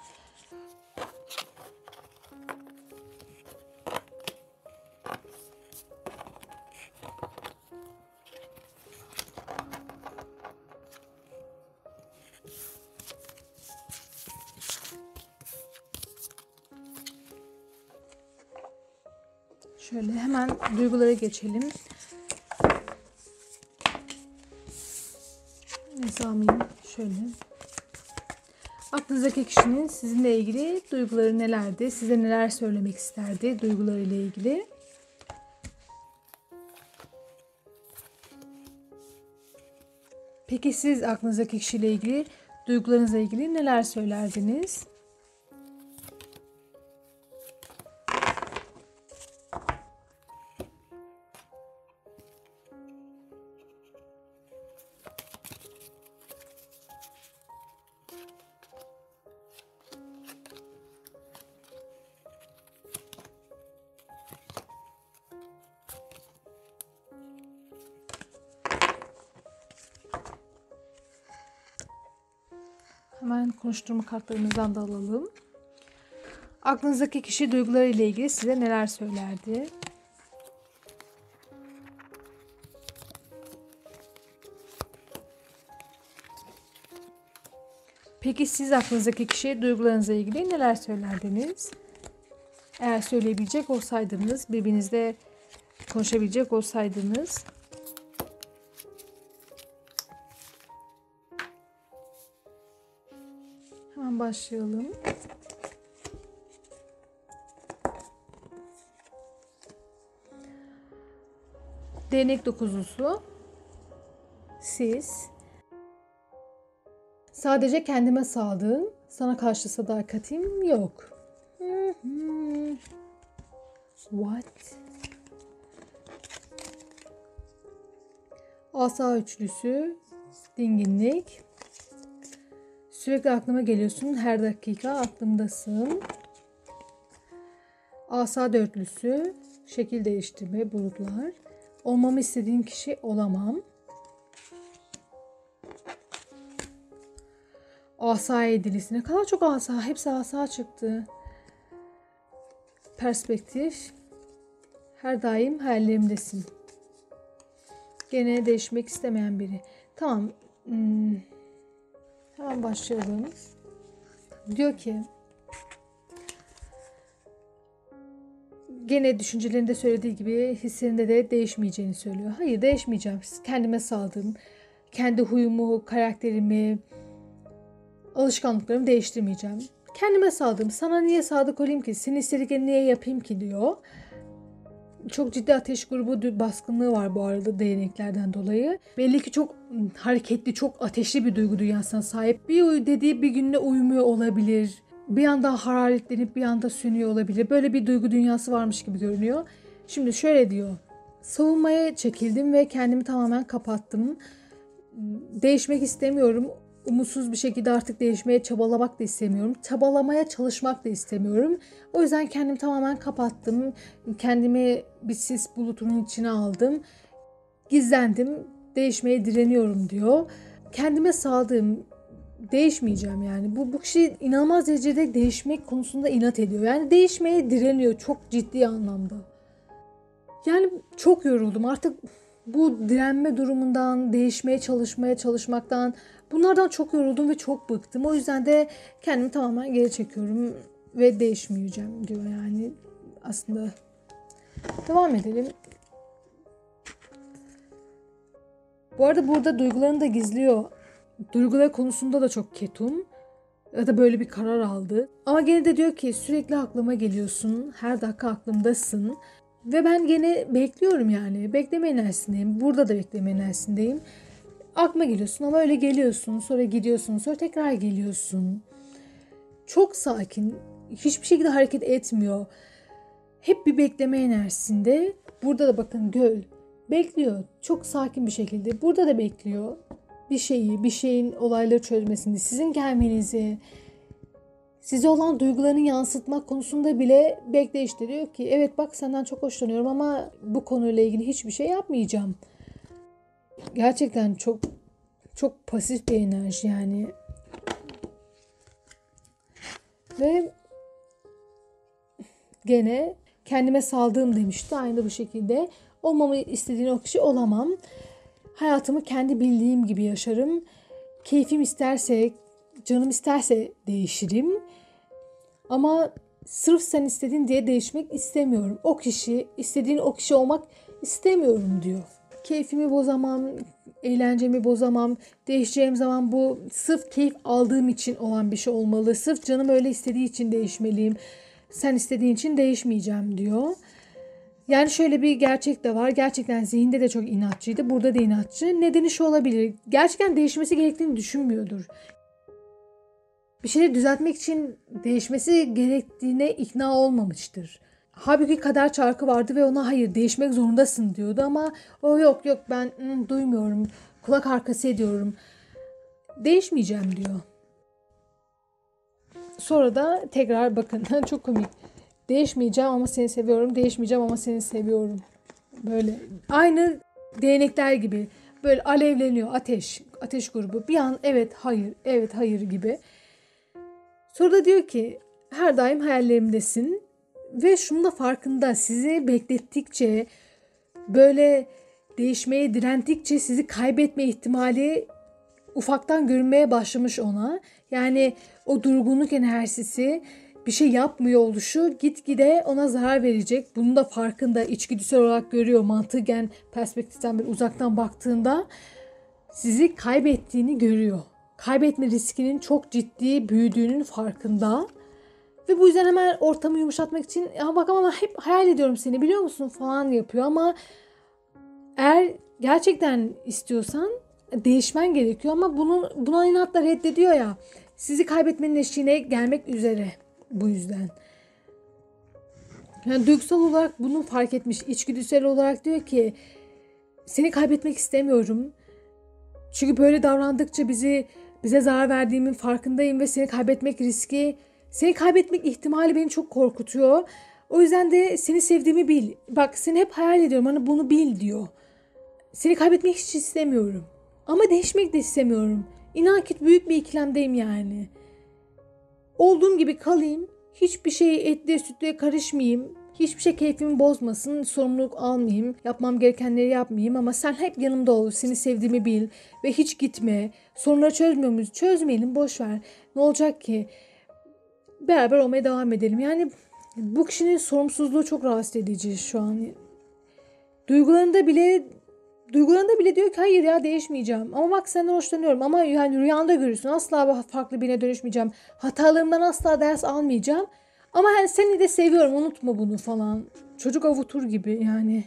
Şöyle hemen duygulara geçelim. Nizamiyim şöyle. Aklınızdaki kişinin sizinle ilgili duyguları nelerdi? Size neler söylemek isterdi duygularıyla ilgili? Peki siz aklınızdaki kişiyle ilgili duygularınızla ilgili neler söylerdiniz? Hemen konuşturma kartlarımızdan da alalım. Aklınızdaki kişi duygularıyla ilgili size neler söylerdi? Peki siz aklınızdaki kişiye duygularınızla ilgili neler söylerdiniz? Eğer söyleyebilecek olsaydınız, birbirinizle konuşabilecek olsaydınız. Hemen başlayalım. Değnek dokuzlusu. Siz. Sadece kendime sadığım, sana karşı sadakatim yok. What? Asa üçlüsü. Dinginlik. Sürekli aklıma geliyorsun. Her dakika aklımdasın. Asa dörtlüsü. Şekil değiştirme, bulutlar. Olmamı istediğim kişi olamam. Asa yedilisi. Ne kadar çok asa. Hepsi asa çıktı. Perspektif. Her daim hayallerimdesin. Gene değişmek istemeyen biri. Tamam. Hemen başlayalım. Diyor ki gene düşüncelerinde söylediği gibi hislerinde de değişmeyeceğini söylüyor. Hayır, değişmeyeceğim. Kendime sadığım, kendi huyumu, karakterimi, alışkanlıklarımı değiştirmeyeceğim. Kendime sadığım. Sana niye sadık olayım ki? Senin istediklerini niye yapayım ki diyor. Çok ciddi ateş grubu baskınlığı var bu arada değneklerden dolayı. Belli ki çok hareketli, çok ateşli bir duygu dünyasına sahip. Bir dediği bir günde uyumuyor olabilir. Bir anda hararetlenip bir anda sönüyor olabilir. Böyle bir duygu dünyası varmış gibi görünüyor. Şimdi şöyle diyor. Savunmaya çekildim ve kendimi tamamen kapattım. Değişmek istemiyorum. Umutsuz bir şekilde artık değişmeye çabalamak da istemiyorum. Çabalamaya çalışmak da istemiyorum. O yüzden kendimi tamamen kapattım. Kendimi bir sis bulutunun içine aldım. Gizlendim. Değişmeye direniyorum diyor. Kendime saldığım, değişmeyeceğim yani. Bu kişi inanılmaz derecede değişmek konusunda inat ediyor. Yani değişmeye direniyor çok ciddi anlamda. Yani çok yoruldum artık bu direnme durumundan, değişmeye çalışmaktan, bunlardan çok yoruldum ve çok bıktım. O yüzden de kendimi tamamen geri çekiyorum ve değişmeyeceğim diyor yani. Aslında devam edelim. Bu arada burada duygularını da gizliyor. Duygular konusunda da çok ketum. Ya da böyle bir karar aldı. Ama gene de diyor ki sürekli aklıma geliyorsun. Her dakika aklımdasın. Ve ben gene bekliyorum yani. Bekleme enerjisindeyim. Burada da bekleme enerjisindeyim. Aklıma geliyorsun ama öyle geliyorsun. Sonra gidiyorsun. Sonra tekrar geliyorsun. Çok sakin. Hiçbir şekilde hareket etmiyor. Hep bir bekleme enerjisinde. Burada da bakın göl. Bekliyor. Çok sakin bir şekilde. Burada da bekliyor. Bir şeyin olayları çözmesini, sizin gelmenizi, size olan duygularını yansıtmak konusunda bile bekleyişte diyor ki evet bak senden çok hoşlanıyorum ama bu konuyla ilgili hiçbir şey yapmayacağım. Gerçekten çok çok pasif bir enerji yani. Ve gene kendime saldığım demişti aynı bu şekilde. Olmamı istediğin o kişi olamam. Hayatımı kendi bildiğim gibi yaşarım. Keyfim isterse, canım isterse değişirim. Ama sırf sen istedin diye değişmek istemiyorum. İstediğin o kişi olmak istemiyorum diyor. Keyfimi bozamam, eğlencemi bozamam. Değişeceğim zaman bu sırf keyif aldığım için olan bir şey olmalı. Sırf canım öyle istediği için değişmeliyim. Sen istediğin için değişmeyeceğim diyor. Yani şöyle bir gerçek de var. Gerçekten zihinde de çok inatçıydı. Burada da inatçı. Nedeni şu olabilir. Gerçekten değişmesi gerektiğini düşünmüyordur. Bir şeyleri düzeltmek için değişmesi gerektiğine ikna olmamıştır. Halbuki kader çarkı vardı ve ona hayır değişmek zorundasın diyordu ama o yok ben duymuyorum. Kulak arkası ediyorum. Değişmeyeceğim diyor. Sonra da tekrar bakın çok komik. Değişmeyeceğim ama seni seviyorum. Değişmeyeceğim ama seni seviyorum. Böyle aynı değnekler gibi. Böyle alevleniyor ateş grubu. Bir an evet hayır, evet hayır gibi. Sonra da diyor ki her daim hayallerimdesin. Ve şunun da farkında sizi beklettikçe böyle değişmeye direndikçe sizi kaybetme ihtimali ufaktan görünmeye başlamış ona. Yani o durgunluk enerjisi bir şey yapmıyor oluşu gitgide ona zarar verecek. Bunun da farkında içgüdüsel olarak görüyor. Mantıken perspektiften bir uzaktan baktığında sizi kaybettiğini görüyor. Kaybetme riskinin çok ciddi büyüdüğünün farkında. Ve bu yüzden hemen ortamı yumuşatmak için ya bak ama hep hayal ediyorum seni biliyor musun falan yapıyor ama eğer gerçekten istiyorsan değişmen gerekiyor ama buna inatla reddediyor ya. Sizi kaybetmenin eşiğine gelmek üzere bu yüzden. Yani duygusal olarak bunu fark etmiş. İçgüdüsel olarak diyor ki seni kaybetmek istemiyorum. Çünkü böyle davrandıkça bize zarar verdiğimin farkındayım ve seni kaybetmek ihtimali beni çok korkutuyor. O yüzden de seni sevdiğimi bil. Bak seni hep hayal ediyorum. Hani bunu bil diyor. Seni kaybetmek hiç istemiyorum. Ama değişmek de istemiyorum. İnan ki büyük bir ikilemdeyim yani. Olduğum gibi kalayım. Hiçbir şey etliye sütlüye karışmayayım. Hiçbir şey keyfimi bozmasın. Sorumluluk almayayım. Yapmam gerekenleri yapmayayım. Ama sen hep yanımda ol. Seni sevdiğimi bil. Ve hiç gitme. Sorunları çözmüyor muyuz? Çözmeyelim. Boş ver. Ne olacak ki? Beraber olmaya devam edelim. Yani bu kişinin sorumsuzluğu çok rahatsız edici şu an. Duygularında bile diyor ki hayır ya değişmeyeceğim. Ama bak senden hoşlanıyorum. Ama yani rüyanda görürsün. Asla farklı birine dönüşmeyeceğim. Hatalarımdan asla ders almayacağım. Ama yani seni de seviyorum. Unutma bunu falan. Çocuk avutur gibi yani.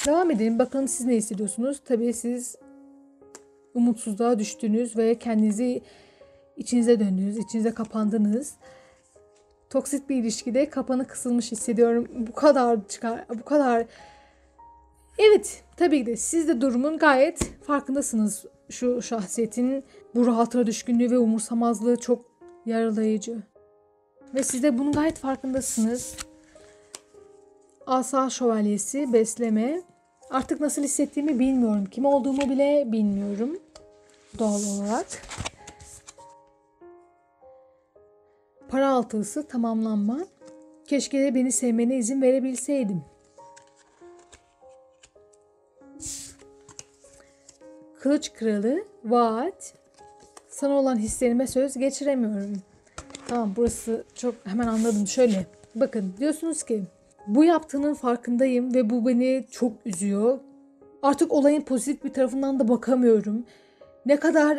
Devam edelim. Bakalım siz ne hissediyorsunuz? Tabii siz umutsuzluğa düştünüz ve kendinizi içinize döndünüz. İçinize kapandınız. Toksik bir ilişkide kapanı kısılmış hissediyorum. Bu kadar Evet, tabii ki de siz de durumun gayet farkındasınız. Şu şahsiyetin bu rahatına düşkünlüğü ve umursamazlığı çok yaralayıcı. Ve siz de bunun gayet farkındasınız. Asa şövalyesi, besleme. Artık nasıl hissettiğimi bilmiyorum. Kim olduğumu bile bilmiyorum. Doğal olarak. Para altısı, tamamlanma. Keşke de beni sevmene izin verebilseydim. Kılıç kralı, vaat. Sana olan hislerime söz geçiremiyorum. Tamam, burası çok hemen anladım. Şöyle bakın, diyorsunuz ki bu yaptığının farkındayım ve bu beni çok üzüyor. Artık olayın pozitif bir tarafından da bakamıyorum. Ne kadar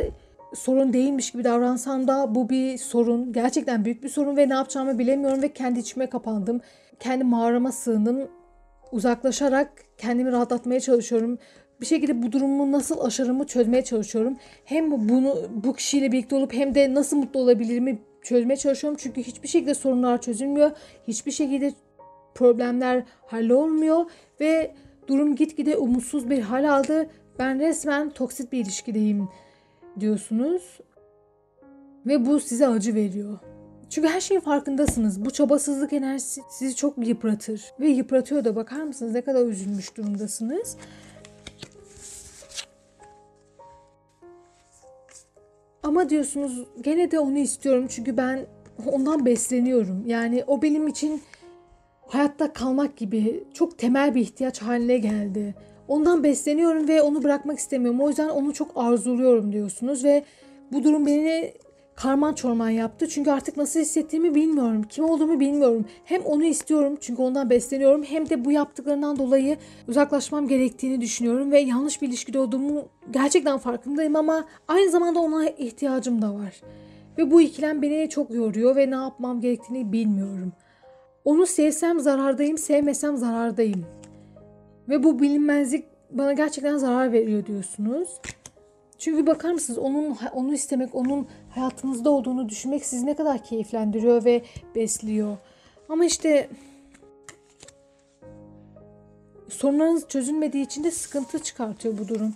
sorun değilmiş gibi davransam da bu bir sorun. Gerçekten büyük bir sorun ve ne yapacağımı bilemiyorum ve kendi içime kapandım. Kendi mağarama sığındım. Uzaklaşarak kendimi rahatlatmaya çalışıyorum. Bir şekilde bu durumu nasıl aşarımı çözmeye çalışıyorum. Hem bu kişiyle birlikte olup hem de nasıl mutlu olabilirimi çözmeye çalışıyorum. Çünkü hiçbir şekilde sorunlar çözülmüyor. Hiçbir şekilde problemler hallolmuyor ve durum gitgide umutsuz bir hal aldı. Ben resmen toksik bir ilişkideyim diyorsunuz ve bu size acı veriyor. Çünkü her şeyin farkındasınız. Bu çabasızlık enerjisi sizi çok yıpratır ve yıpratıyor da, bakar mısınız ne kadar üzülmüş durumdasınız. Ama diyorsunuz gene de onu istiyorum çünkü ben ondan besleniyorum. Yani o benim için hayatta kalmak gibi çok temel bir ihtiyaç haline geldi. Ondan besleniyorum ve onu bırakmak istemiyorum. O yüzden onu çok arzuluyorum diyorsunuz ve bu durum beni karman çorman yaptı. Çünkü artık nasıl hissettiğimi bilmiyorum. Kim olduğumu bilmiyorum. Hem onu istiyorum çünkü ondan besleniyorum, hem de bu yaptıklarından dolayı uzaklaşmam gerektiğini düşünüyorum ve yanlış bir ilişkide olduğumu gerçekten farkındayım ama aynı zamanda ona ihtiyacım da var. Ve bu ikilem beni çok yoruyor ve ne yapmam gerektiğini bilmiyorum. Onu sevsem zarardayım, sevmesem zarardayım. Ve bu bilinmezlik bana gerçekten zarar veriyor diyorsunuz. Çünkü bakar mısınız, onu istemek, onun hayatınızda olduğunu düşünmek sizi ne kadar keyiflendiriyor ve besliyor. Ama işte sorunlarınız çözülmediği için de sıkıntı çıkartıyor bu durum.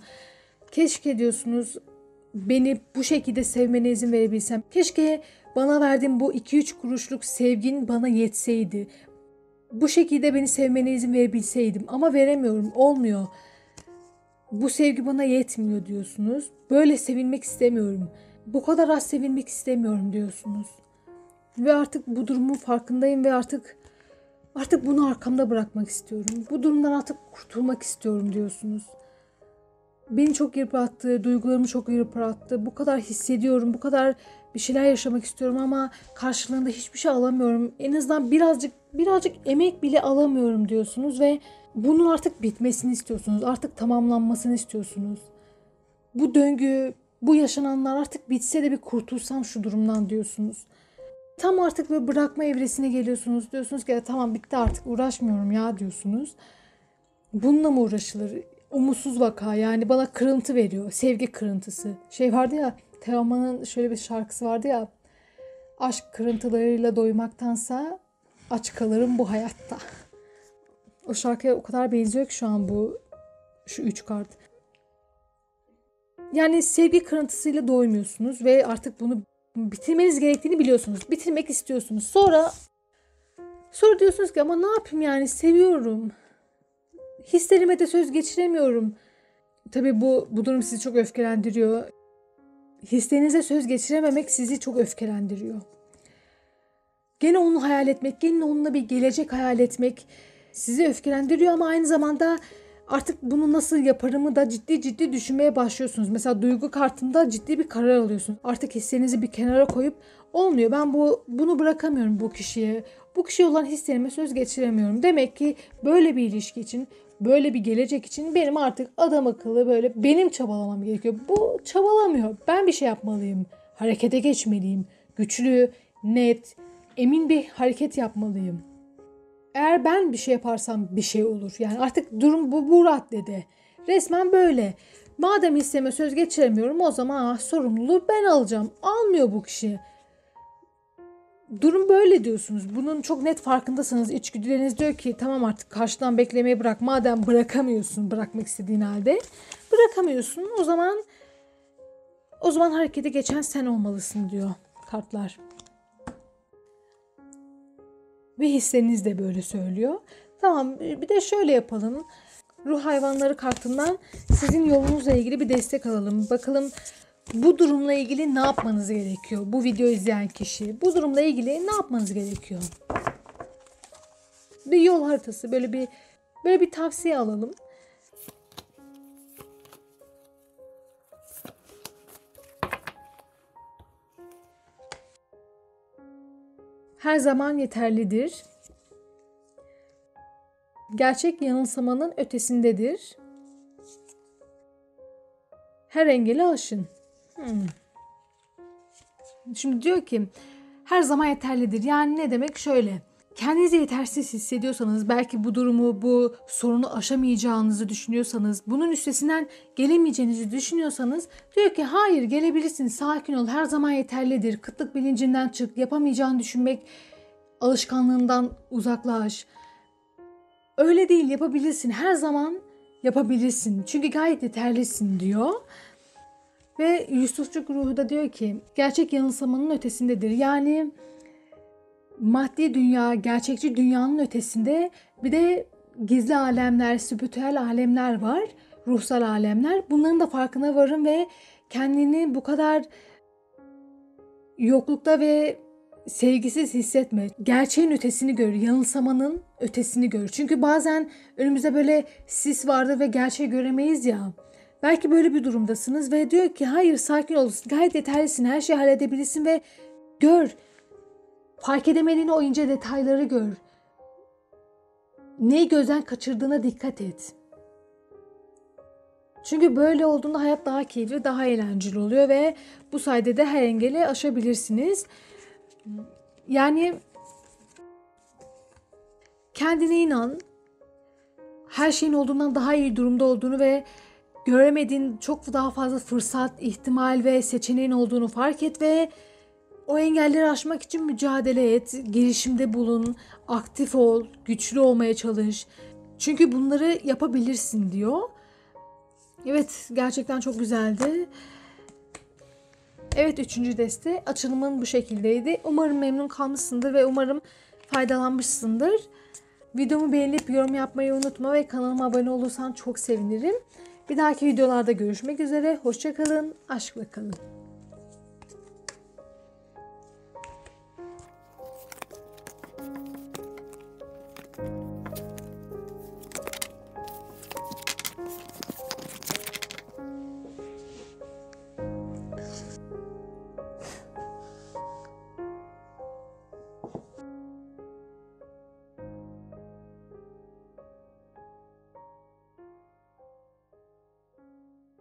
Keşke diyorsunuz beni bu şekilde sevmene izin verebilsem. Keşke bana verdiğin bu 2-3 kuruşluk sevgin bana yetseydi. Bu şekilde beni sevmene izin verebilseydim. Ama veremiyorum, olmuyor. Bu sevgi bana yetmiyor diyorsunuz. Böyle sevilmek istemiyorum. Bu kadar az sevilmek istemiyorum diyorsunuz. Ve artık bu durumun farkındayım ve artık bunu arkamda bırakmak istiyorum. Bu durumdan artık kurtulmak istiyorum diyorsunuz. Beni çok yıprattı, duygularımı çok yıprattı. Bu kadar hissediyorum, bu kadar bir şeyler yaşamak istiyorum ama karşılığında hiçbir şey alamıyorum. En azından birazcık emek bile alamıyorum diyorsunuz ve bunun artık bitmesini istiyorsunuz. Artık tamamlanmasını istiyorsunuz. Bu döngü, bu yaşananlar artık bitse de bir kurtulsam şu durumdan diyorsunuz. Tam artık böyle bırakma evresine geliyorsunuz. Diyorsunuz ki tamam bitti artık, uğraşmıyorum ya diyorsunuz. Bununla mı uğraşılır? Umutsuz vaka, yani bana kırıntı veriyor. Sevgi kırıntısı. Şey vardı ya, Teoman'ın şöyle bir şarkısı vardı ya. Aşk kırıntılarıyla doymaktansa aç kalırım bu hayatta. O şarkıya o kadar benziyor ki şu an şu 3 kart. Yani sevgi kırıntısıyla doymuyorsunuz ve artık bunu bitirmeniz gerektiğini biliyorsunuz. Bitirmek istiyorsunuz. Sonra diyorsunuz ki ama ne yapayım, yani seviyorum. Hislerime de söz geçiremiyorum. Tabii bu durum sizi çok öfkelendiriyor. Hislerinize söz geçirememek sizi çok öfkelendiriyor. Gene onu hayal etmek, gene onunla bir gelecek hayal etmek sizi öfkelendiriyor ama aynı zamanda artık bunu nasıl yaparımı da ciddi düşünmeye başlıyorsunuz. Mesela duygu kartında ciddi bir karar alıyorsunuz. Artık hislerinizi bir kenara koyup olmuyor, ben bunu bırakamıyorum bu kişiye. Bu kişiye olan hislerime söz geçiremiyorum. Demek ki böyle bir ilişki için, böyle bir gelecek için benim artık adam akıllı böyle benim çabalamam gerekiyor. Bu çabalamıyor. Ben bir şey yapmalıyım. Harekete geçmeliyim. Güçlü, net, emin bir hareket yapmalıyım. Eğer ben bir şey yaparsam bir şey olur. Yani artık durum bu raddede. Resmen böyle. Madem hisseme söz geçiremiyorum, o zaman sorumluluğu ben alacağım. Almıyor bu kişi. Durum böyle diyorsunuz. Bunun çok net farkındasınız. İçgüdüleriniz diyor ki tamam artık karşıdan beklemeyi bırak. Madem bırakamıyorsun bırakmak istediğin halde. Bırakamıyorsun. O zaman harekete geçen sen olmalısın diyor kartlar. Ve hisleriniz de böyle söylüyor. Tamam, bir de şöyle yapalım. Ruh hayvanları kartından sizin yolunuzla ilgili bir destek alalım. Bakalım bu durumla ilgili ne yapmanız gerekiyor? Bu videoyu izleyen kişi bu durumla ilgili ne yapmanız gerekiyor? Bir yol haritası, böyle bir tavsiye alalım. Her zaman yeterlidir. Gerçek yanılsamanın ötesindedir. Her engeli aşın. Şimdi diyor ki her zaman yeterlidir. Yani ne demek? Şöyle. Kendinizi yetersiz hissediyorsanız, belki bu durumu, bu sorunu aşamayacağınızı düşünüyorsanız, bunun üstesinden gelemeyeceğinizi düşünüyorsanız diyor ki hayır, gelebilirsin, sakin ol, her zaman yeterlidir. Kıtlık bilincinden çık, yapamayacağını düşünmek alışkanlığından uzaklaş. Öyle değil, yapabilirsin, her zaman yapabilirsin. Çünkü gayet yeterlisin diyor. Ve Yusufçuk ruhu da diyor ki gerçek yanılsamanın ötesindedir. Yani maddi dünya, gerçekçi dünyanın ötesinde bir de gizli alemler, spiritüel alemler var. Ruhsal alemler. Bunların da farkına varın ve kendini bu kadar yoklukta ve sevgisiz hissetme. Gerçeğin ötesini gör. Yanılsamanın ötesini gör. Çünkü bazen önümüzde böyle sis vardır ve gerçeği göremeyiz ya. Belki böyle bir durumdasınız ve diyor ki hayır, sakin ol. Gayet yeterlisin. Her şeyi halledebilirsin ve gör. Fark edemediğin o ince detayları gör. Neyi gözden kaçırdığına dikkat et. Çünkü böyle olduğunda hayat daha keyifli, daha eğlenceli oluyor ve bu sayede de her engeli aşabilirsiniz. Yani kendine inan. Her şeyin olduğundan daha iyi durumda olduğunu ve göremediğin çok daha fazla fırsat, ihtimal ve seçeneğin olduğunu fark et ve o engelleri aşmak için mücadele et, girişimde bulun, aktif ol, güçlü olmaya çalış. Çünkü bunları yapabilirsin diyor. Evet, gerçekten çok güzeldi. Evet, 3. deste açılımın bu şekildeydi. Umarım memnun kalmışsındır ve umarım faydalanmışsındır. Videomu beğenip yorum yapmayı unutma ve kanalıma abone olursan çok sevinirim. Bir dahaki videolarda görüşmek üzere. Hoşça kalın, aşkla kalın.